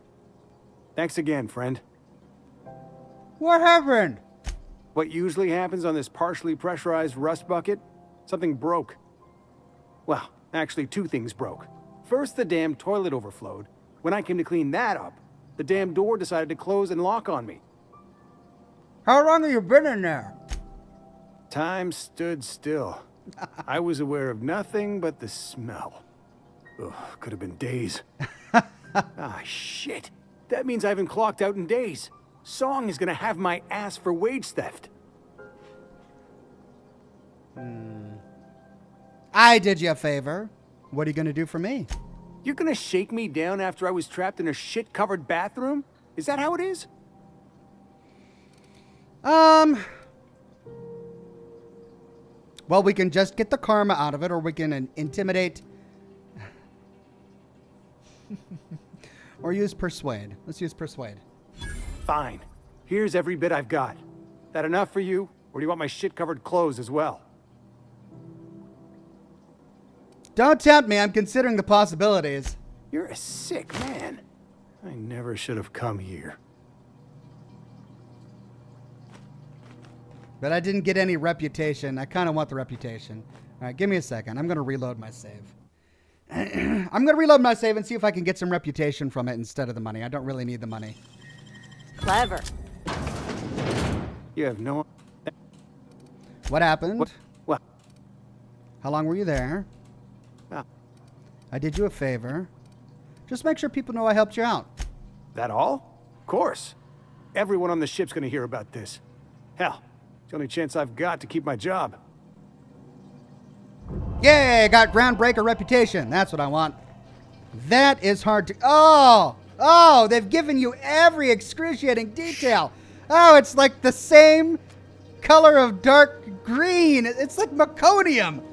Thanks again, friend. What happened? What usually happens on this partially pressurized rust bucket? Something broke. Well, actually 2 things broke. First, the damn toilet overflowed. When I came to clean that up, the damn door decided to close and lock on me. How long have you been in there? Time stood still. I was aware of nothing but the smell. Ugh, could have been days. Ah, shit. That means I haven't clocked out in days. Song is gonna have my ass for wage theft. I did you a favor. What are you going to do for me? You're gonna shake me down after I was trapped in a shit-covered bathroom? Is that how it is? Well, we can just get the karma out of it, or we can intimidate. Or use persuade. Let's use persuade. Fine. Here's every bit I've got. That enough for you, or do you want my shit-covered clothes as well? Don't tempt me. I'm considering the possibilities. You're a sick man. I never should have come here. But I didn't get any reputation. I kind of want the reputation. All right, give me a second. I'm going to reload my save. I'm going to reload my save and see if I can get some reputation from it instead of the money. I don't really need the money. Clever. You have no... What happened? What? How long were you there? I did you a favor. Just make sure people know I helped you out. That all? Of course. Everyone on the ship's gonna hear about this. Hell, it's the only chance I've got to keep my job. Yay, got groundbreaker reputation. That's what I want. That is hard to... Oh, they've given you every excruciating detail. Oh, it's like the same color of dark green. It's like meconium.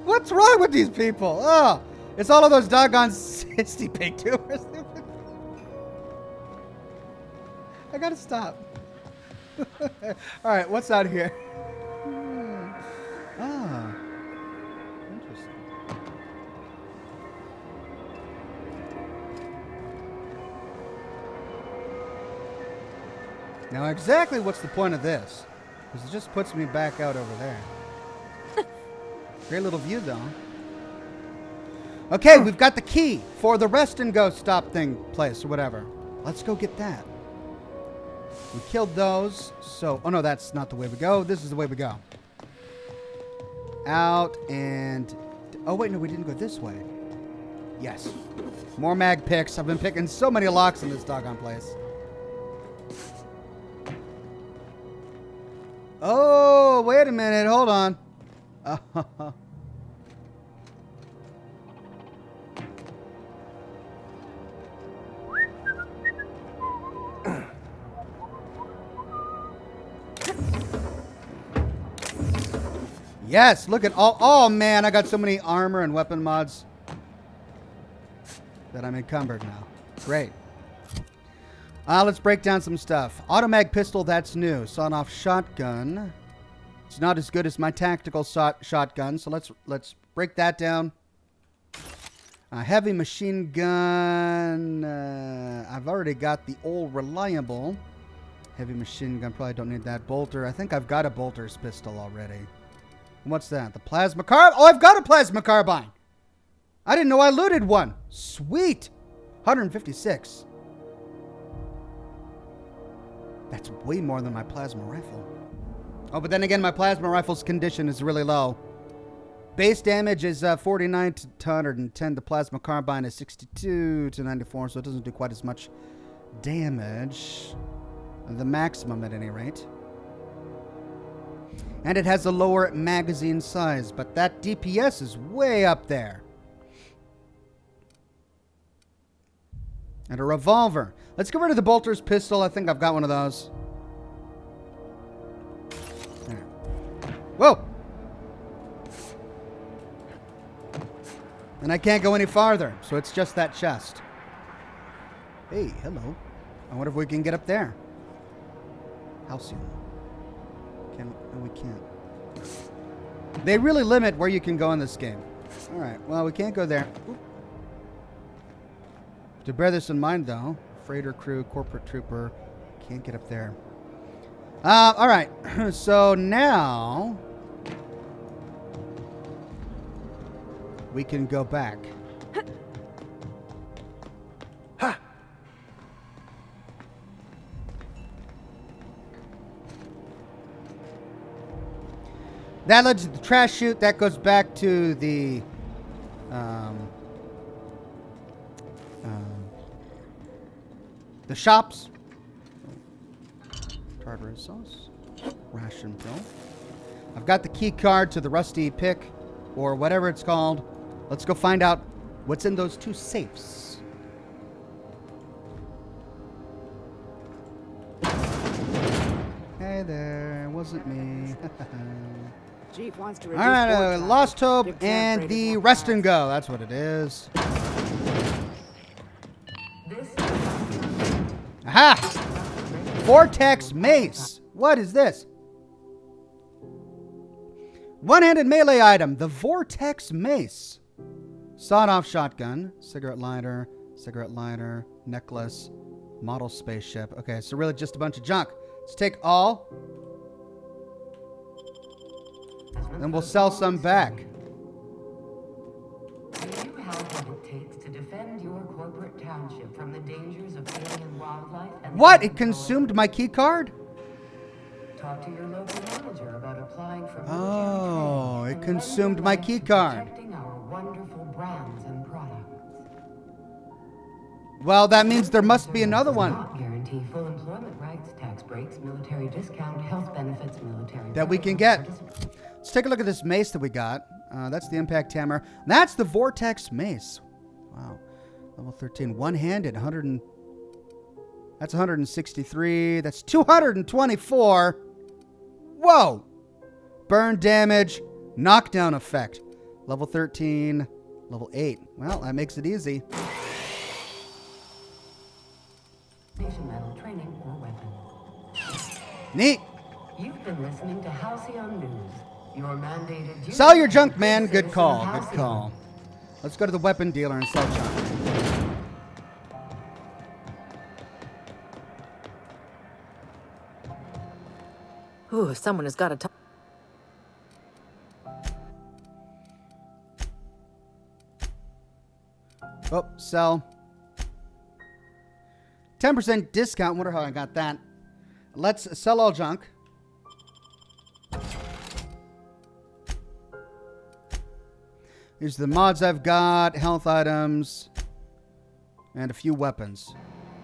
What's wrong with these people? Oh, it's all of those doggone cysty pig tumors. I gotta stop. All right, what's out here? Interesting. Now, exactly what's the point of this? Because it just puts me back out over there. Great little view, though. Okay, we've got the key for the rest and go stop thing place or whatever. Let's go get that. We killed those, so... Oh, no, that's not the way we go. This is the way we go. Out and... Oh, wait, no, we didn't go this way. Yes. More mag picks. I've been picking so many locks in this doggone place. Oh, wait a minute. Hold on. Yes, look at all... Oh, man, I got so many armor and weapon mods that I'm encumbered now. Great. Let's break down some stuff. Automag pistol, that's new. Sawed-off shotgun. It's not as good as my tactical shotgun, so let's break that down. Heavy machine gun. I've already got the old reliable. Heavy machine gun, probably don't need that. Bolter. I think I've got a bolter's pistol already. What's that? The plasma carbine? Oh, I've got a plasma carbine. I didn't know I looted one. Sweet. 156. That's way more than my plasma rifle. Oh, but then again, my plasma rifle's condition is really low. Base damage is 49 to 110. The plasma carbine is 62 to 94, so it doesn't do quite as much damage. The maximum, at any rate. And it has a lower magazine size, but that DPS is way up there. And a revolver. Let's get rid of the bolter's pistol. I think I've got one of those. There. Whoa! And I can't go any farther, so it's just that chest. Hey, hello. I wonder if we can get up there. Halcyon. No, we can't. They really limit where you can go in this game. Alright, well, we can't go there. Oop. To bear this in mind, though, freighter crew, corporate trooper, can't get up there. Alright, so now we can go back. That led to the trash chute. That goes back to the shops. Tartar sauce. Ration pill. I've got the key card to the rusty pick, or whatever it's called. Let's go find out what's in those two safes. Hey there, it wasn't me. Chief wants to All right, Lost Hope and the Rest and Go. That's what it is. Aha! Vortex Mace. What is this? One-handed melee item. The Vortex Mace. Sawed-off shotgun. Cigarette lighter. Necklace. Model spaceship. Okay, so really just a bunch of junk. Let's take all. Then we'll sell some back. Do you have what it takes to defend your corporate township from the dangers of alien wildlife? And what? It consumed my key card? Talk to your local manager about applying for Oh, it consumed my key card. protecting our wonderful brands and products. Well, that means there must be another one. Not guarantee full employment rights, tax breaks, military discount, health benefits, military that we can get. Let's take a look at this mace that we got. That's the impact hammer. That's the Vortex Mace. Wow. Level 13. One-handed. That's 163. That's 224. Whoa. Burn damage. Knockdown effect. Level 13. Level 8. Well, that makes it easy. Metal training or weapon. Neat. You've been listening to Halcyon News. Your mandated Sell your junk, man. Good call. Good call. Let's go to the weapon dealer and sell junk. Ooh, someone has got to talk. Oh, sell. 10% discount. Wonder how I got that. Let's sell all junk. Here's the mods I've got, health items, and a few weapons.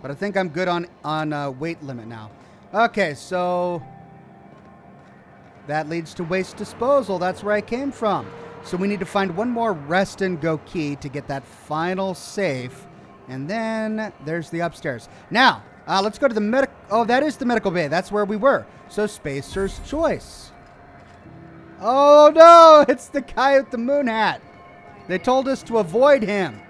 But I think I'm good on weight limit now. Okay, so that leads to waste disposal. That's where I came from. So we need to find one more rest and go key to get that final safe. And then there's the upstairs. Now, let's go to the medical... Oh, that is the medical bay. That's where we were. So Spacer's Choice. Oh, no. It's the guy with the moon hat. They told us to avoid him.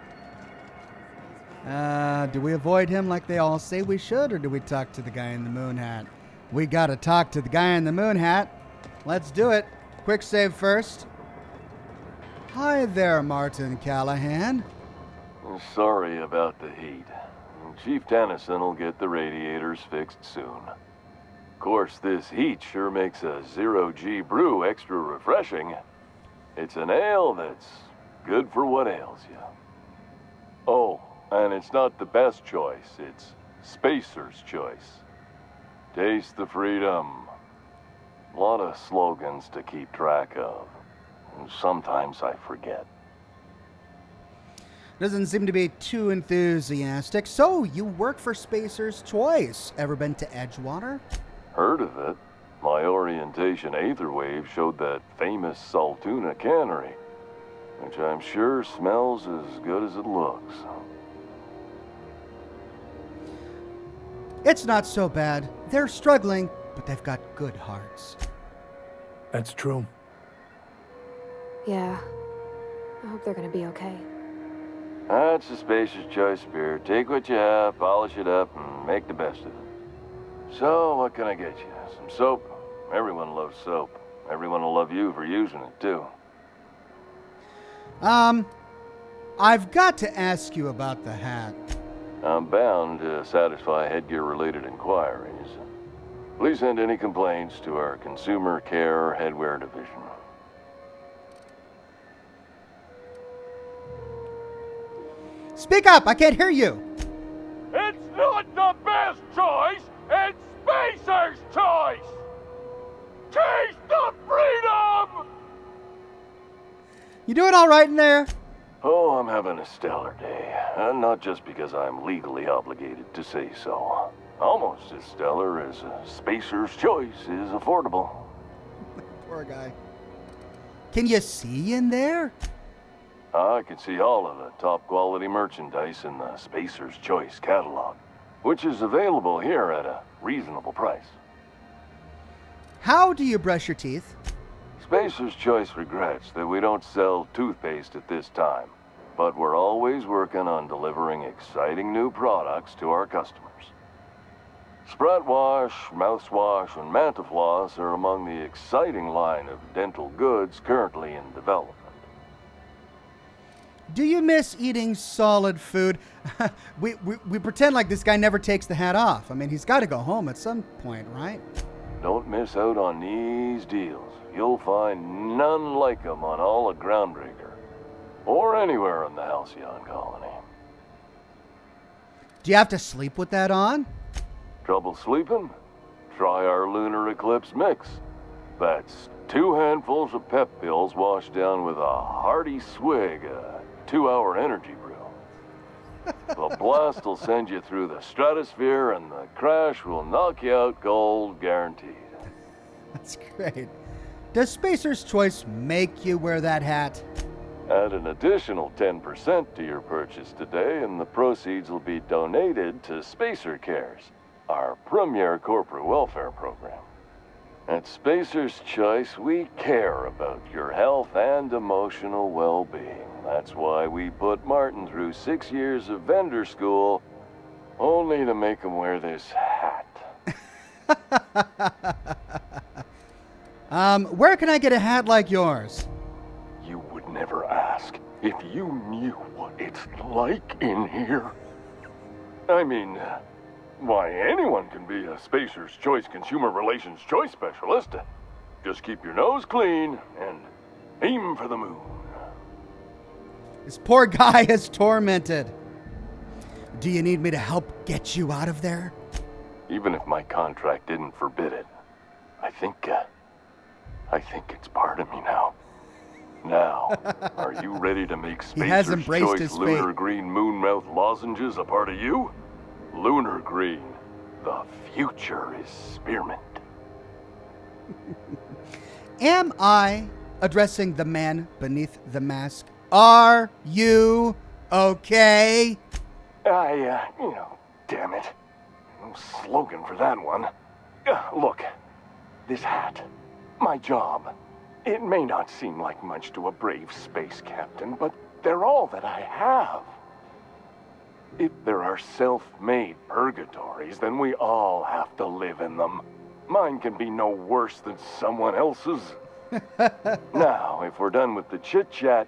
Do we avoid him like they all say we should, or do we talk to the guy in the moon hat? We gotta talk to the guy in the moon hat. Let's do it. Quick save first. Hi there, Martin Callahan. Sorry about the heat. Chief Tennyson will get the radiators fixed soon. Of course, this heat sure makes a zero-G brew extra refreshing. It's an ale that's good for what ails you. Oh, and it's not the best choice. It's Spacer's Choice. Taste the freedom. A lot of slogans to keep track of. Sometimes I forget. Doesn't seem to be too enthusiastic. So, you work for Spacer's Choice. Ever been to Edgewater? Heard of it. My orientation aether wave showed that famous Saltuna cannery, which I'm sure smells as good as it looks. It's not so bad. They're struggling, but they've got good hearts. That's true. Yeah. I hope they're gonna be okay. That's the Spacer's Choice beer. Take what you have, polish it up, and make the best of it. So, what can I get you? Some soap? Everyone loves soap. Everyone will love you for using it, too. I've got to ask you about the hat. I'm bound to satisfy headgear-related inquiries. Please send any complaints to our Consumer Care Headwear Division. Speak up! I can't hear you! It's not the best choice! It's Spacer's Choice! Taste the freedom! You doing all right in there? Oh, I'm having a stellar day. And not just because I'm legally obligated to say so. Almost as stellar as Spacer's Choice is affordable. Poor guy. Can you see in there? I can see all of the top quality merchandise in the Spacer's Choice catalog, which is available here at a reasonable price. How do you brush your teeth? Spacer's Choice regrets that we don't sell toothpaste at this time, but we're always working on delivering exciting new products to our customers. Sprat Wash, Mouthwash, and Mantafloss are among the exciting line of dental goods currently in development. Do you miss eating solid food? we pretend like this guy never takes the hat off. I mean, he's got to go home at some point, right? Don't miss out on these deals. You'll find none like them on all of Groundbreaker, or anywhere in the Halcyon colony. Do you have to sleep with that on? Trouble sleeping? Try our Lunar Eclipse mix. That's 2 handfuls of pep pills washed down with a hearty swig of 2-hour energy brew. The blast will send you through the stratosphere, and the crash will knock you out cold, guaranteed. That's great. Does Spacer's Choice make you wear that hat? Add an additional 10% to your purchase today, and the proceeds will be donated to Spacer Cares, our premier corporate welfare program. At Spacer's Choice, we care about your health and emotional well-being. That's why we put Martin through 6 years of vendor school, only to make him wear this hat. Where can I get a hat like yours? You would never ask if you knew what it's like in here. I mean, why, anyone can be a Spacer's Choice Consumer Relations Choice Specialist. Just keep your nose clean and aim for the moon. This poor guy is tormented. Do you need me to help get you out of there? Even if my contract didn't forbid it, I think it's part of me now. Now, are you ready to make He has Spacer's embraced Choice his Lunar fate. Green Moonmouth lozenges a part of you? Lunar Green, the future is spearmint. Am I addressing the man beneath the mask? Are you okay? Damn it. No slogan for that one. Look, this hat, my job. It may not seem like much to a brave space captain, but they're all that I have. If there are self-made purgatories, then we all have to live in them. Mine can be no worse than someone else's. Now, if we're done with the chit-chat,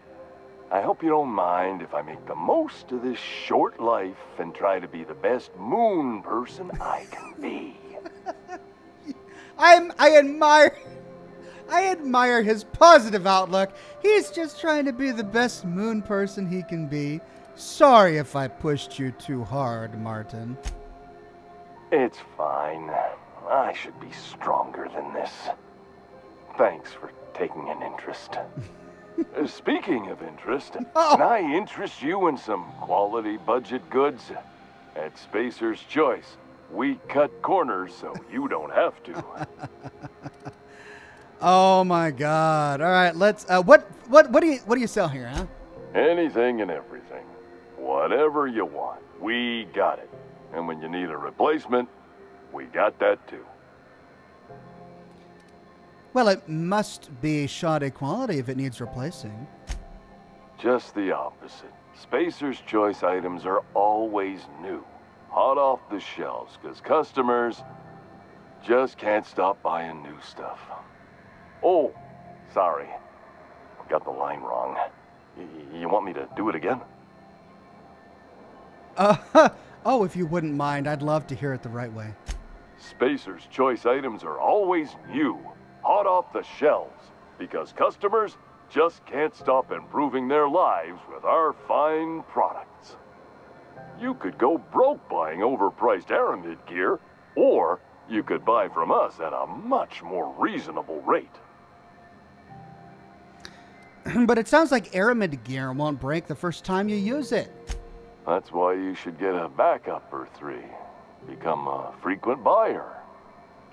I hope you don't mind if I make the most of this short life and try to be the best moon person I can be. I admire his positive outlook. He's just trying to be the best moon person he can be. Sorry if I pushed you too hard, Martin. It's fine. I should be stronger than this. Thanks for taking an interest. Speaking of interest, can I interest you in some quality budget goods? At Spacer's Choice, we cut corners so you don't have to. Oh my God! All right, let's. What do you sell here, huh? Anything and everything, whatever you want, we got it. And when you need a replacement, we got that too. Well, it must be shoddy quality if it needs replacing. Just the opposite. Spacer's Choice items are always new, hot off the shelves, because customers just can't stop buying new stuff. Oh, sorry. Got the line wrong. You want me to do it again? Oh, if you wouldn't mind, I'd love to hear it the right way. Spacer's Choice items are always new, hot off the shelves, because customers just can't stop improving their lives with our fine products. You could go broke buying overpriced Aramid gear, or you could buy from us at a much more reasonable rate. But it sounds like Aramid gear won't break the first time you use it. That's why you should get a backup or 3. Become a frequent buyer.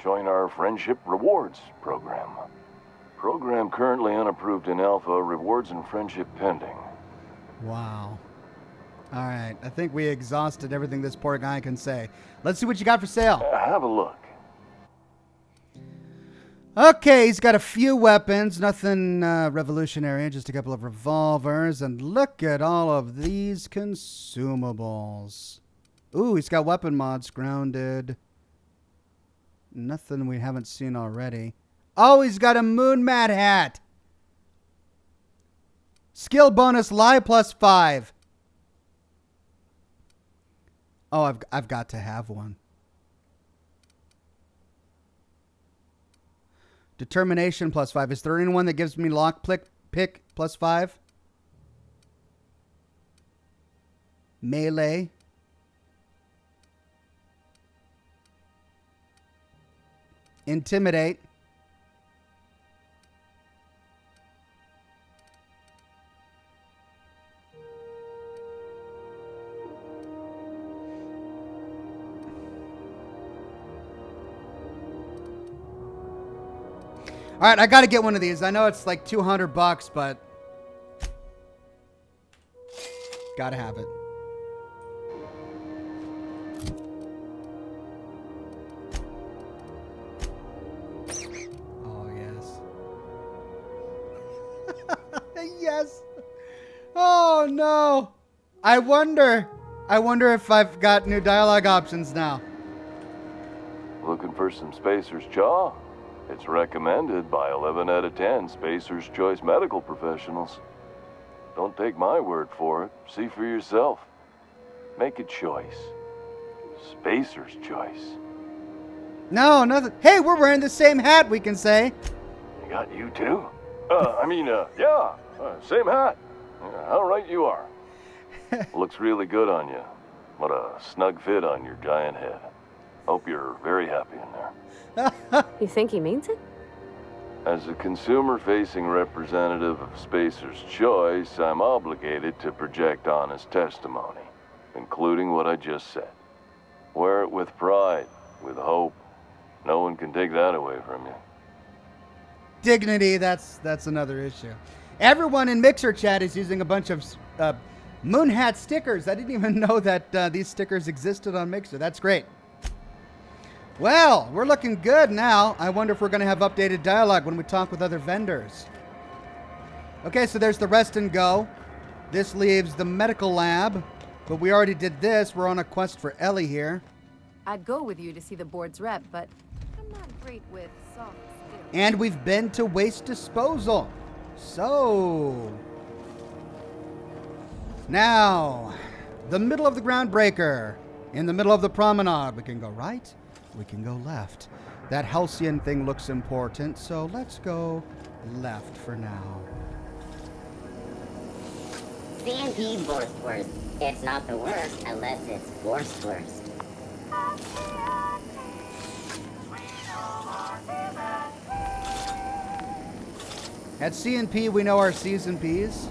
Join our Friendship Rewards program. Program currently unapproved in Alpha, rewards and friendship pending. Wow. All right, I think we exhausted everything this poor guy can say. Let's see what you got for sale. Have a look. Okay, he's got a few weapons, nothing revolutionary, just a couple of revolvers, and look at all of these consumables. Ooh, he's got weapon mods, grounded. Nothing we haven't seen already. Oh, he's got a Moon Mat hat. Skill bonus, lie +5. Oh, I've got to have one. Determination +5. Is there anyone that gives me lock pick +5? Melee. Intimidate. All right, I got to get one of these. I know it's like $200, but got to have it. Oh, yes. Yes. Oh, no. I wonder if I've got new dialogue options now. Looking for some Spacer's Jaw? It's recommended by 11 out of 10 Spacer's Choice medical professionals. Don't take my word for it. See for yourself. Make a choice. Spacer's Choice. No, nothing. Hey, we're wearing the same hat, we can say. You got you too? Yeah, same hat. Yeah, how right you are. Looks really good on you. What a snug fit on your giant head. Hope you're very happy in there. You think he means it? As a consumer-facing representative of Spacer's Choice, I'm obligated to project honest testimony, including what I just said. Wear it with pride, with hope. No one can take that away from you. Dignity, that's another issue. Everyone in Mixer Chat is using a bunch of Moon Hat stickers. I didn't even know that these stickers existed on Mixer. That's great. Well, we're looking good now. I wonder if we're going to have updated dialogue when we talk with other vendors. Okay, so there's the rest and go. This leaves the medical lab, but we already did this. We're on a quest for Ellie here. I'd go with you to see the board's rep, but I'm not great with soft skills. And we've been to waste disposal. So, now, the middle of the groundbreaker. In the middle of the promenade. We can go right, we can go left. That halcyon thing looks important, so let's go left for now. C&P Borstwurst. It's not the worst unless it's Borstwurst. At C&P, we know our C's and P's.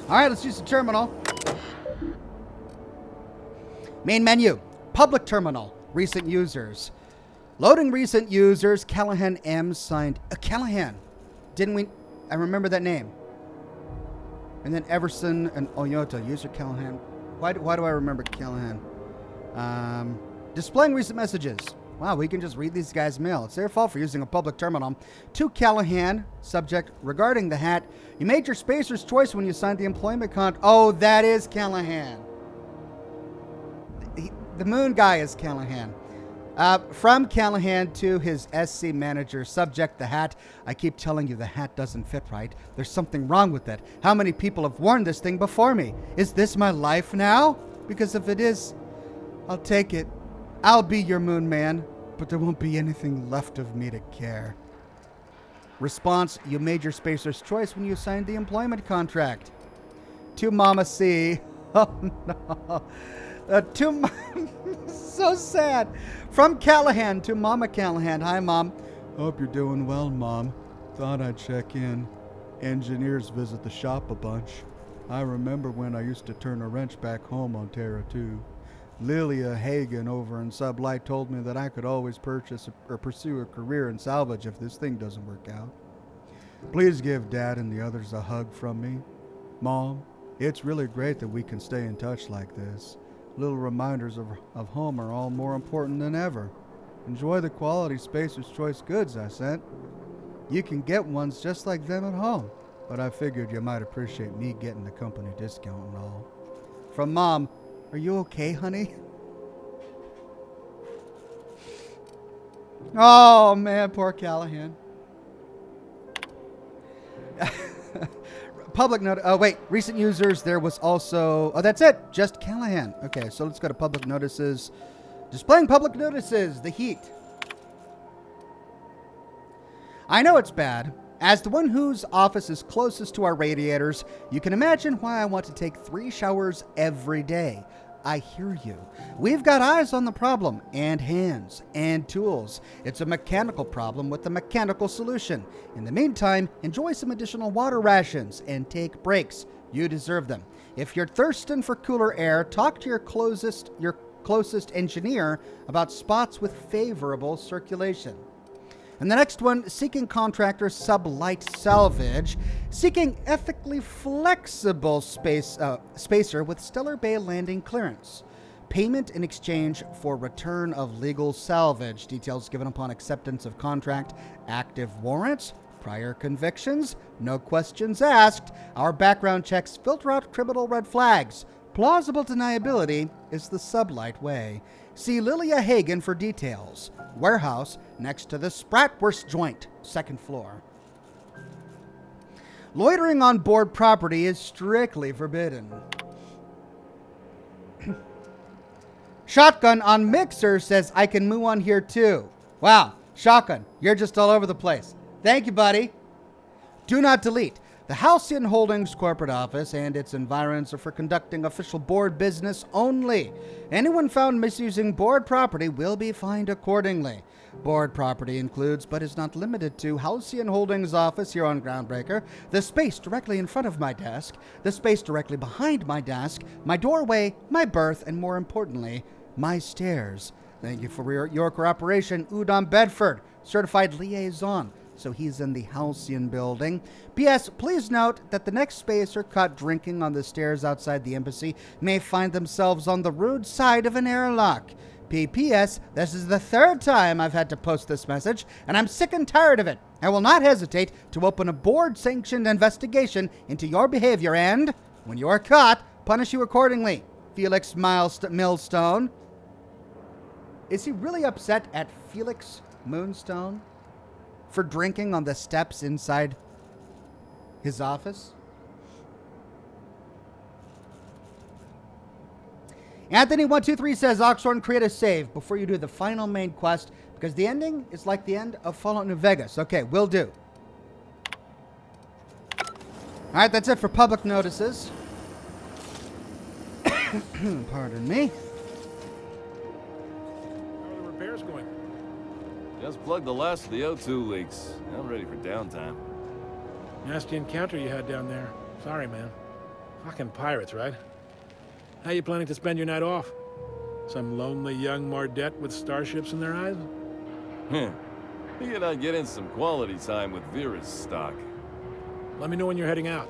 All right, let's use the terminal. Main menu, public terminal, recent users. Loading recent users, Callahan M signed. Callahan. Didn't we? I remember that name. And then Everson and Oyota, user Callahan. Why do I remember Callahan? Displaying recent messages. Wow, we can just read these guys' mail. It's their fault for using a public terminal. To Callahan, subject, regarding the hat. You made your Spacer's Choice when you signed the employment contract. Oh, that is Callahan. The moon guy is Callahan. From Callahan to his SC manager, subject, the hat. I keep telling you the hat doesn't fit right. There's something wrong with it. How many people have worn this thing before me? Is this my life now? Because if it is, I'll take it. I'll be your moon man, but there won't be anything left of me to care. Response, you made your Spacer's Choice when you signed the employment contract. To Mama C. Oh, no. So sad. From Callahan to Mama Callahan. Hi, Mom. Hope you're doing well, Mom. Thought I'd check in. Engineers visit the shop a bunch. I remember when I used to turn a wrench back home on Terra 2. Leia Hagen over in Sublight told me that I could always purchase or pursue a career in salvage if this thing doesn't work out. Please give Dad and the others a hug from me. Mom, it's really great that we can stay in touch like this. Little reminders of home are all more important than ever. Enjoy the quality Spacer's Choice goods I sent. You can get ones just like them at home, but I figured you might appreciate me getting the company discount and all. From Mom, are you okay, honey? Oh, man, poor Callahan. Public note. Oh, wait. Recent users. There was also. Oh, that's it. Just Callahan. Okay, so let's go to public notices. Displaying public notices. The heat. I know it's bad. As the one whose office is closest to our radiators, you can imagine why I want to take 3 showers every day. I hear you. We've got eyes on the problem, and hands, and tools. It's a mechanical problem with a mechanical solution. In the meantime, enjoy some additional water rations and take breaks. You deserve them. If you're thirsting for cooler air, talk to your closest engineer about spots with favorable circulation. And the next one, seeking contractor Sublight Salvage, seeking ethically flexible spacer with Stellar Bay landing clearance. Payment in exchange for return of legal salvage. Details given upon acceptance of contract. Active warrants, prior convictions, no questions asked. Our background checks filter out criminal red flags. Plausible deniability is the Sublight way. See Leia Hagen for details. Warehouse next to the Spratwurst joint, 2nd floor. Loitering on board property is strictly forbidden. Shotgun on Mixer says, I can move on here too. Wow, Shotgun, you're just all over the place. Thank you, buddy. Do not delete. The Halcyon Holdings corporate office and its environs are for conducting official board business only. Anyone found misusing board property will be fined accordingly. Board property includes, but is not limited to, Halcyon Holdings office here on Groundbreaker, the space directly in front of my desk, the space directly behind my desk, my doorway, my berth, and more importantly, my stairs. Thank you for your cooperation, Udon Bedford, certified liaison. So he's in the Halcyon building. P.S. Please note that the next spacer caught drinking on the stairs outside the embassy may find themselves on the rude side of an airlock. P.P.S. This is the third time I've had to post this message, and I'm sick and tired of it. I will not hesitate to open a board-sanctioned investigation into your behavior and, when you are caught, punish you accordingly. Felix Millstone. Is he really upset at Felix Moonstone for drinking on the steps inside his office? Anthony123 says, Oxhorn, create a save before you do the final main quest, because the ending is like the end of Fallout New Vegas. Okay, will do. Alright, that's it for public notices. Pardon me. How are the repairs going? Just plugged the last of the O2 leaks. I'm ready for downtime. Nasty encounter you had down there. Sorry, man. Fucking pirates, right? How you planning to spend your night off? Some lonely young Mardette with starships in their eyes? Figured I'd get in some quality time with Vera's stock. Let me know when you're heading out.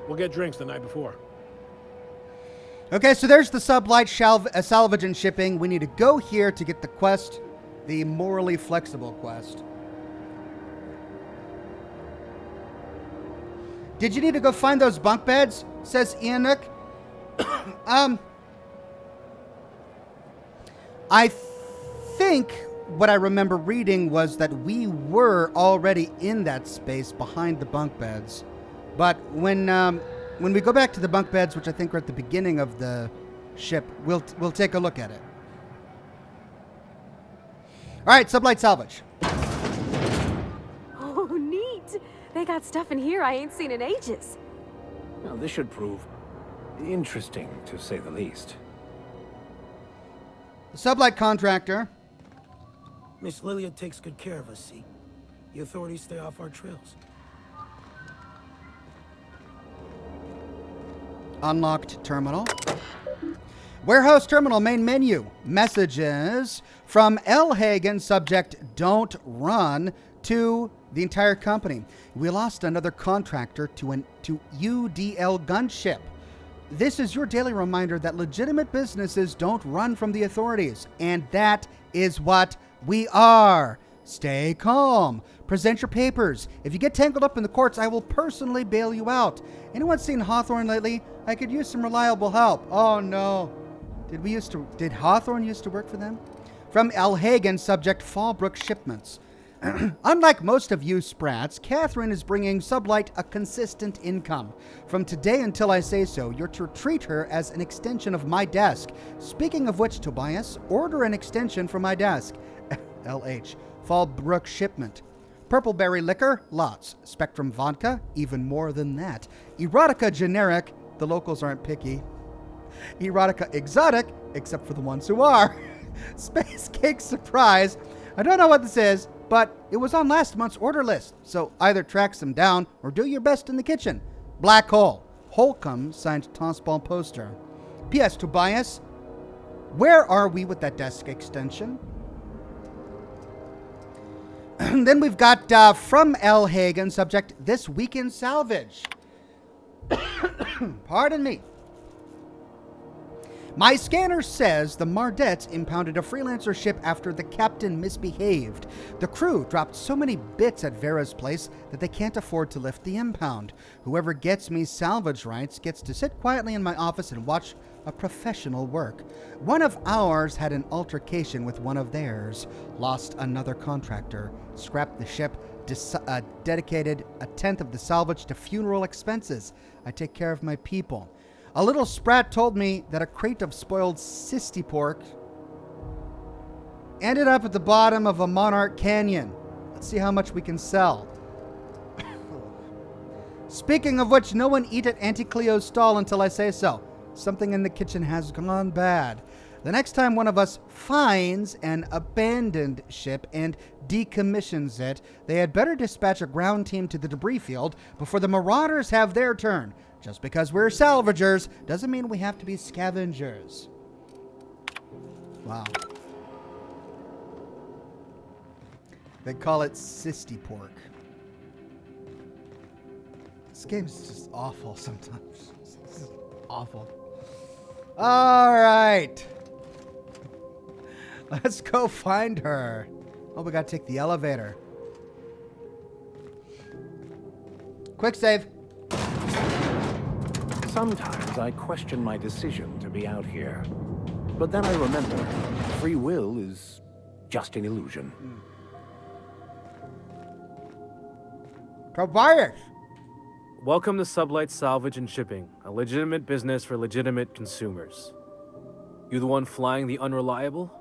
We'll get drinks the night before. Okay, so there's the sublight salvage and shipping. We need to go here to get the quest, the morally flexible quest. Did you need to go find those bunk beds? Says Enoch. I think what I remember reading was that we were already in that space behind the bunk beds. But when we go back to the bunk beds, which I think are at the beginning of the ship, we'll take a look at it. All right, sublight salvage. Oh, neat. They got stuff in here I ain't seen in ages. Well, this should prove interesting, to say the least. The sublight contractor. Miss Leia takes good care of us, see? The authorities stay off our trails. Unlocked terminal. Warehouse terminal main menu. Messages from L. Hagen, subject don't run, to the entire company. We lost another contractor to UDL gunship. This is your daily reminder that legitimate businesses don't run from the authorities, and that is what we are. Stay calm. Present your papers. If you get tangled up in the courts, I will personally bail you out. Anyone seen Hawthorne lately? I could use some reliable help. Oh no. Did Hawthorne used to work for them? From L. Hagen, subject Fallbrook shipments. Unlike most of you sprats, Catherine is bringing Sublight a consistent income. From today until I say so, you're to treat her as an extension of my desk. Speaking of which, Tobias, order an extension for my desk. LH. Fallbrook shipment. Purpleberry liquor, lots. Spectrum vodka, even more than that. Erotica generic, the locals aren't picky. Erotica exotic, except for the ones who are. Space cake surprise. I don't know what this is, but it was on last month's order list, so either track some down or do your best in the kitchen. Black hole. Holcomb signed tossball poster. P.S. Tobias, where are we with that desk extension? Then we've got from L. Hagen, subject this weekend salvage. Pardon me. My scanner says the Mardettes impounded a freelancer ship after the captain misbehaved. The crew dropped so many bits at Vera's place that they can't afford to lift the impound. Whoever gets me salvage rights gets to sit quietly in my office and watch a professional work. One of ours had an altercation with one of theirs, lost another contractor, scrapped the ship, dedicated a tenth of the salvage to funeral expenses. I take care of my people. A little sprat told me that a crate of spoiled cysty pork ended up at the bottom of a Monarch Canyon. Let's see how much we can sell. Speaking of which, no one eat at Auntie Cleo's stall until I say so. Something in the kitchen has gone bad. The next time one of us finds an abandoned ship and decommissions it, they had better dispatch a ground team to the debris field before the marauders have their turn. Just because we're salvagers doesn't mean we have to be scavengers. Wow. They call it cysty pork. This game's just awful sometimes. It's awful. All right. Let's go find her. Oh, we gotta take the elevator. Quick save. Sometimes I question my decision to be out here. But then I remember, free will is just an illusion. Tobias! Welcome to Sublight Salvage and Shipping, a legitimate business for legitimate consumers. You the one flying the unreliable?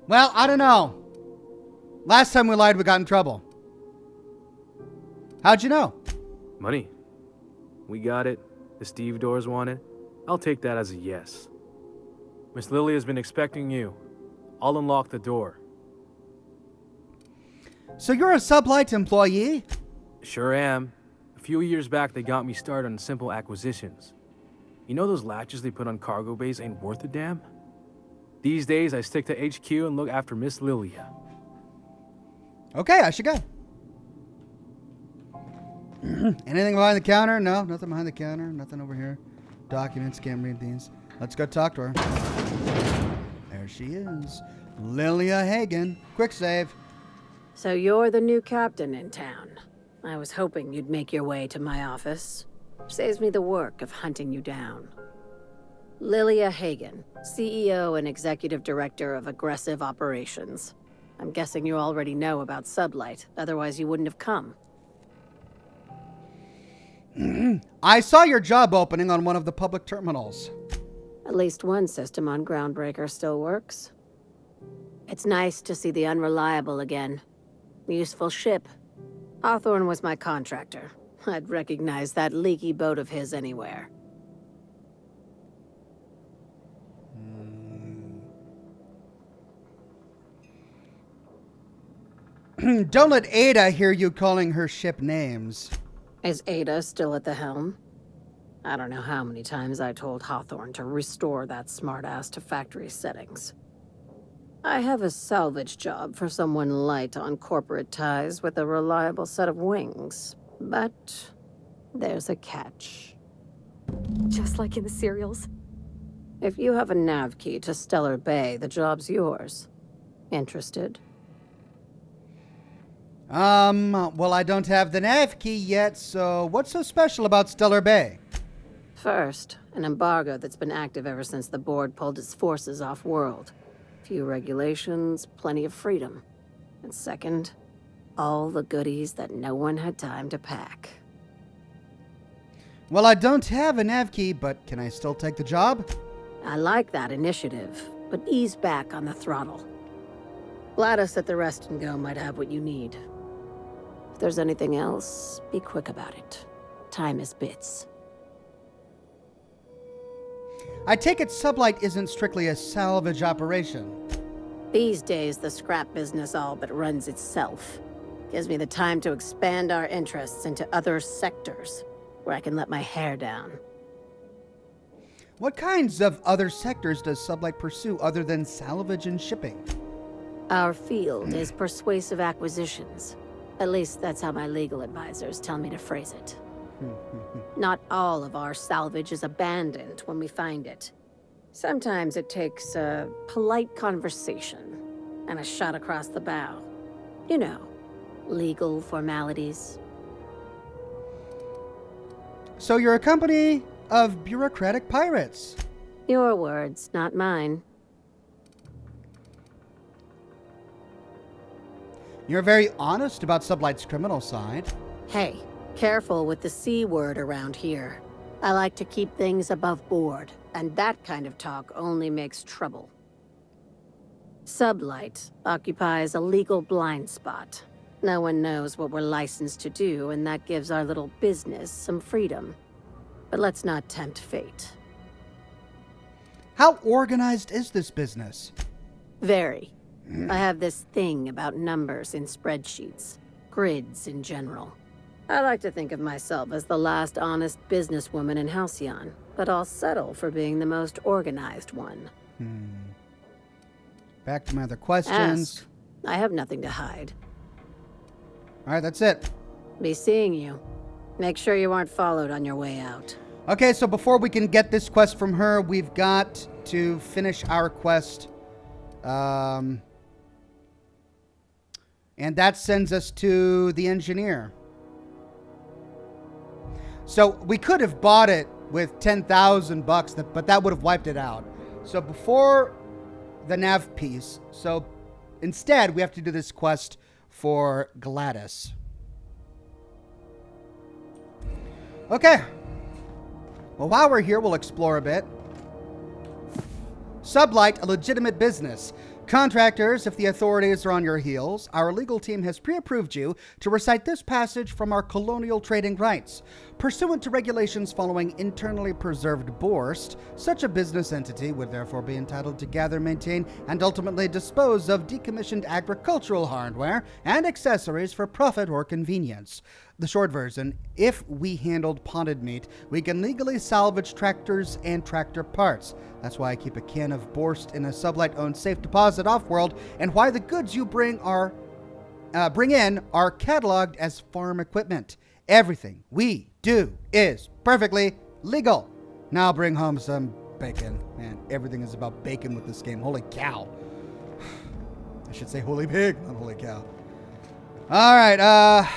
Well, I don't know. Last time we lied, we got in trouble. How'd you know? Money. We got it. The stevedores want it. I'll take that as a yes. Miss Lily has been expecting you. I'll unlock the door. So you're a Sublight employee? Sure am. A few years back, they got me started on simple acquisitions. You know those latches they put on cargo bays ain't worth a damn? These days, I stick to HQ and look after Miss Lilia. Okay, I should go. Anything behind the counter? No, nothing behind the counter. Nothing over here. Documents, can't read these. Let's go talk to her. There she is. Lilia Hagen. Quick save. So you're the new captain in town. I was hoping you'd make your way to my office. Saves me the work of hunting you down. Lilia Hagen, CEO and Executive Director of Aggressive Operations. I'm guessing you already know about Sublight, otherwise you wouldn't have come. I saw your job opening on one of the public terminals. At least one system on Groundbreaker still works. It's nice to see the Unreliable again. Useful ship. Hawthorne was my contractor. I'd recognize that leaky boat of his anywhere. Don't let Ada hear you calling her ship names. Is Ada still at the helm? I don't know how many times I told Hawthorne to restore that smartass to factory settings. I have a salvage job for someone light on corporate ties with a reliable set of wings. But there's a catch. Just like in the serials. If you have a nav key to Stellar Bay, the job's yours. Interested? Well, I don't have the nav key yet, so what's so special about Stellar Bay? First, an embargo that's been active ever since the board pulled its forces off-world. Few regulations, plenty of freedom. And second, all the goodies that no one had time to pack. Well, I don't have a nav key, but can I still take the job? I like that initiative, but ease back on the throttle. Gladys at the Rest and Go might have what you need. If there's anything else, be quick about it. Time is bits. I take it Sublight isn't strictly a salvage operation. These days, the scrap business all but runs itself. Gives me the time to expand our interests into other sectors, where I can let my hair down. What kinds of other sectors does Sublight pursue other than salvage and shipping? Our field is persuasive acquisitions. At least that's how my legal advisors tell me to phrase it. Not all of our salvage is abandoned when we find it. Sometimes it takes a polite conversation and a shot across the bow. You know, legal formalities. So you're a company of bureaucratic pirates. Your words, not mine. You're very honest about Sublight's criminal side. Hey, careful with the C word around here. I like to keep things above board, and that kind of talk only makes trouble. Sublight occupies a legal blind spot. No one knows what we're licensed to do, and that gives our little business some freedom. But let's not tempt fate. How organized is this business? Very. I have this thing about numbers in spreadsheets, grids in general. I like to think of myself as the last honest businesswoman in Halcyon, but I'll settle for being the most organized one. Back to my other questions. Ask. I have nothing to hide. All right, that's it. Be seeing you. Make sure you aren't followed on your way out. Okay, so before we can get this quest from her, we've got to finish our quest. And that sends us to the engineer. So we could have bought it with 10,000 bucks, but that would have wiped it out. So before the nav piece, so instead we have to do this quest for Gladys. Okay. Well, while we're here, we'll explore a bit. Sublight, a legitimate business. Contractors, if the authorities are on your heels, our legal team has pre-approved you to recite this passage from our colonial trading rights. Pursuant to regulations following internally preserved Borst, such a business entity would therefore be entitled to gather, maintain, and ultimately dispose of decommissioned agricultural hardware and accessories for profit or convenience. The short version, if we handled potted meat, we can legally salvage tractors and tractor parts. That's why I keep a can of Borst in a Sublight-owned safe deposit off-world, and why the goods you bring in are cataloged as farm equipment. Everything we do is perfectly legal. Now bring home some bacon. Man, everything is about bacon with this game. Holy cow. I should say holy pig, not holy cow. All right,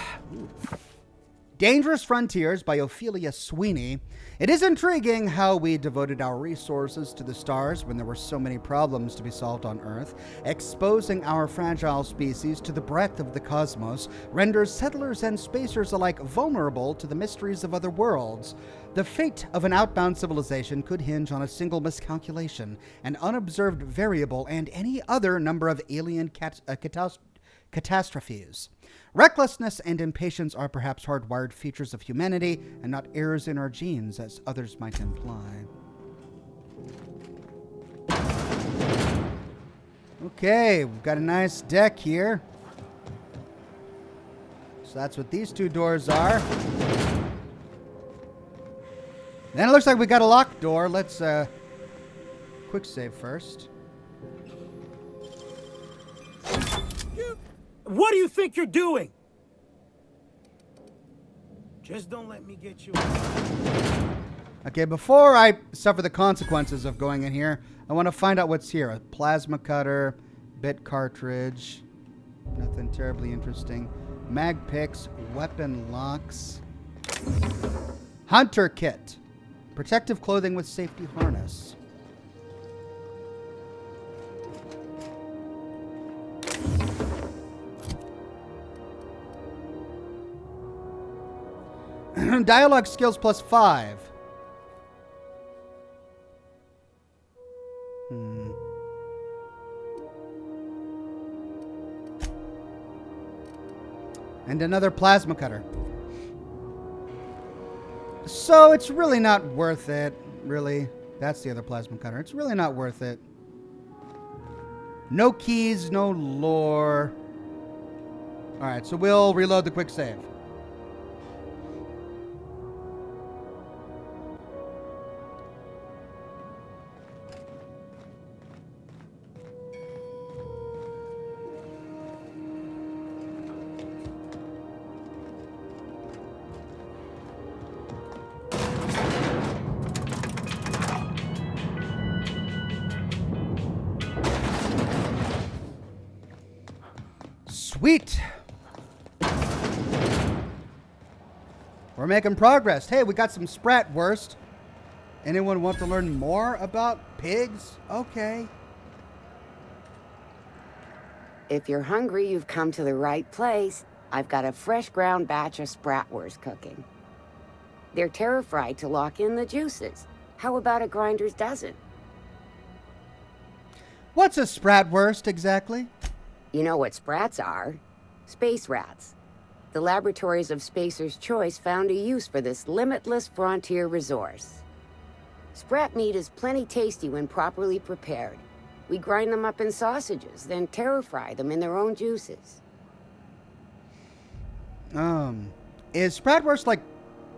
Dangerous Frontiers by Ophelia Sweeney. It is intriguing how we devoted our resources to the stars when there were so many problems to be solved on Earth. Exposing our fragile species to the breadth of the cosmos renders settlers and spacers alike vulnerable to the mysteries of other worlds. The fate of an outbound civilization could hinge on a single miscalculation, an unobserved variable, and any other number of alien catastrophes. Recklessness and impatience are perhaps hardwired features of humanity and not errors in our genes, as others might imply. Okay, we've got a nice deck here. So that's what these two doors are. Then it looks like we got a locked door. Let's quick save first. What do you think you're doing? Just don't let me get you. Okay, before I suffer the consequences of going in here, I want to find out what's here. A plasma cutter, bit cartridge, nothing terribly interesting. Mag picks, weapon locks. Hunter kit, protective clothing with safety harness. Dialogue skills +5. And another plasma cutter. So it's really not worth it, really. That's the other plasma cutter. It's really not worth it. No keys, no lore. All right, so we'll reload the quick save. Sweet. We're making progress. Hey, we got some Spratwurst. Anyone want to learn more about pigs? Okay. If you're hungry, you've come to the right place. I've got a fresh ground batch of Spratwurst cooking. They're terra-fried to lock in the juices. How about a grinder's dozen? What's a spratwurst exactly? You know what sprats are? Space rats. The laboratories of Spacer's Choice found a use for this limitless frontier resource. Sprat meat is plenty tasty when properly prepared. We grind them up in sausages, then terror fry them in their own juices. Is spratwurst like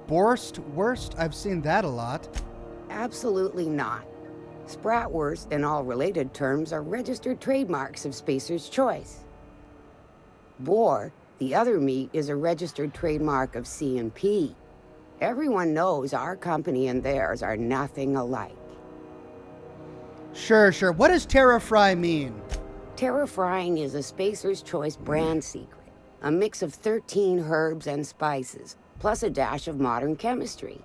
Borstwurst? I've seen that a lot. Absolutely not. Spratwurst and all related terms are registered trademarks of Spacer's Choice. Boar, the other meat, is a registered trademark of C&P. Everyone knows our company and theirs are nothing alike. Sure. What does terror fry mean? Terror frying is a Spacer's Choice brand secret. A mix of 13 herbs and spices, plus a dash of modern chemistry.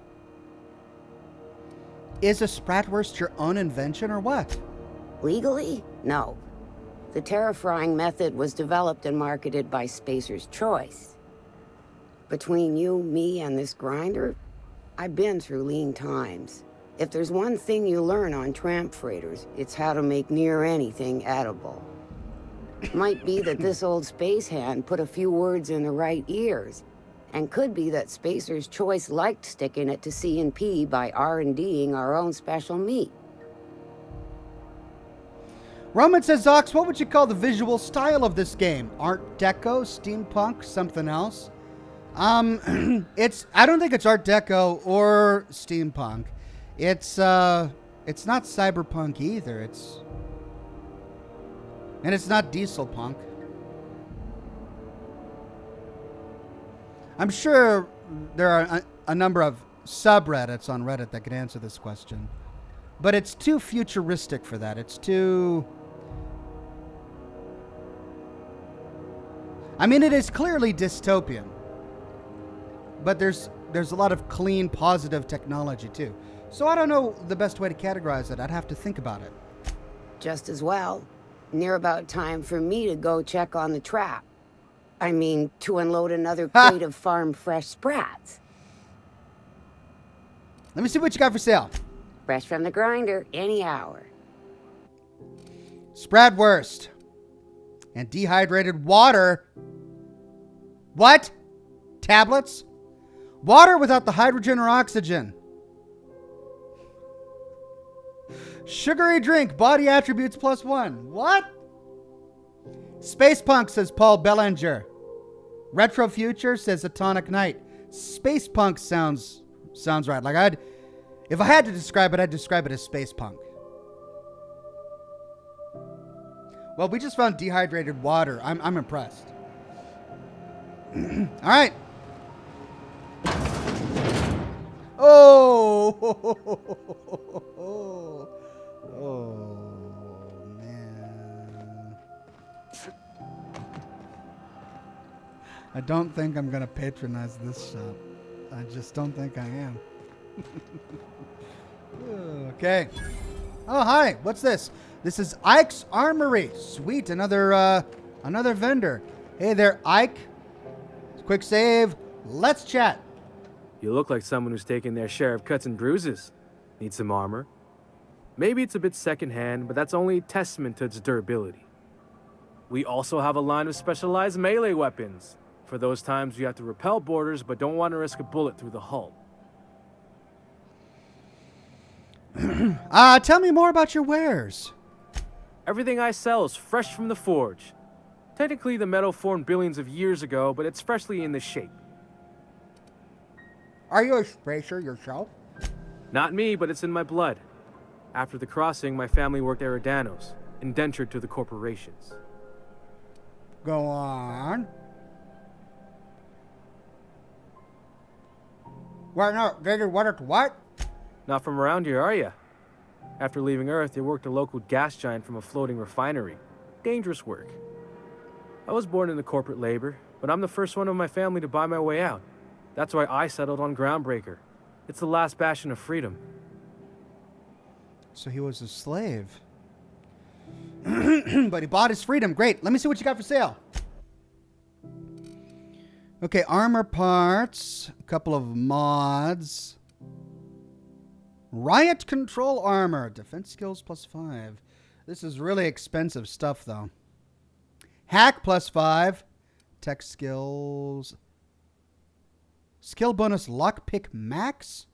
Is a spratwurst your own invention or what? Legally? No. The terror frying method was developed and marketed by Spacer's Choice. Between you, me, and this grinder, I've been through lean times. If there's one thing you learn on tramp freighters, it's how to make near anything edible. Might be that this old space hand put a few words in the right ears, and could be that Spacer's Choice liked sticking it to C&P by R&Ding our own special meat. Roman says, Ox, what would you call the visual style of this game? Art Deco, steampunk, something else? I don't think it's Art Deco or steampunk. It's not cyberpunk either. And it's not diesel punk. I'm sure there are a number of subreddits on Reddit that could answer this question. But it's too futuristic for that. It's too... I mean, it is clearly dystopian. But there's a lot of clean, positive technology, too. So I don't know the best way to categorize it. I'd have to think about it. Just as well. Near about time for me to go check on the trap. I mean, to unload another crate of farm-fresh sprats. Let me see what you got for sale. Fresh from the grinder, any hour. Spratwurst. And dehydrated water. What? Tablets? Water without the hydrogen or oxygen. Sugary drink, body attributes +1. What? Space punk, says Paul Bellinger. Retro future, says Atonic Knight. Space punk sounds right. Like if I had to describe it, I'd describe it as space punk. Well, we just found dehydrated water. I'm impressed. All right. Oh, man. I don't think I'm going to patronize this shop. I just don't think I am. Okay. Oh, hi. What's this? This is Ike's Armory. Sweet. Another vendor. Hey there, Ike. Quick save. Let's chat. You look like someone who's taken their share of cuts and bruises. Need some armor? Maybe it's a bit secondhand, but that's only a testament to its durability. We also have a line of specialized melee weapons, for those times you have to repel boarders but don't want to risk a bullet through the hull. Tell me more about your wares. Everything I sell is fresh from the forge. Technically, the metal formed billions of years ago, but it's freshly in this shape. Are you a spacer yourself? Not me, but it's in my blood. After the crossing, my family worked Eridanos, indentured to the corporations. Go on. What? No, they did what? Not from around here, are you? After leaving Earth, they worked a local gas giant from a floating refinery. Dangerous work. I was born into corporate labor, but I'm the first one of my family to buy my way out. That's why I settled on Groundbreaker. It's the last bastion of freedom. So he was a slave. But he bought his freedom. Great. Let me see what you got for sale. Okay, armor parts. A couple of mods. Riot control armor. Defense skills +5. This is really expensive stuff, though. Hack +5. Tech skills. Skill bonus lockpick max?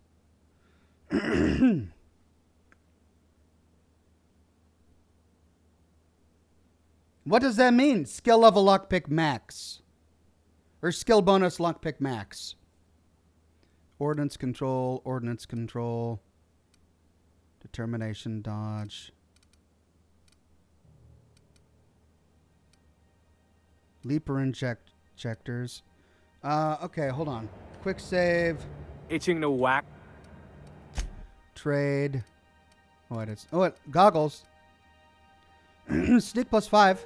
What does that mean? Skill level lockpick max. Or skill bonus lockpick max. Ordnance control, ordnance control. Determination, dodge. Leaper injectors. Okay, hold on. Quick save. Itching to whack. Trade. Goggles. Sneak +5.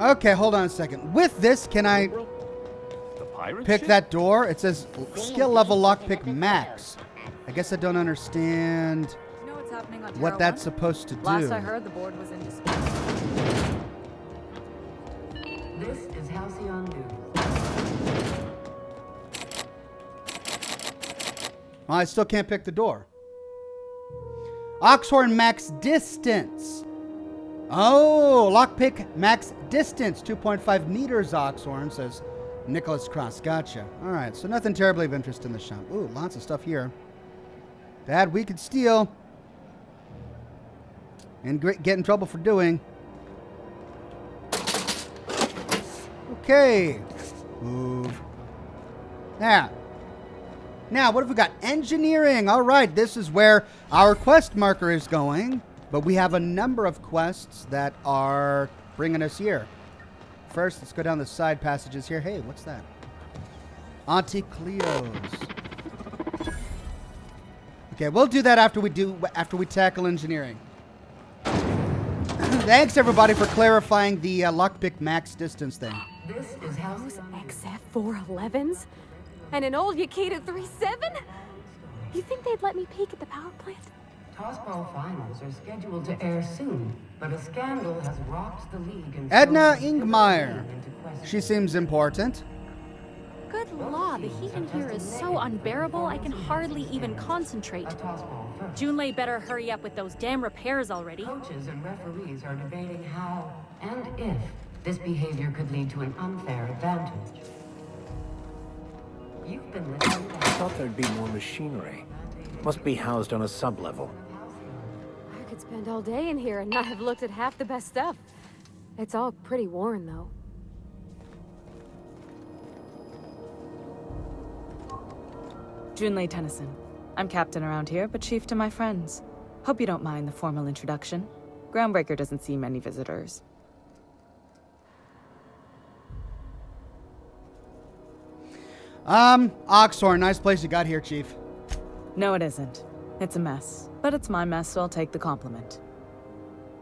Okay, hold on a second. With this, can I pick that door? It says skill level lockpick max. I guess I don't understand what that's supposed to do. Last I heard, the board was in dispute. This is Halcyon News. Well, I still can't pick the door. Oxhorn max distance. Oh, lockpick max distance, 2.5 meters, Oxhorn, says Nicholas Cross. Gotcha. All right, so nothing terribly of interest in the shop. Ooh, lots of stuff here. That we could steal. And get in trouble for doing. Okay. Move. Now, what have we got? Engineering. All right, this is where our quest marker is going. But we have a number of quests that are bringing us here. First, let's go down the side passages here. Hey, what's that? Auntie Cleo's. Okay, we'll do that after we tackle engineering. Thanks everybody for clarifying the lockpick max distance thing. This is those XF411s and an old Yakeda 37. You think they'd let me peek at the power plant? Tossball finals are scheduled to air soon, but a scandal has rocked the league and Edna Ingmeyer. She seems important. Good law, the heat in here is so unbearable I can hardly even concentrate. Junlei better hurry up with those damn repairs already. Coaches and referees are debating how and if this behavior could lead to an unfair advantage. You've been listening. I thought there'd be more machinery. Must be housed on a sub-level. I could spend all day in here and not have looked at half the best stuff. It's all pretty worn, though. Junlei Tennyson. I'm captain around here, but chief to my friends. Hope you don't mind the formal introduction. Groundbreaker doesn't see many visitors. Oxhorn, nice place you got here, Chief. No, it isn't. It's a mess. But it's my mess, so I'll take the compliment.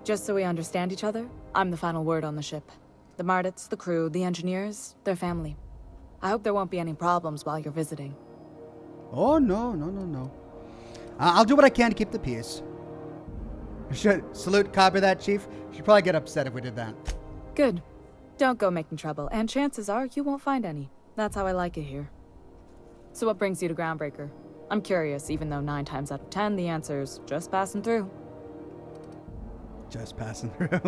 Just so we understand each other, I'm the final word on the ship. The Mardits, the crew, the engineers, their family. I hope there won't be any problems while you're visiting. Oh, no. I'll do what I can to keep the peace. Should salute, copy that, Chief. She'd probably get upset if we did that. Good. Don't go making trouble, and chances are you won't find any. That's how I like it here. So what brings you to Groundbreaker? I'm curious, even though 9 times out of 10 the answer's just passing through. Just passing through.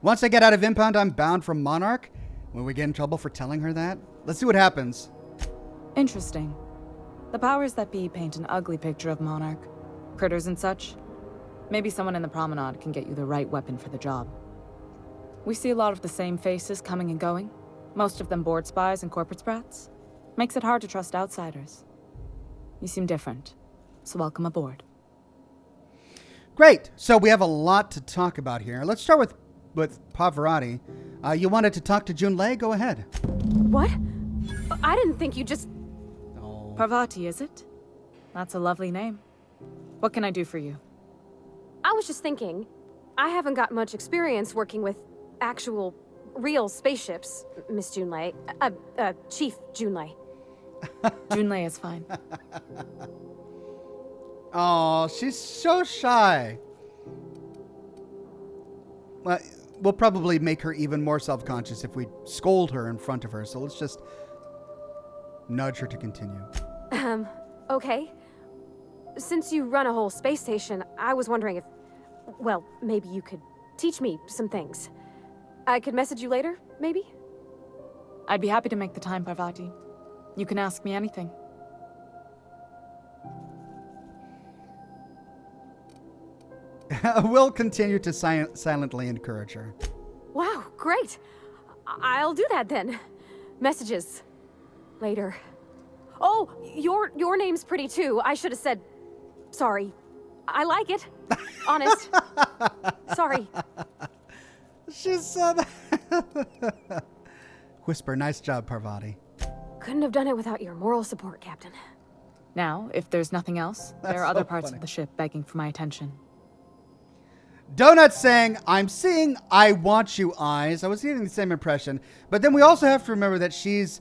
Once I get out of impound, I'm bound for Monarch. Will we get in trouble for telling her that? Let's see what happens. Interesting. The powers that be paint an ugly picture of Monarch. Critters and such. Maybe someone in the promenade can get you the right weapon for the job. We see a lot of the same faces coming and going. Most of them board spies and corporate sprats. Makes it hard to trust outsiders. You seem different, so welcome aboard. Great. So we have a lot to talk about here. Let's start with Pavarotti. You wanted to talk to Junlei? Go ahead. What? I didn't think you just... Oh. Parvati, is it? That's a lovely name. What can I do for you? I was just thinking, I haven't got much experience working with actual real spaceships, Miss Junlei. Chief Junlei. Junlei is fine. Oh, she's so shy. Well, we'll probably make her even more self-conscious if we scold her in front of her, so let's just nudge her to continue. Okay. Since you run a whole space station, I was wondering if, well, maybe you could teach me some things. I could message you later, maybe? I'd be happy to make the time, Parvati. You can ask me anything. We'll continue to silently encourage her. Wow, great. I'll do that then. Messages. Later. Oh, your name's pretty too. I should have said sorry. I like it. Honest. Sorry. She said Whisper, nice job, Parvati. Couldn't have done it without your moral support, Captain. Now, if there's nothing else, there are other parts of the ship begging for my attention. Donut saying, I'm seeing I want you eyes. I was getting the same impression. But then we also have to remember that she's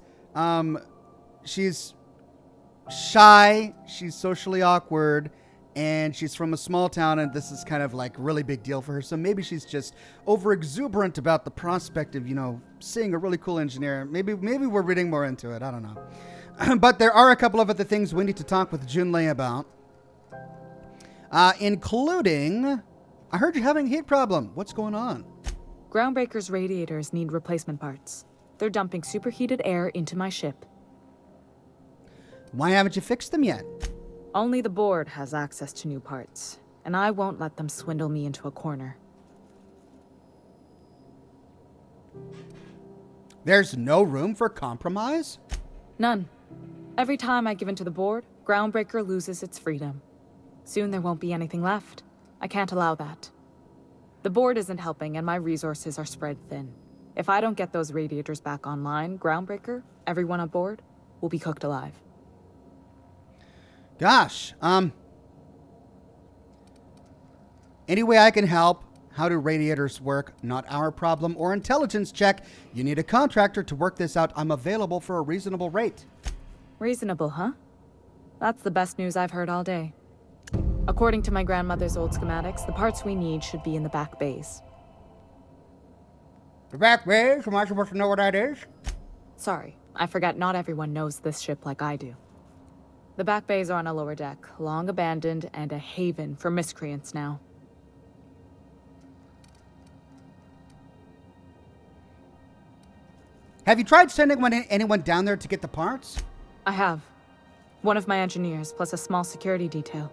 shy, she's socially awkward, and she's from a small town, and this is kind of like a really big deal for her. So maybe she's just over exuberant about the prospect of, seeing a really cool engineer. Maybe we're reading more into it. I don't know. But there are a couple of other things we need to talk with Junlei about. Including, I heard you're having a heat problem. What's going on? Groundbreaker's radiators need replacement parts. They're dumping superheated air into my ship. Why haven't you fixed them yet? Only the board has access to new parts, and I won't let them swindle me into a corner. There's no room for compromise? None. Every time I give in to the board, Groundbreaker loses its freedom. Soon there won't be anything left. I can't allow that. The board isn't helping, and my resources are spread thin. If I don't get those radiators back online, Groundbreaker, everyone on board, will be cooked alive. Gosh, any way I can help? How do radiators work? Not our problem. Or intelligence check. You need a contractor to work this out. I'm available for a reasonable rate. Reasonable, huh? That's the best news I've heard all day. According to my grandmother's old schematics, the parts we need should be in the back bays. The back bays? Am I supposed to know what that is? Sorry, I forgot not everyone knows this ship like I do. The back bays are on a lower deck, long abandoned and a haven for miscreants now. Have you tried sending anyone down there to get the parts? I have. One of my engineers, plus a small security detail.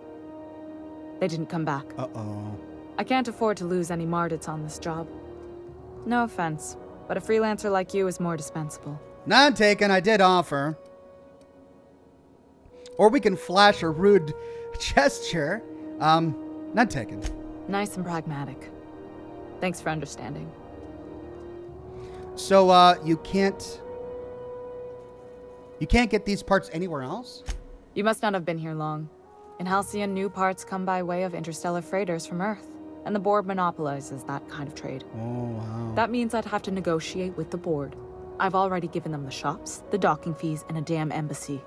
They didn't come back. Uh-oh. I can't afford to lose any Mardits on this job. No offense, but a freelancer like you is more dispensable. None taken, I did offer. Or we can flash a rude gesture. None taken. Nice and pragmatic. Thanks for understanding. So, you can't get these parts anywhere else? You must not have been here long. In Halcyon, new parts come by way of interstellar freighters from Earth, and the board monopolizes that kind of trade. Oh, wow. That means I'd have to negotiate with the board. I've already given them the shops, the docking fees, and a damn embassy.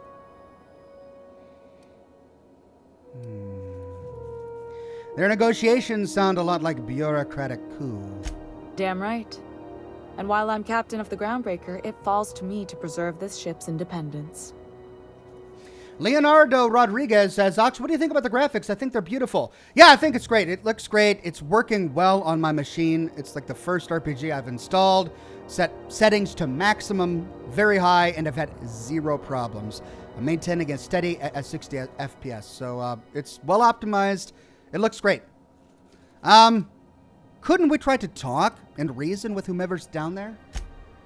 Their negotiations sound a lot like bureaucratic coup. Damn right. And while I'm captain of the Groundbreaker, it falls to me to preserve this ship's independence. Leonardo Rodriguez says, Ox, what do you think about the graphics? I think they're beautiful. Yeah, I think it's great. It looks great. It's working well on my machine. It's like the first RPG I've installed. Set settings to maximum, very high, and I've had zero problems. I'm maintaining a steady at 60 FPS, so it's well optimized. It looks great. Couldn't we try to talk and reason with whomever's down there?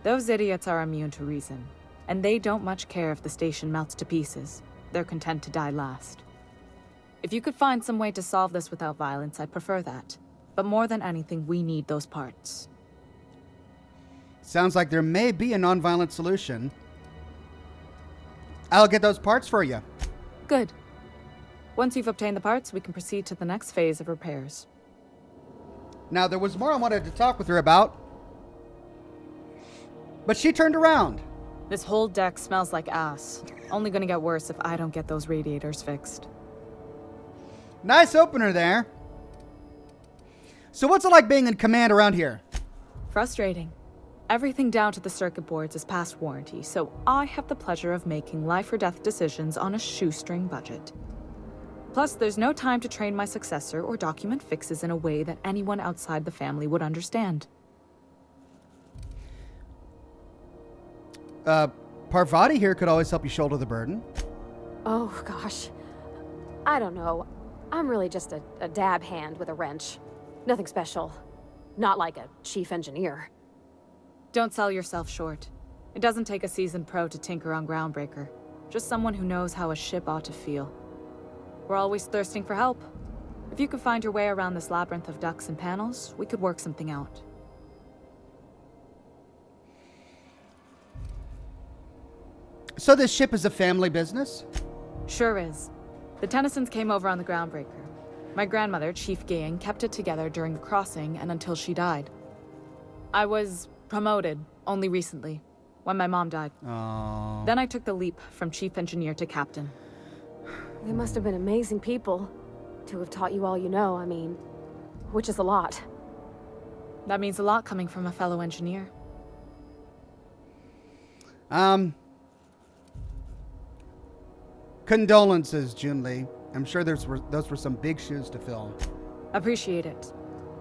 Those idiots are immune to reason, and they don't much care if the station melts to pieces. They're content to die last. If you could find some way to solve this without violence, I'd prefer that. But more than anything, we need those parts. Sounds like there may be a non-violent solution. I'll get those parts for you. Good. Once you've obtained the parts, we can proceed to the next phase of repairs. Now, there was more I wanted to talk with her about. But she turned around. This whole deck smells like ass. Only gonna get worse if I don't get those radiators fixed. Nice opener there. So what's it like being in command around here? Frustrating. Everything down to the circuit boards is past warranty, so I have the pleasure of making life or death decisions on a shoestring budget. Plus, there's no time to train my successor or document fixes in a way that anyone outside the family would understand. Parvati here could always help you shoulder the burden. Oh, gosh. I don't know. I'm really just a dab hand with a wrench. Nothing special. Not like a chief engineer. Don't sell yourself short. It doesn't take a seasoned pro to tinker on Groundbreaker. Just someone who knows how a ship ought to feel. We're always thirsting for help. If you could find your way around this labyrinth of ducts and panels, we could work something out. So this ship is a family business? Sure is. The Tennysons came over on the Groundbreaker. My grandmother, Chief Gaying, kept it together during the crossing and until she died. I was promoted only recently, when my mom died. Oh. Then I took the leap from chief engineer to captain. They must have been amazing people to have taught you all you know, I mean, which is a lot. That means a lot coming from a fellow engineer. Condolences, Junli. I'm sure those were some big shoes to fill. Appreciate it.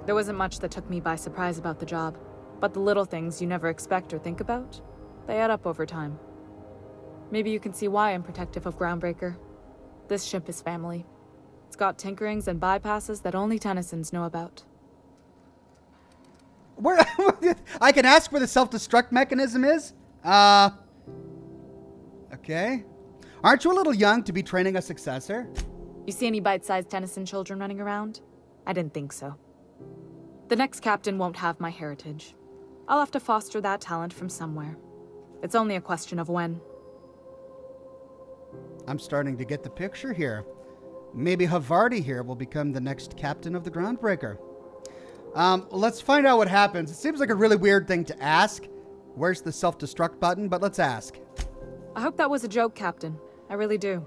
There wasn't much that took me by surprise about the job, but the little things you never expect or think about, they add up over time. Maybe you can see why I'm protective of Groundbreaker. This ship is family. It's got tinkerings and bypasses that only Tennysons know about. Where I can ask where the self-destruct mechanism is? Okay. Aren't you a little young to be training a successor? You see any bite-sized Tennyson children running around? I didn't think so. The next captain won't have my heritage. I'll have to foster that talent from somewhere. It's only a question of when. I'm starting to get the picture here. Maybe Havarti here will become the next captain of the Groundbreaker. Let's find out what happens. It seems like a really weird thing to ask. Where's the self-destruct button? But let's ask. I hope that was a joke, Captain. I really do.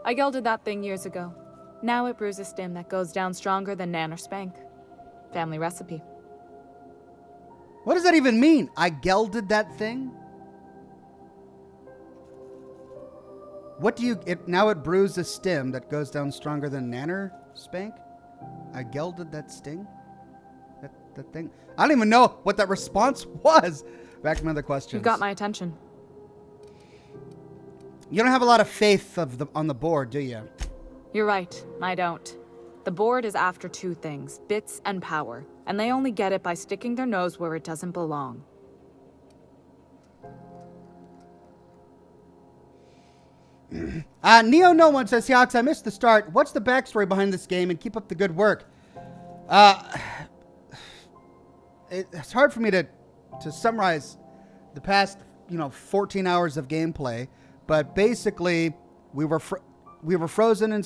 I gelded that thing years ago. Now it brews a stim that goes down stronger than Nan or Spank. Family recipe. What does that even mean? I gelded that thing? What do you... now it brews a stim that goes down stronger than Nanner Spank? I gelded that sting? That thing? I don't even know what that response was. Back to my other questions. You got my attention. You don't have a lot of faith on the board, do you? You're right. I don't. The board is after two things, bits and power, and they only get it by sticking their nose where it doesn't belong. Neo No One says, Seox, I missed the start. What's the backstory behind this game, and keep up the good work? It's hard for me to summarize the past, 14 hours of gameplay, but basically we were frozen in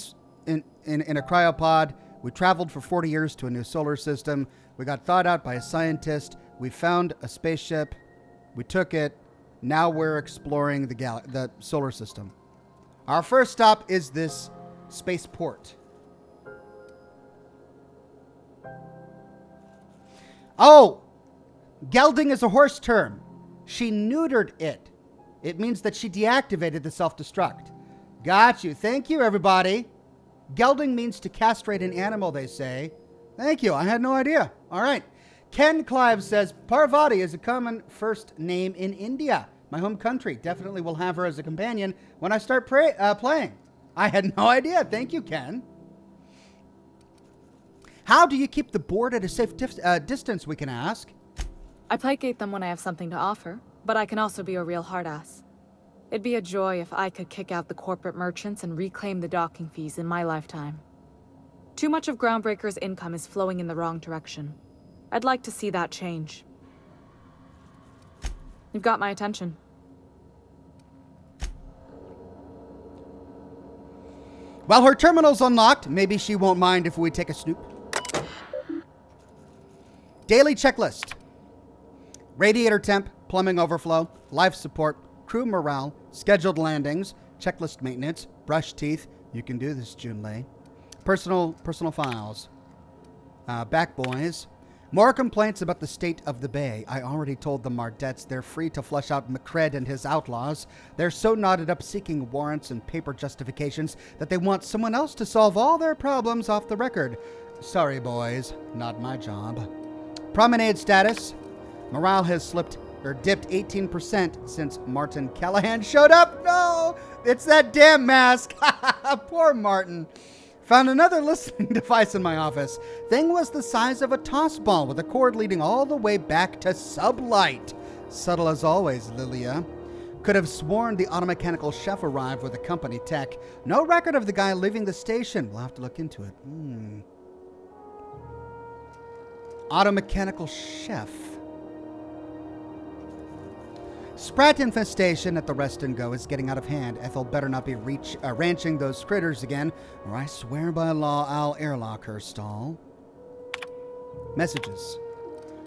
a cryopod. We traveled for 40 years to a new solar system. We got thawed out by a scientist. We found a spaceship. We took it. Now we're exploring the solar system. Our first stop is this spaceport. Oh, gelding is a horse term. She neutered it. It means that she deactivated the self-destruct. Got you. Thank you, everybody. Gelding means to castrate an animal, they say. Thank you. I had no idea. All right. Ken Clive says, Parvati is a common first name in India, my home country. Definitely will have her as a companion when I start playing. I had no idea. Thank you, Ken. How do you keep the board at a safe distance, we can ask? I placate them when I have something to offer, but I can also be a real hard-ass. It'd be a joy if I could kick out the corporate merchants and reclaim the docking fees in my lifetime. Too much of Groundbreaker's income is flowing in the wrong direction. I'd like to see that change. You've got my attention. While her terminal's unlocked, maybe she won't mind if we take a snoop. Daily checklist. Radiator temp, plumbing overflow, life support, crew morale, scheduled landings, checklist maintenance, brush teeth. You can do this, Junlei. Personal files. Back boys. More complaints about the state of the bay. I already told the Mardettes they're free to flush out McCready and his outlaws. They're so knotted up seeking warrants and paper justifications that they want someone else to solve all their problems off the record. Sorry, boys. Not my job. Promenade status. Morale has dipped 18% since Martin Callahan showed up. No! It's that damn mask. Poor Martin. Found another listening device in my office. Thing was the size of a toss ball with a cord leading all the way back to sublight. Subtle as always, Leia. Could have sworn the automechanical chef arrived with a company tech. No record of the guy leaving the station. We'll have to look into it. Automechanical chef. Sprat infestation at the Rest and Go is getting out of hand. Ethel better not be ranching those critters again, or I swear by law I'll airlock her stall. Messages.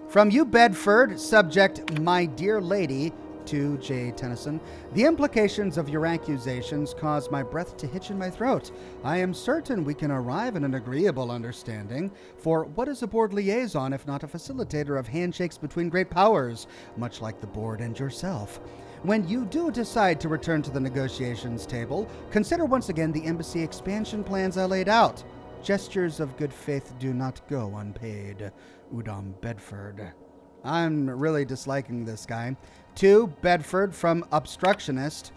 From you, Bedford, subject, my dear lady, to J. Tennyson. The implications of your accusations cause my breath to hitch in my throat. I am certain we can arrive at an agreeable understanding, for what is a board liaison if not a facilitator of handshakes between great powers, much like the board and yourself? When you do decide to return to the negotiations table, consider once again the embassy expansion plans I laid out. Gestures of good faith do not go unpaid. Udom Bedford. I'm really disliking this guy. 2, Bedford from Obstructionist.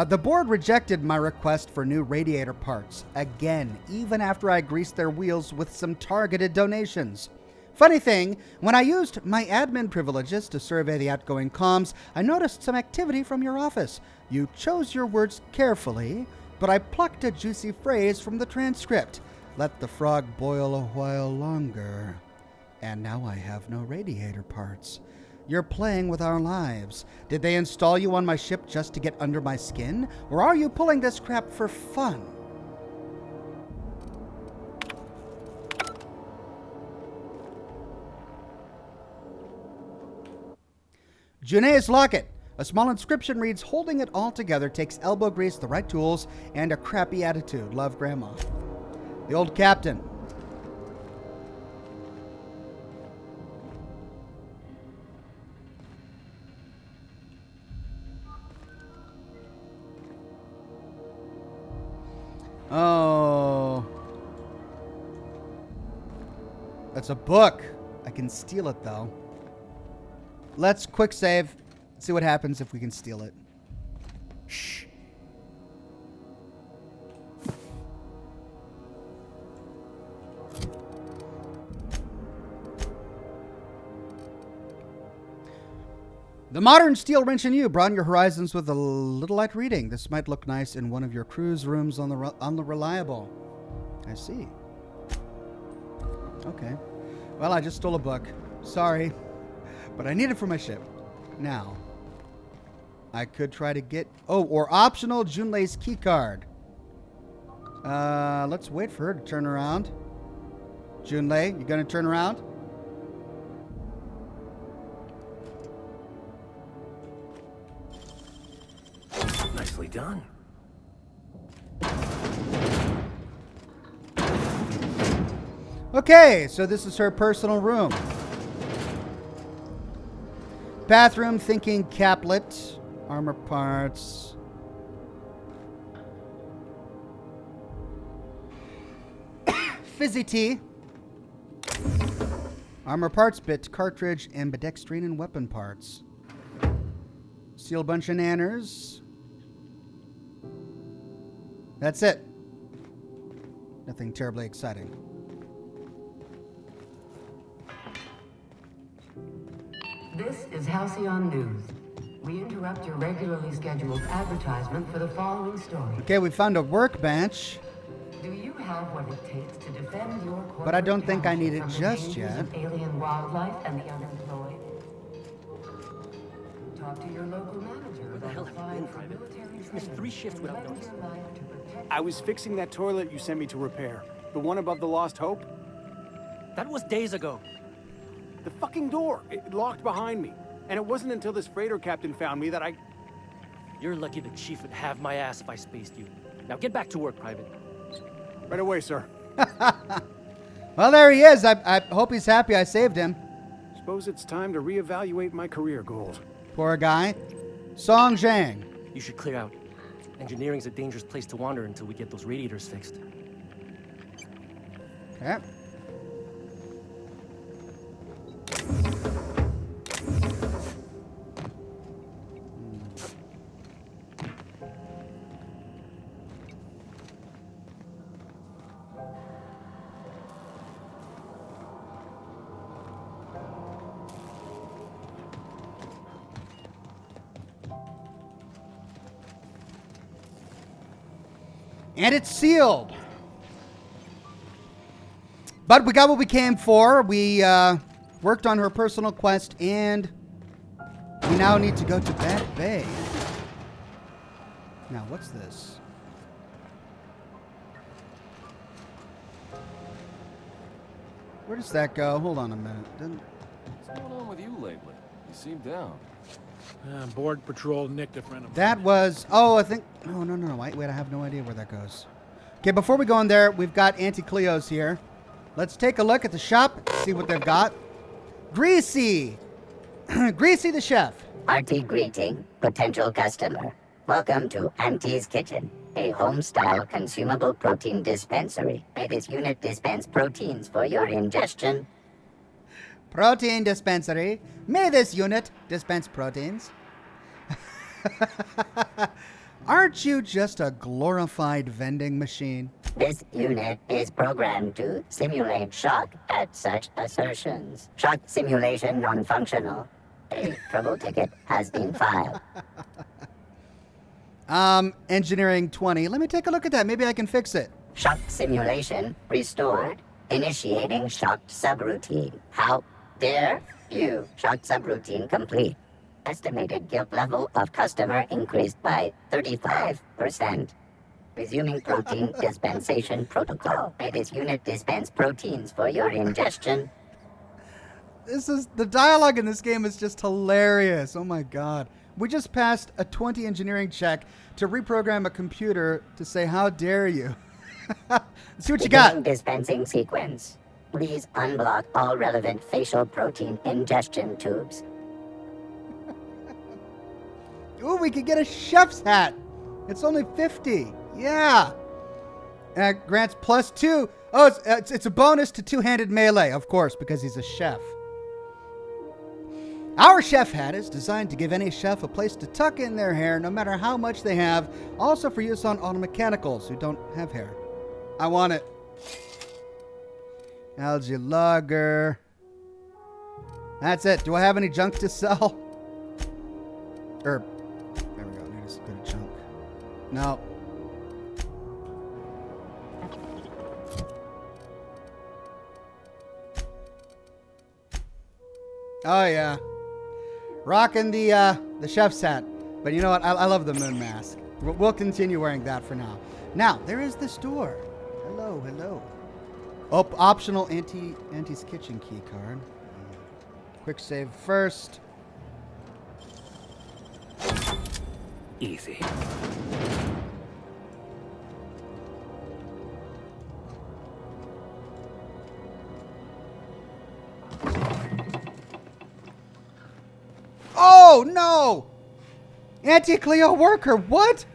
The board rejected my request for new radiator parts. Again, even after I greased their wheels with some targeted donations. Funny thing, when I used my admin privileges to survey the outgoing comms, I noticed some activity from your office. You chose your words carefully, but I plucked a juicy phrase from the transcript. Let the frog boil a while longer. And now I have no radiator parts. You're playing with our lives. Did they install you on my ship just to get under my skin? Or are you pulling this crap for fun? Juné's locket. A small inscription reads, holding it all together takes elbow grease, the right tools, and a crappy attitude. Love, Grandma. The old captain. Oh. That's a book. I can steal it, though. Let's quick save. See what happens if we can steal it. Shh. The modern steel wrench in you broaden your horizons with a little light reading. This might look nice in one of your crew's rooms on the Reliable. I see. Okay. Well, I just stole a book. Sorry. But I need it for my ship. Now, I could try to get... Oh, or optional Junlei's key card. Let's wait for her to turn around. Junlei, you gonna turn around? Nicely done. Okay, so this is her personal room. Bathroom, thinking caplet, armor parts. Fizzy tea. Armor parts bit, cartridge, ambidextrine, and weapon parts. Steal a bunch of nanners. That's it. Nothing terribly exciting. This is Halcyon News. We interrupt your regularly scheduled advertisement for the following story. Okay, we found a workbench. Do you have what it takes to defend your corporate But I don't think I need it from the just dangers yet. of alien wildlife and the unemployed? Talk to your local manager about applying for military Missed 3 shifts without training. notice. Your life to protect. I was fixing that toilet you sent me to repair. The one above the Lost Hope. That was days ago. The fucking door. It locked behind me. And it wasn't until this freighter captain found me that I... You're lucky the chief would have my ass if I spaced you. Now get back to work, Private. Right away, sir. Well, there he is. I hope he's happy I saved him. Suppose it's time to reevaluate my career goals. Poor guy. Song Zhang. You should clear out. Engineering's a dangerous place to wander until we get those radiators fixed. Okay. And it's sealed. But we got what we came for. We worked on her personal quest, and we now need to go to Bat Bay. Now, what's this? Where does that go? Hold on a minute. What's going on with you lately? You seem down. Board patrol nicked a friend of mine. That was... Oh, I think... Oh, no. Wait, I have no idea where that goes. Okay, before we go in there, we've got Auntie Cleo's here. Let's take a look at the shop, see what they've got. Greasy! Greasy the chef. Hearty greeting, potential customer. Welcome to Auntie's Kitchen, a home-style consumable protein dispensary. May this unit dispense proteins for your ingestion. Protein dispensary. May this unit dispense proteins. Aren't you just a glorified vending machine? This unit is programmed to simulate shock at such assertions. Shock simulation non-functional. A trouble ticket has been filed. Engineering 20. Let me take a look at that. Maybe I can fix it. Shock simulation restored. Initiating shocked subroutine. How dare you? Shocked subroutine complete. Estimated guilt level of customer increased by 35%. Resuming protein dispensation protocol. May this unit dispense proteins for your ingestion. The dialogue in this game is just hilarious. Oh my god. We just passed a 20 engineering check to reprogram a computer to say, how dare you? Let's see what you got. Dispensing sequence. Please unblock all relevant facial protein ingestion tubes. Ooh, we could get a chef's hat. It's only 50. Yeah. Grants +2. Oh, it's a bonus to two-handed melee, of course, because he's a chef. Our chef hat is designed to give any chef a place to tuck in their hair, no matter how much they have. Also for use on automechanicals who don't have hair. I want it. Algae lager. That's it. Do I have any junk to sell? There we go. Need a bit of junk. No. Oh yeah. Rocking the chef's hat. But you know what? I love the moon mask. We'll continue wearing that for now. Now, there is this door. Hello, hello. Optional Auntie's Kitchen key card. Quick save first. Easy. Oh, no! Auntie Cleo worker, what?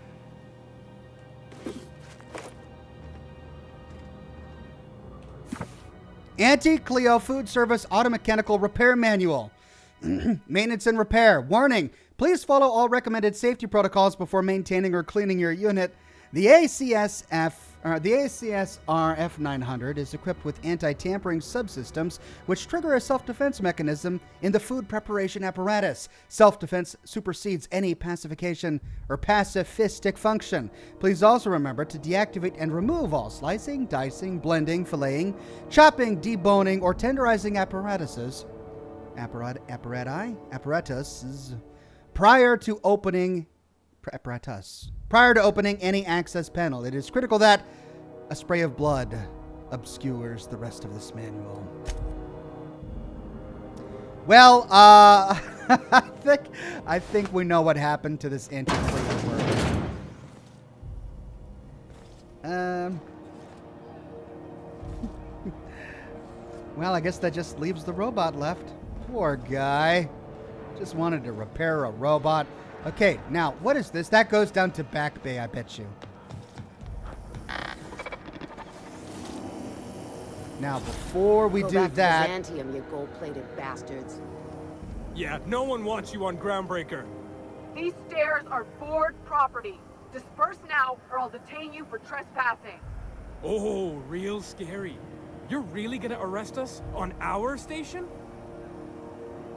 Auntie Cleo Food Service Automechanical Repair Manual. Maintenance and repair. Warning. Please follow all recommended safety protocols before maintaining or cleaning your unit. The ACSR F900 is equipped with anti-tampering subsystems which trigger a self-defense mechanism in the food preparation apparatus. Self-defense supersedes any pacification or pacifistic function. Please also remember to deactivate and remove all slicing, dicing, blending, filleting, chopping, deboning, or tenderizing apparatuses prior to opening any access panel. It is critical that a spray of blood obscures the rest of this manual. Well, I think we know what happened to this antiquated world. Well, I guess that just leaves the robot left. Poor guy. Just wanted to repair a robot. Okay, now, what is this? That goes down to Back Bay, I bet you. Now, before we do that... Byzantium, you gold-plated bastards. Yeah, no one wants you on Groundbreaker. These stairs are board property. Disperse now, or I'll detain you for trespassing. Oh, real scary. You're really gonna arrest us on our station?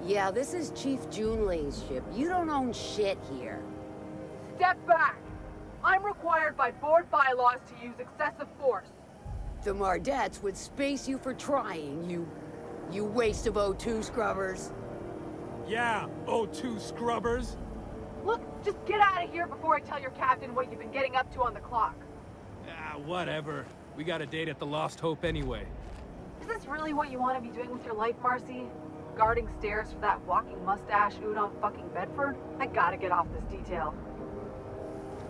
Yeah, this is Chief Junlei's ship. You don't own shit here. Step back. I'm required by board bylaws to use excessive force. The Mardettes would space you for trying, you waste of O2 scrubbers. Yeah, O2 scrubbers. Look, just get out of here before I tell your captain what you've been getting up to on the clock. Ah, whatever. We got a date at the Lost Hope anyway. Is this really what you want to be doing with your life, Marcy? Guarding stairs for that walking mustache Udon fucking Bedford? I gotta get off this detail.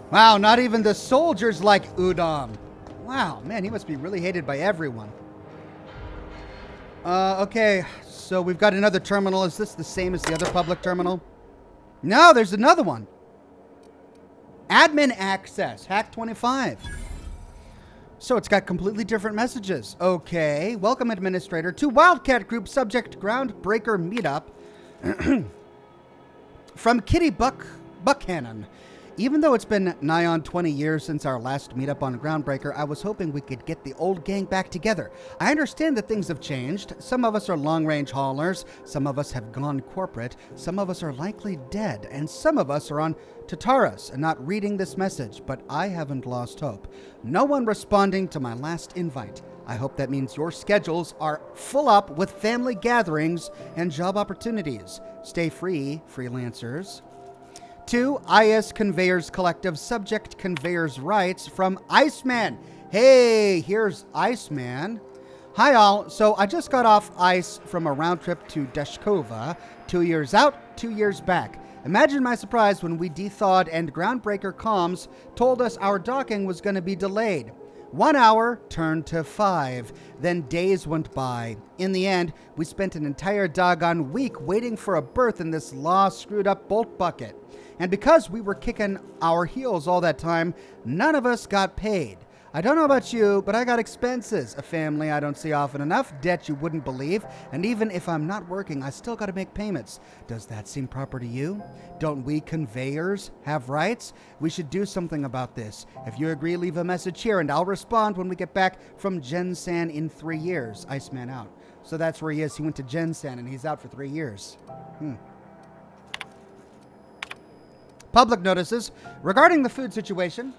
Wow, not even the soldiers like Udon. Wow, man, he must be really hated by everyone. Okay, so we've got another terminal. Is this the same as the other public terminal? No, there's another one. Admin access, Hack 25. So it's got completely different messages. Okay, welcome administrator to Wildcat Group subject Groundbreaker meetup from Kitty Buckhannon. Even though it's been nigh on 20 years since our last meetup on Groundbreaker, I was hoping we could get the old gang back together. I understand that things have changed. Some of us are long-range haulers, some of us have gone corporate, some of us are likely dead, and some of us are on Tartarus and not reading this message, but I haven't lost hope. No one responding to my last invite. I hope that means your schedules are full up with family gatherings and job opportunities. Stay free, freelancers. 2. IS Conveyors Collective subject Conveyors Rights from Iceman. Hey, here's Iceman. Hi all. So I just got off ice from a round trip to Deshkova. 2 years out, 2 years back. Imagine my surprise when we de-thawed and Groundbreaker comms told us our docking was going to be delayed. 1 hour turned to 5. Then days went by. In the end, we spent an entire doggone week waiting for a berth in this screwed up bolt bucket. And because we were kicking our heels all that time, none of us got paid. I don't know about you, but I got expenses, a family I don't see often enough, debt you wouldn't believe, and even if I'm not working, I still got to make payments. Does that seem proper to you? Don't we conveyors have rights? We should do something about this. If you agree, leave a message here, and I'll respond when we get back from Gensan in 3 years. Iceman out. So that's where he is. He went to Gensan, and he's out for 3 years. Public notices regarding the food situation.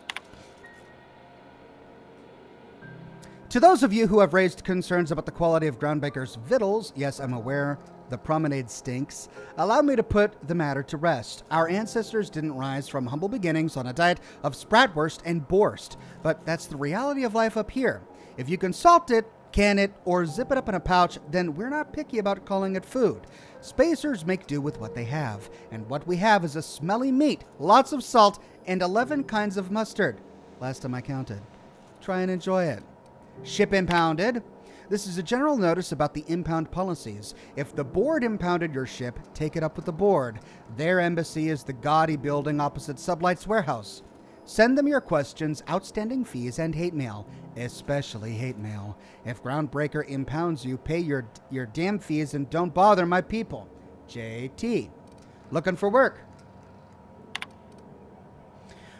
To those of you who have raised concerns about the quality of Groundbreaker's victuals, yes, I'm aware the promenade stinks, allow me to put the matter to rest. Our ancestors didn't rise from humble beginnings on a diet of spratwurst and borst, but that's the reality of life up here. If you can salt it, can it, or zip it up in a pouch, then we're not picky about calling it food. Spacers make do with what they have, and what we have is a smelly meat, lots of salt, and 11 kinds of mustard. Last time I counted. Try and enjoy it. Ship impounded. This is a general notice about the impound policies. If the board impounded your ship, take it up with the board. Their embassy is the gaudy building opposite Sublight's warehouse. Send them your questions, outstanding fees, and hate mail, especially hate mail. If Groundbreaker impounds you, pay your damn fees and don't bother my people. JT. Looking for work.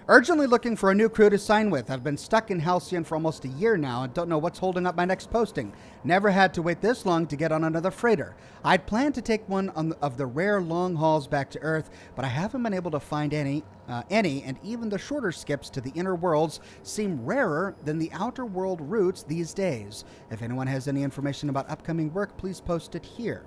Urgently looking for a new crew to sign with. I've been stuck in Halcyon for almost a year now and don't know what's holding up my next posting. Never had to wait this long to get on another freighter. I'd planned to take one of the rare long hauls back to Earth, but I haven't been able to find any, and even the shorter skips to the inner worlds seem rarer than the outer world routes these days. If anyone has any information about upcoming work, please post it here.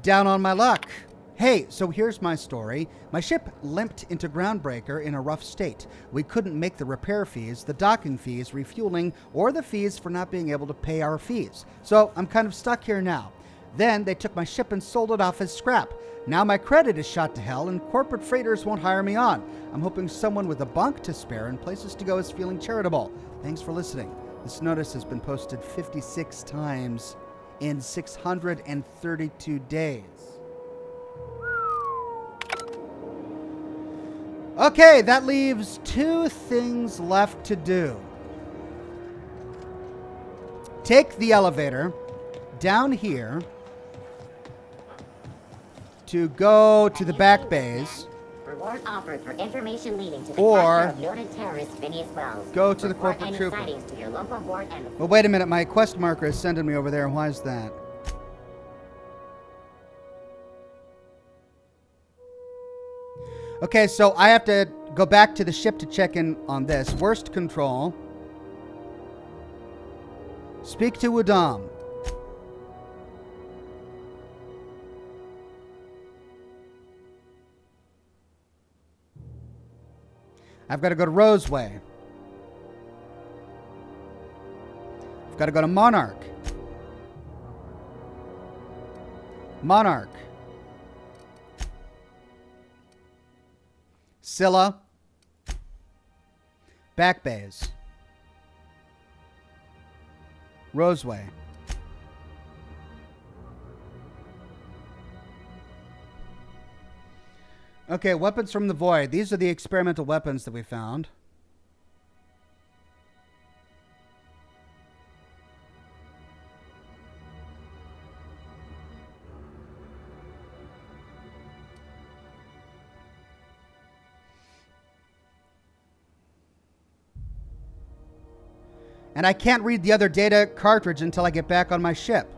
Down on my luck. Hey, so here's my story. My ship limped into Groundbreaker in a rough state. We couldn't make the repair fees, the docking fees, refueling, or the fees for not being able to pay our fees. So I'm kind of stuck here now. Then they took my ship and sold it off as scrap. Now my credit is shot to hell and corporate freighters won't hire me on. I'm hoping someone with a bunk to spare and places to go is feeling charitable. Thanks for listening. This notice has been posted 56 times in 632 days. Okay, that leaves 2 things left to do. Take the elevator down here to go to the back bays. Reward offered for information leading to the Or capture of noted terrorist Phineas Wells. go to the Report corporate any trooper. sightings to your local board and Well, wait a minute. My quest marker is sending me over there. Why is that? Okay, so I have to go back to the ship to check in on this. Worst control. Speak to Udam. I've got to go to Roseway. I've got to go to Monarch. Monarch. Scylla. Back Bays. Roseway. Okay, weapons from the void. These are the experimental weapons that we found. And I can't read the other data cartridge until I get back on my ship.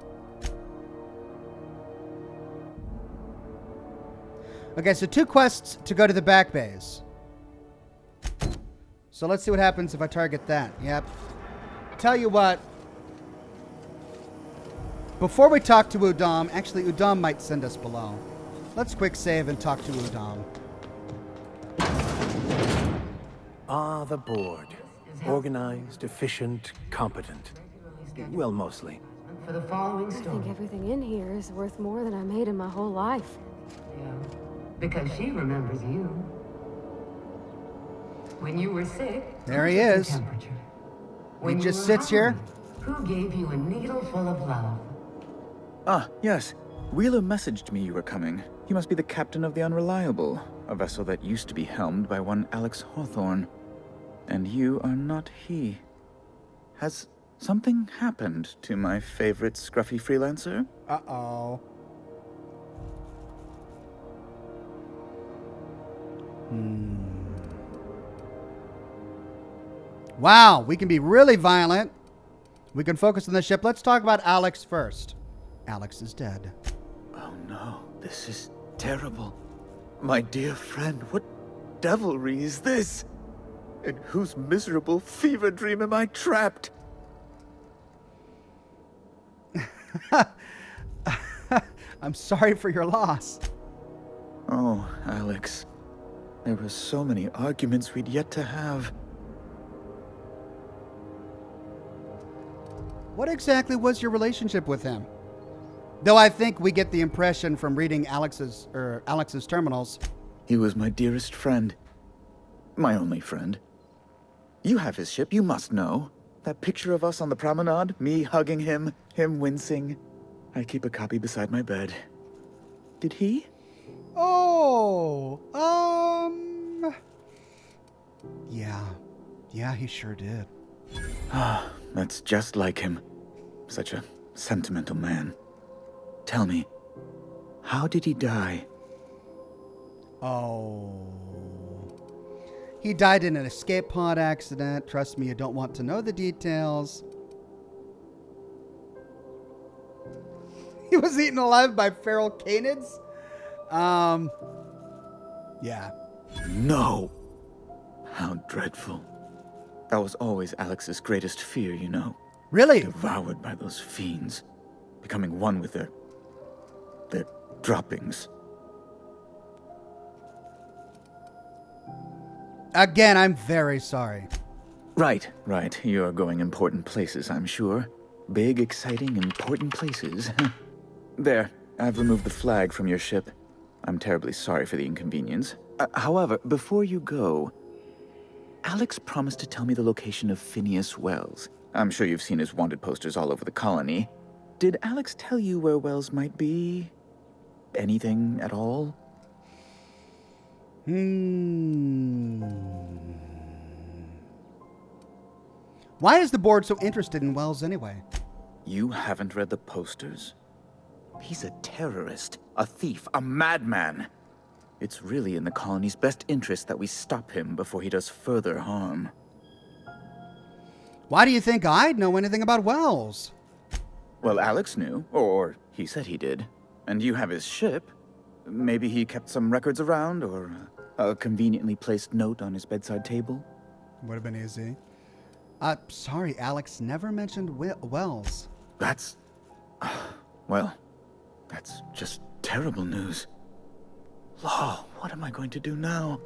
Okay, so 2 quests to go to the back bays. So let's see what happens if I target that. Yep. Tell you what. Before we talk to Udam, actually Udam might send us below. Let's quick save and talk to Udam. Ah, the board. Organized, efficient, competent. Well, mostly. For the following I think story. everything in here is worth more than I made in my whole life. Yeah. Because she remembers you. When you were sick, There who he took your is. temperature? He When you just were sits here. hungry, who gave you a needle full of love? Ah, yes. Wheeler messaged me you were coming. He must be the captain of the Unreliable, a vessel that used to be helmed by one Alex Hawthorne. And you are not he. Has something happened to my favorite scruffy freelancer? Uh-oh. Wow, we can be really violent. We can focus on the ship. Let's talk about Alex first. Alex is dead. Oh no, this is terrible. My dear friend, what devilry is this? In whose miserable fever dream am I trapped? I'm sorry for your loss. Oh, Alex. There were so many arguments we'd yet to have. What exactly was your relationship with him? Though I think we get the impression from reading Alex's terminals. He was my dearest friend. My only friend. You have his ship, you must know. That picture of us on the promenade, me hugging him, him wincing. I keep a copy beside my bed. Did he? Oh, yeah, he sure did. Ah, that's just like him. Such a sentimental man. Tell me, how did he die? Oh. He died in an escape pod accident. Trust me, you don't want to know the details. He was eaten alive by feral canids? Yeah. No! How dreadful. That was always Alex's greatest fear, you know. Really? Devoured by those fiends. Becoming one with their droppings. Again, I'm very sorry. Right. You're going important places, I'm sure. Big, exciting, important places. There, I've removed the flag from your ship. I'm terribly sorry for the inconvenience. However, before you go, Alex promised to tell me the location of Phineas Wells. I'm sure you've seen his wanted posters all over the colony. Did Alex tell you where Wells might be? Anything at all? Why is the board so interested in Wells anyway? You haven't read the posters? He's a terrorist, a thief, a madman. It's really in the colony's best interest that we stop him before he does further harm. Why do you think I'd know anything about Wells? Well, Alex knew, or he said he did. And you have his ship. Maybe he kept some records around, or a conveniently placed note on his bedside table. Would have been easy. Sorry, Alex never mentioned Wells. That's... well, that's just terrible news. Law, what am I going to do now?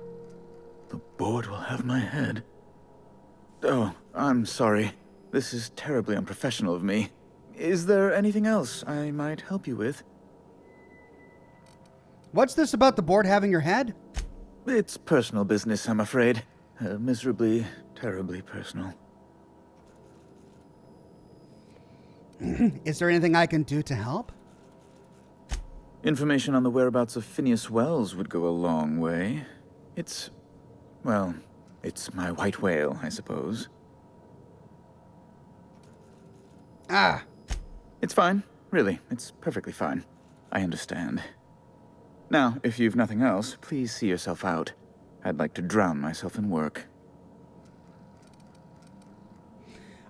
The board will have my head. Oh, I'm sorry. This is terribly unprofessional of me. Is there anything else I might help you with? What's this about the board having your head? It's personal business, I'm afraid. Miserably, terribly personal. Is there anything I can do to help? Information on the whereabouts of Phineas Wells would go a long way. It's... well, it's my white whale, I suppose. Ah! It's fine. Really, it's perfectly fine. I understand. Now, if you've nothing else, please see yourself out. I'd like to drown myself in work.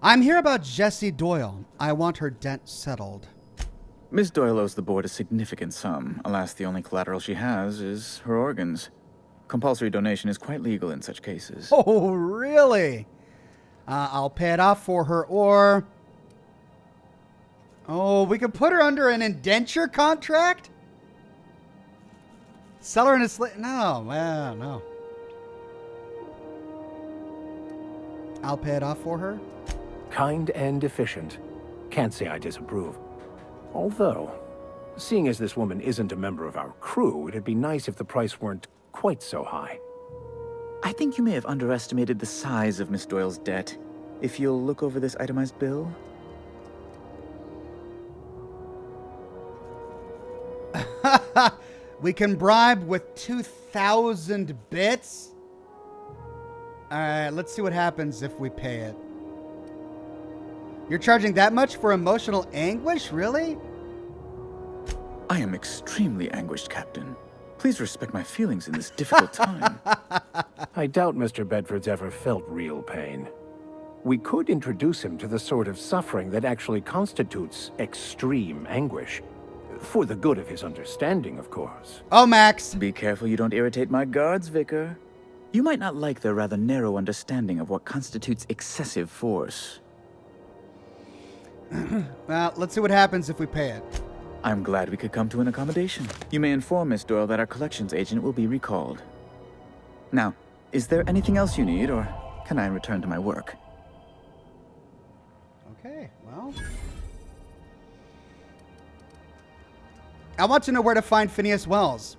I'm here about Jessie Doyle. I want her debt settled. Miss Doyle owes the board a significant sum. Alas, the only collateral she has is her organs. Compulsory donation is quite legal in such cases. Oh, really? I'll pay it off for her, or... oh, we could put her under an indenture contract? Sell her in a no, man, no. I'll pay it off for her? Kind and efficient. Can't say I disapprove. Although, seeing as this woman isn't a member of our crew, it'd be nice if the price weren't quite so high. I think you may have underestimated the size of Miss Doyle's debt. If you'll look over this itemized bill. We can bribe with 2,000 bits? Alright, let's see what happens if we pay it. You're charging that much for emotional anguish? Really? I am extremely anguished, Captain. Please respect my feelings in this difficult time. I doubt Mr. Bedford's ever felt real pain. We could introduce him to the sort of suffering that actually constitutes extreme anguish. For the good of his understanding, of course. Oh, Max! Be careful you don't irritate my guards, Vicar. You might not like their rather narrow understanding of what constitutes excessive force. Well, let's see what happens if we pay it. I'm glad we could come to an accommodation. You may inform Miss Doyle that our collections agent will be recalled. Now, is there anything else you need, or can I return to my work? Okay, well... I want to know where to find Phineas Wells.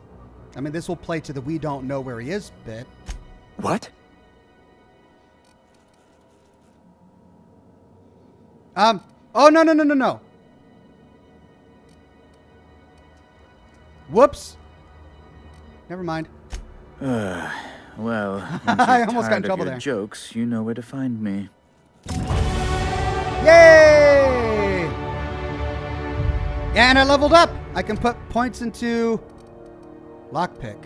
I mean, this will play to the we don't know where he is bit. What? Oh, no. Whoops. Never mind. Well, I almost got in trouble there. Jokes, you know where to find me. Yay! And I leveled up. I can put points into lockpick.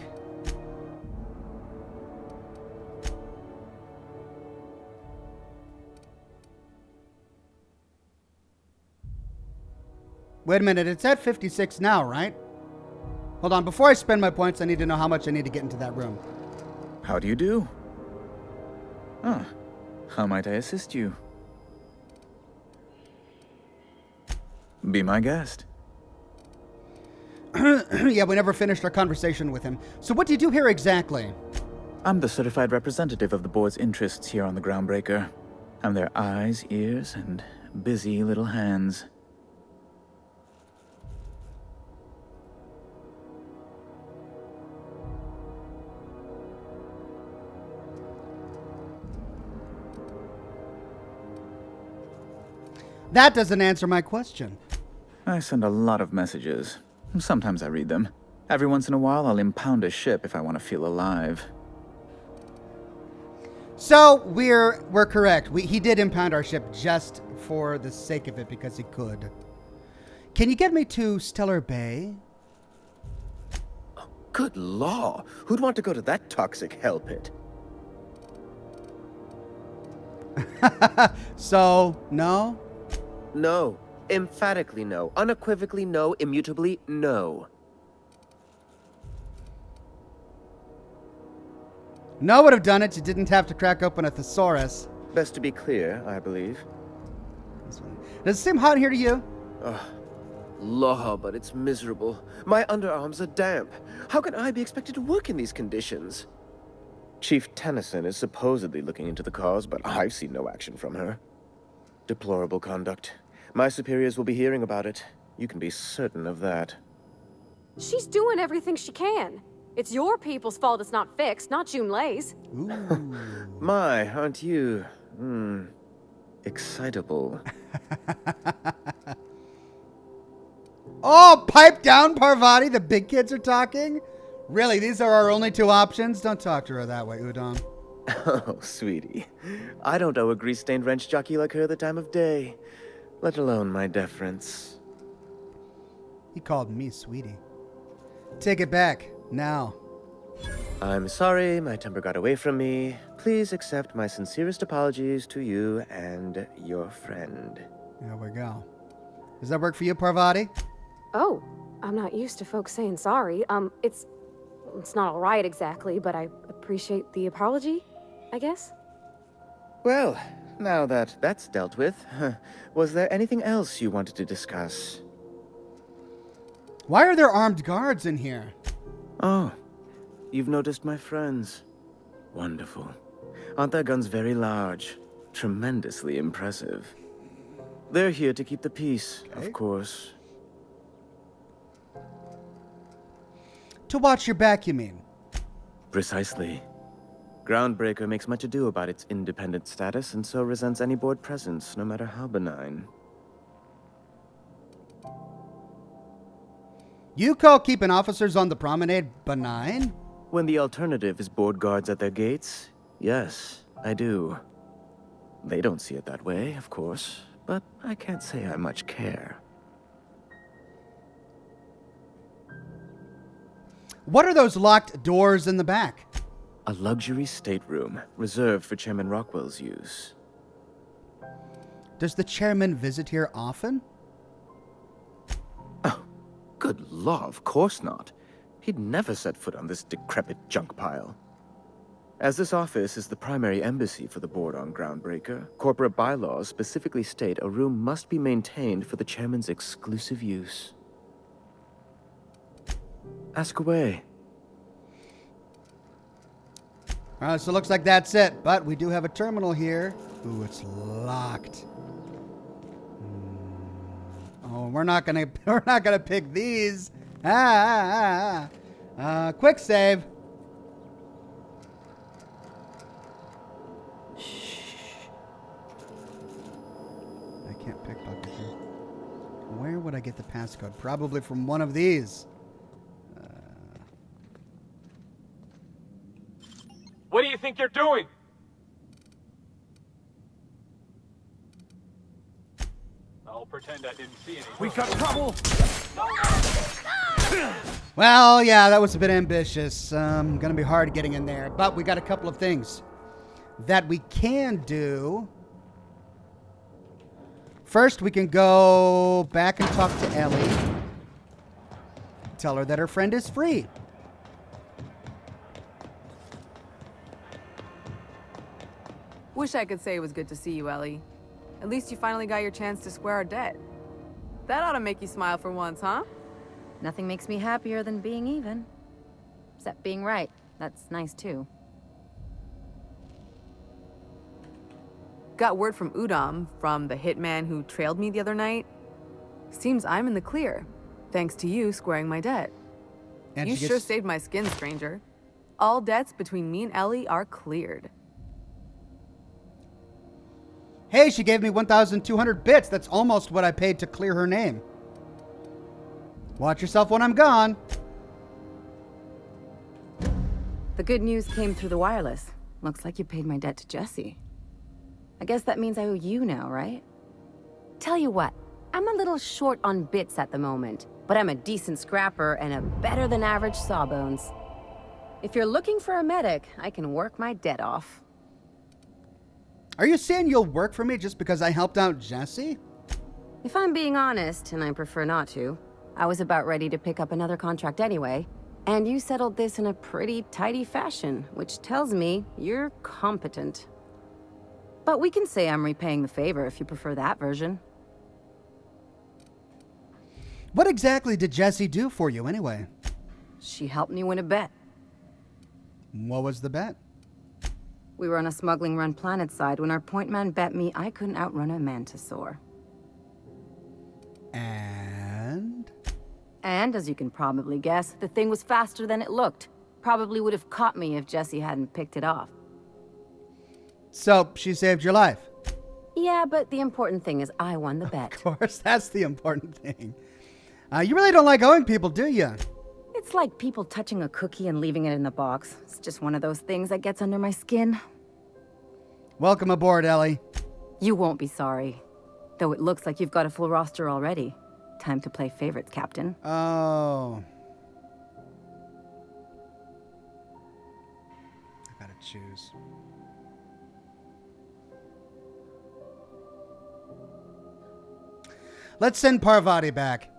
Wait a minute, it's at 56 now, right? Hold on, before I spend my points, I need to know how much I need to get into that room. How do you do? Ah, how might I assist you? Be my guest. Yeah, we never finished our conversation with him. So what do you do here exactly? I'm the certified representative of the board's interests here on the Groundbreaker. I'm their eyes, ears, and busy little hands. That doesn't answer my question. I send a lot of messages. Sometimes I read them. Every once in a while, I'll impound a ship if I want to feel alive. So we're correct. He did impound our ship just for the sake of it because he could. Can you get me to Stellar Bay? Good law. Who'd want to go to that toxic hell pit? So, no? No. Emphatically no. Unequivocally no. Immutably no. No would have done it. You didn't have to crack open a thesaurus. Best to be clear, I believe. Does it seem hot here to you? Ugh. Law, but it's miserable. My underarms are damp. How can I be expected to work in these conditions? Chief Tennyson is supposedly looking into the cause, but I've seen no action from her. Deplorable conduct. My superiors will be hearing about it. You can be certain of that. She's doing everything she can. It's your people's fault it's not fixed, not Junlei's. My, aren't you, excitable. Oh, pipe down, Parvati. The big kids are talking? Really, these are our only two options? Don't talk to her that way, Udon. Oh, sweetie. I don't owe a grease-stained wrench jockey like her the time of day, let alone my deference. He called me sweetie. Take it back, now. I'm sorry, my temper got away from me. Please accept my sincerest apologies to you and your friend. There we go. Does that work for you, Parvati? Oh, I'm not used to folks saying sorry. It's not all right exactly, but I appreciate the apology, I guess. Well, now that that's dealt with, was there anything else you wanted to discuss? Why are there armed guards in here? Oh, you've noticed my friends. Wonderful. Aren't their guns very large? Tremendously impressive. They're here to keep the peace, of course. To watch your back, you mean? Precisely. Groundbreaker makes much ado about its independent status and so resents any board presence, no matter how benign. You call keeping officers on the promenade benign? When the alternative is board guards at their gates, yes, I do. They don't see it that way, of course, but I can't say I much care. What are those locked doors in the back? A luxury stateroom, reserved for Chairman Rockwell's use. Does the chairman visit here often? Oh, good law, of course not. He'd never set foot on this decrepit junk pile. As this office is the primary embassy for the board on Groundbreaker, corporate bylaws specifically state a room must be maintained for the chairman's exclusive use. Ask away. So it looks like that's it, but we do have a terminal here. Ooh, it's locked. Oh, we're not gonna pick these. Quick save. I can't pickpocket here. Where would I get the passcode? Probably from one of these. What do you think you're doing? I'll pretend I didn't see anything. We got trouble! Well, yeah, that was a bit ambitious. Gonna be hard getting in there, but we got a couple of things that we can do. First, we can go back and talk to Ellie. Tell her that her friend is free. Wish I could say it was good to see you, Ellie. At least you finally got your chance to square our debt. That ought to make you smile for once, huh? Nothing makes me happier than being even. Except being right. That's nice, too. Got word from Udom, from the hitman who trailed me the other night. Seems I'm in the clear, thanks to you squaring my debt. And you sure saved my skin, stranger. All debts between me and Ellie are cleared. Hey, she gave me 1,200 bits. That's almost what I paid to clear her name. Watch yourself when I'm gone. The good news came through the wireless. Looks like you paid my debt to Jesse. I guess that means I owe you now, right? Tell you what, I'm a little short on bits at the moment, but I'm a decent scrapper and a better than average sawbones. If you're looking for a medic, I can work my debt off. Are you saying you'll work for me just because I helped out Jesse? If I'm being honest, and I prefer not to, I was about ready to pick up another contract anyway, and you settled this in a pretty tidy fashion, which tells me you're competent. But we can say I'm repaying the favor if you prefer that version. What exactly did Jesse do for you anyway? She helped me win a bet. What was the bet? We were on a smuggling run planetside when our point man bet me I couldn't outrun a mantisaur. And? And, as you can probably guess, the thing was faster than it looked. Probably would have caught me if Jesse hadn't picked it off. So, she saved your life? Yeah, but the important thing is I won the bet. Of course, that's the important thing. You really don't like owing people, do you? It's like people touching a cookie and leaving it in the box. It's just one of those things that gets under my skin. Welcome aboard, Ellie. You won't be sorry. Though it looks like you've got a full roster already. Time to play favorites, Captain. Oh. I gotta choose. Let's send Parvati back.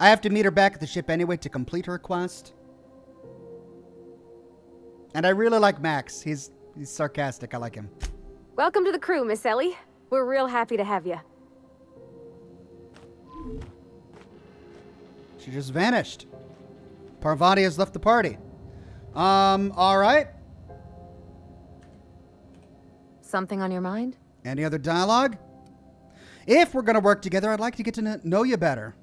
I have to meet her back at the ship anyway to complete her quest. And I really like Max. He's sarcastic. I like him. Welcome to the crew, Miss Ellie. We're real happy to have you. She just vanished. Parvati has left the party. All right. Something on your mind? Any other dialogue? If we're going to work together, I'd like to get to know you better.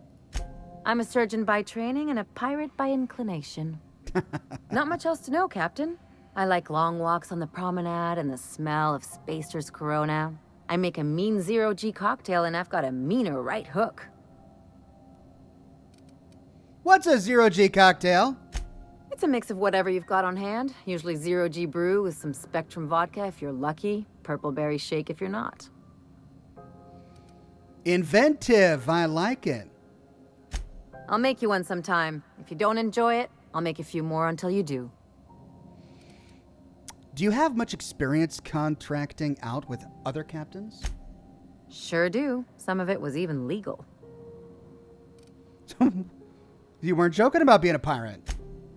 I'm a surgeon by training and a pirate by inclination. Not much else to know, Captain. I like long walks on the promenade and the smell of Spacer's Corona. I make a mean zero-G cocktail and I've got a meaner right hook. What's a zero-G cocktail? It's a mix of whatever you've got on hand. Usually zero-G brew with some Spectrum vodka if you're lucky, purple berry shake if you're not. Inventive. I like it. I'll make you one sometime. If you don't enjoy it, I'll make a few more until you do. Do you have much experience contracting out with other captains? Sure do. Some of it was even legal. You weren't joking about being a pirate.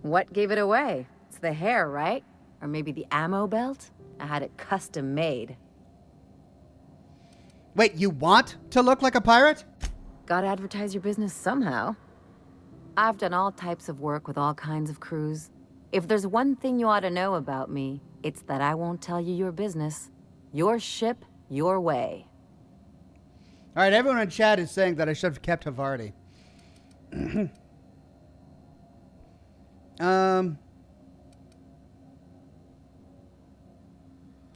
What gave it away? It's the hair, right? Or maybe the ammo belt? I had it custom made. Wait, you want to look like a pirate? Gotta advertise your business somehow. I've done all types of work with all kinds of crews. If there's one thing you ought to know about me, it's that I won't tell you your business. Your ship, your way. All right, everyone in chat is saying that I should have kept Havarti.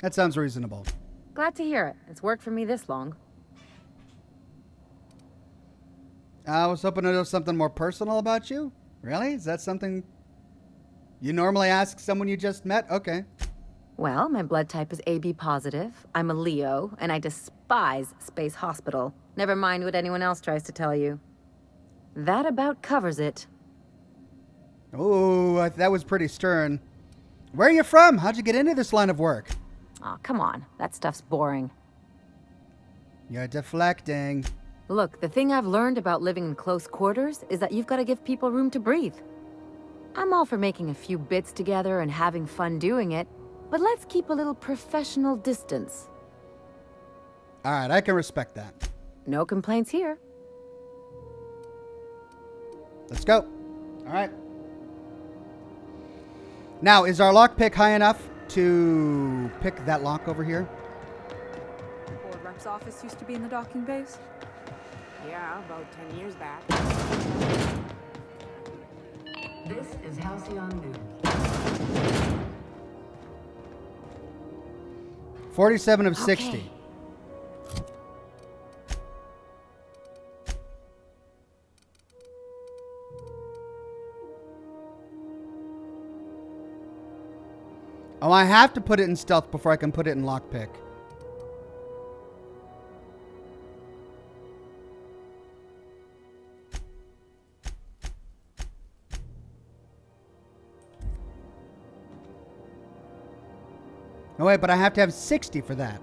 That sounds reasonable. Glad to hear it. It's worked for me this long. I was hoping to know something more personal about you. Really? Is that something you normally ask someone you just met? Okay. Well, my blood type is AB positive. I'm a Leo, and I despise Space Hospital. Never mind what anyone else tries to tell you. That about covers it. Oh, that was pretty stern. Where are you from? How'd you get into this line of work? Aw, come on. That stuff's boring. You're deflecting. Look, the thing I've learned about living in close quarters is that you've got to give people room to breathe. I'm all for making a few bits together and having fun doing it, but let's keep a little professional distance. All right, I can respect that. No complaints here. Let's go. All right. Now, is our lockpick high enough to pick that lock over here? Board rep's office used to be in the docking bays? Yeah, about 10 years back. This is Halcyon News. 47 of 60. Oh, I have to put it in stealth before I can put it in lockpick. No, wait, but I have to have 60 for that.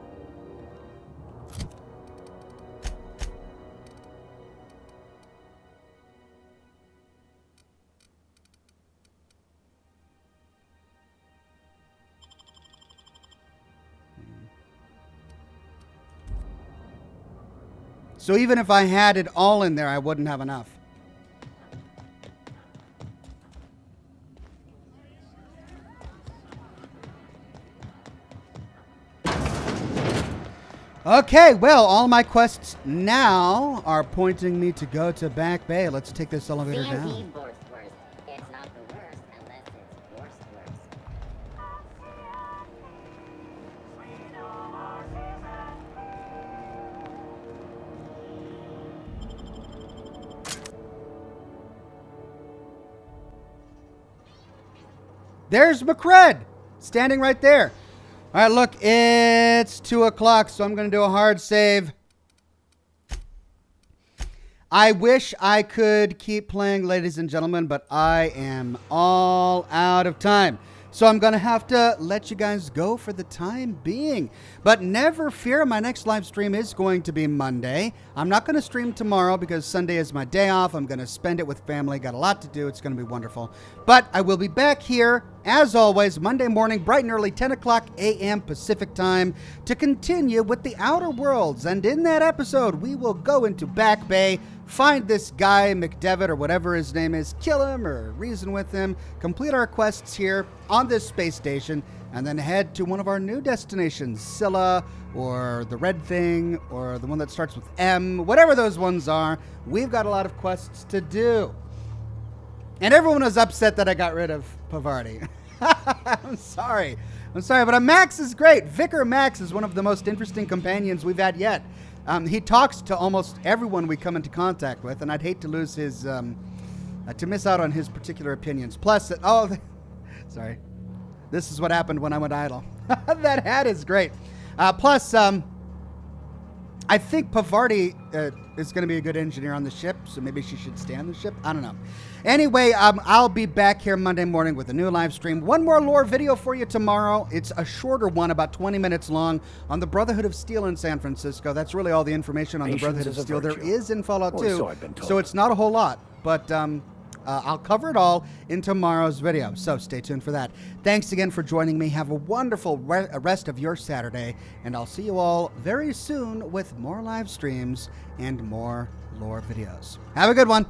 So even if I had it all in there, I wouldn't have enough. Okay, well, all my quests now are pointing me to go to Back Bay. Let's take this elevator down. It's not the worst unless it's worse. There's McCready, standing right there. All right, look, it's 2 o'clock, so I'm going to do a hard save. I wish I could keep playing, ladies and gentlemen, but I am all out of time. So I'm going to have to let you guys go for the time being. But never fear, my next live stream is going to be Monday. I'm not going to stream tomorrow because Sunday is my day off. I'm going to spend it with family. Got a lot to do. It's going to be wonderful. But I will be back here, as always, Monday morning, bright and early, 10 o'clock a.m. Pacific time, to continue with the Outer Worlds. And in that episode, we will go into Back Bay, find this guy, McDevitt, or whatever his name is, kill him or reason with him, complete our quests here on this space station, and then head to one of our new destinations, Scylla, or the red thing, or the one that starts with M, whatever those ones are. We've got a lot of quests to do. And everyone was upset that I got rid of Pavarti. I'm sorry, but Max is great. Vicar Max is one of the most interesting companions we've had yet. He talks to almost everyone we come into contact with, and I'd hate to lose his, to miss out on his particular opinions. Plus, sorry. This is what happened when I went idle. That hat is great. Plus, I think Pavarti is going to be a good engineer on the ship, so maybe she should stay on the ship. I don't know. Anyway, I'll be back here Monday morning with a new live stream. One more lore video for you tomorrow. It's a shorter one, about 20 minutes long, on the Brotherhood of Steel in San Francisco. That's really all the information on the Brotherhood of Steel there is in Fallout 2. So I've been told. So it's not a whole lot, but I'll cover it all in tomorrow's video, so stay tuned for that. Thanks again for joining me. Have a wonderful rest of your Saturday, and I'll see you all very soon with more live streams and more lore videos. Have a good one.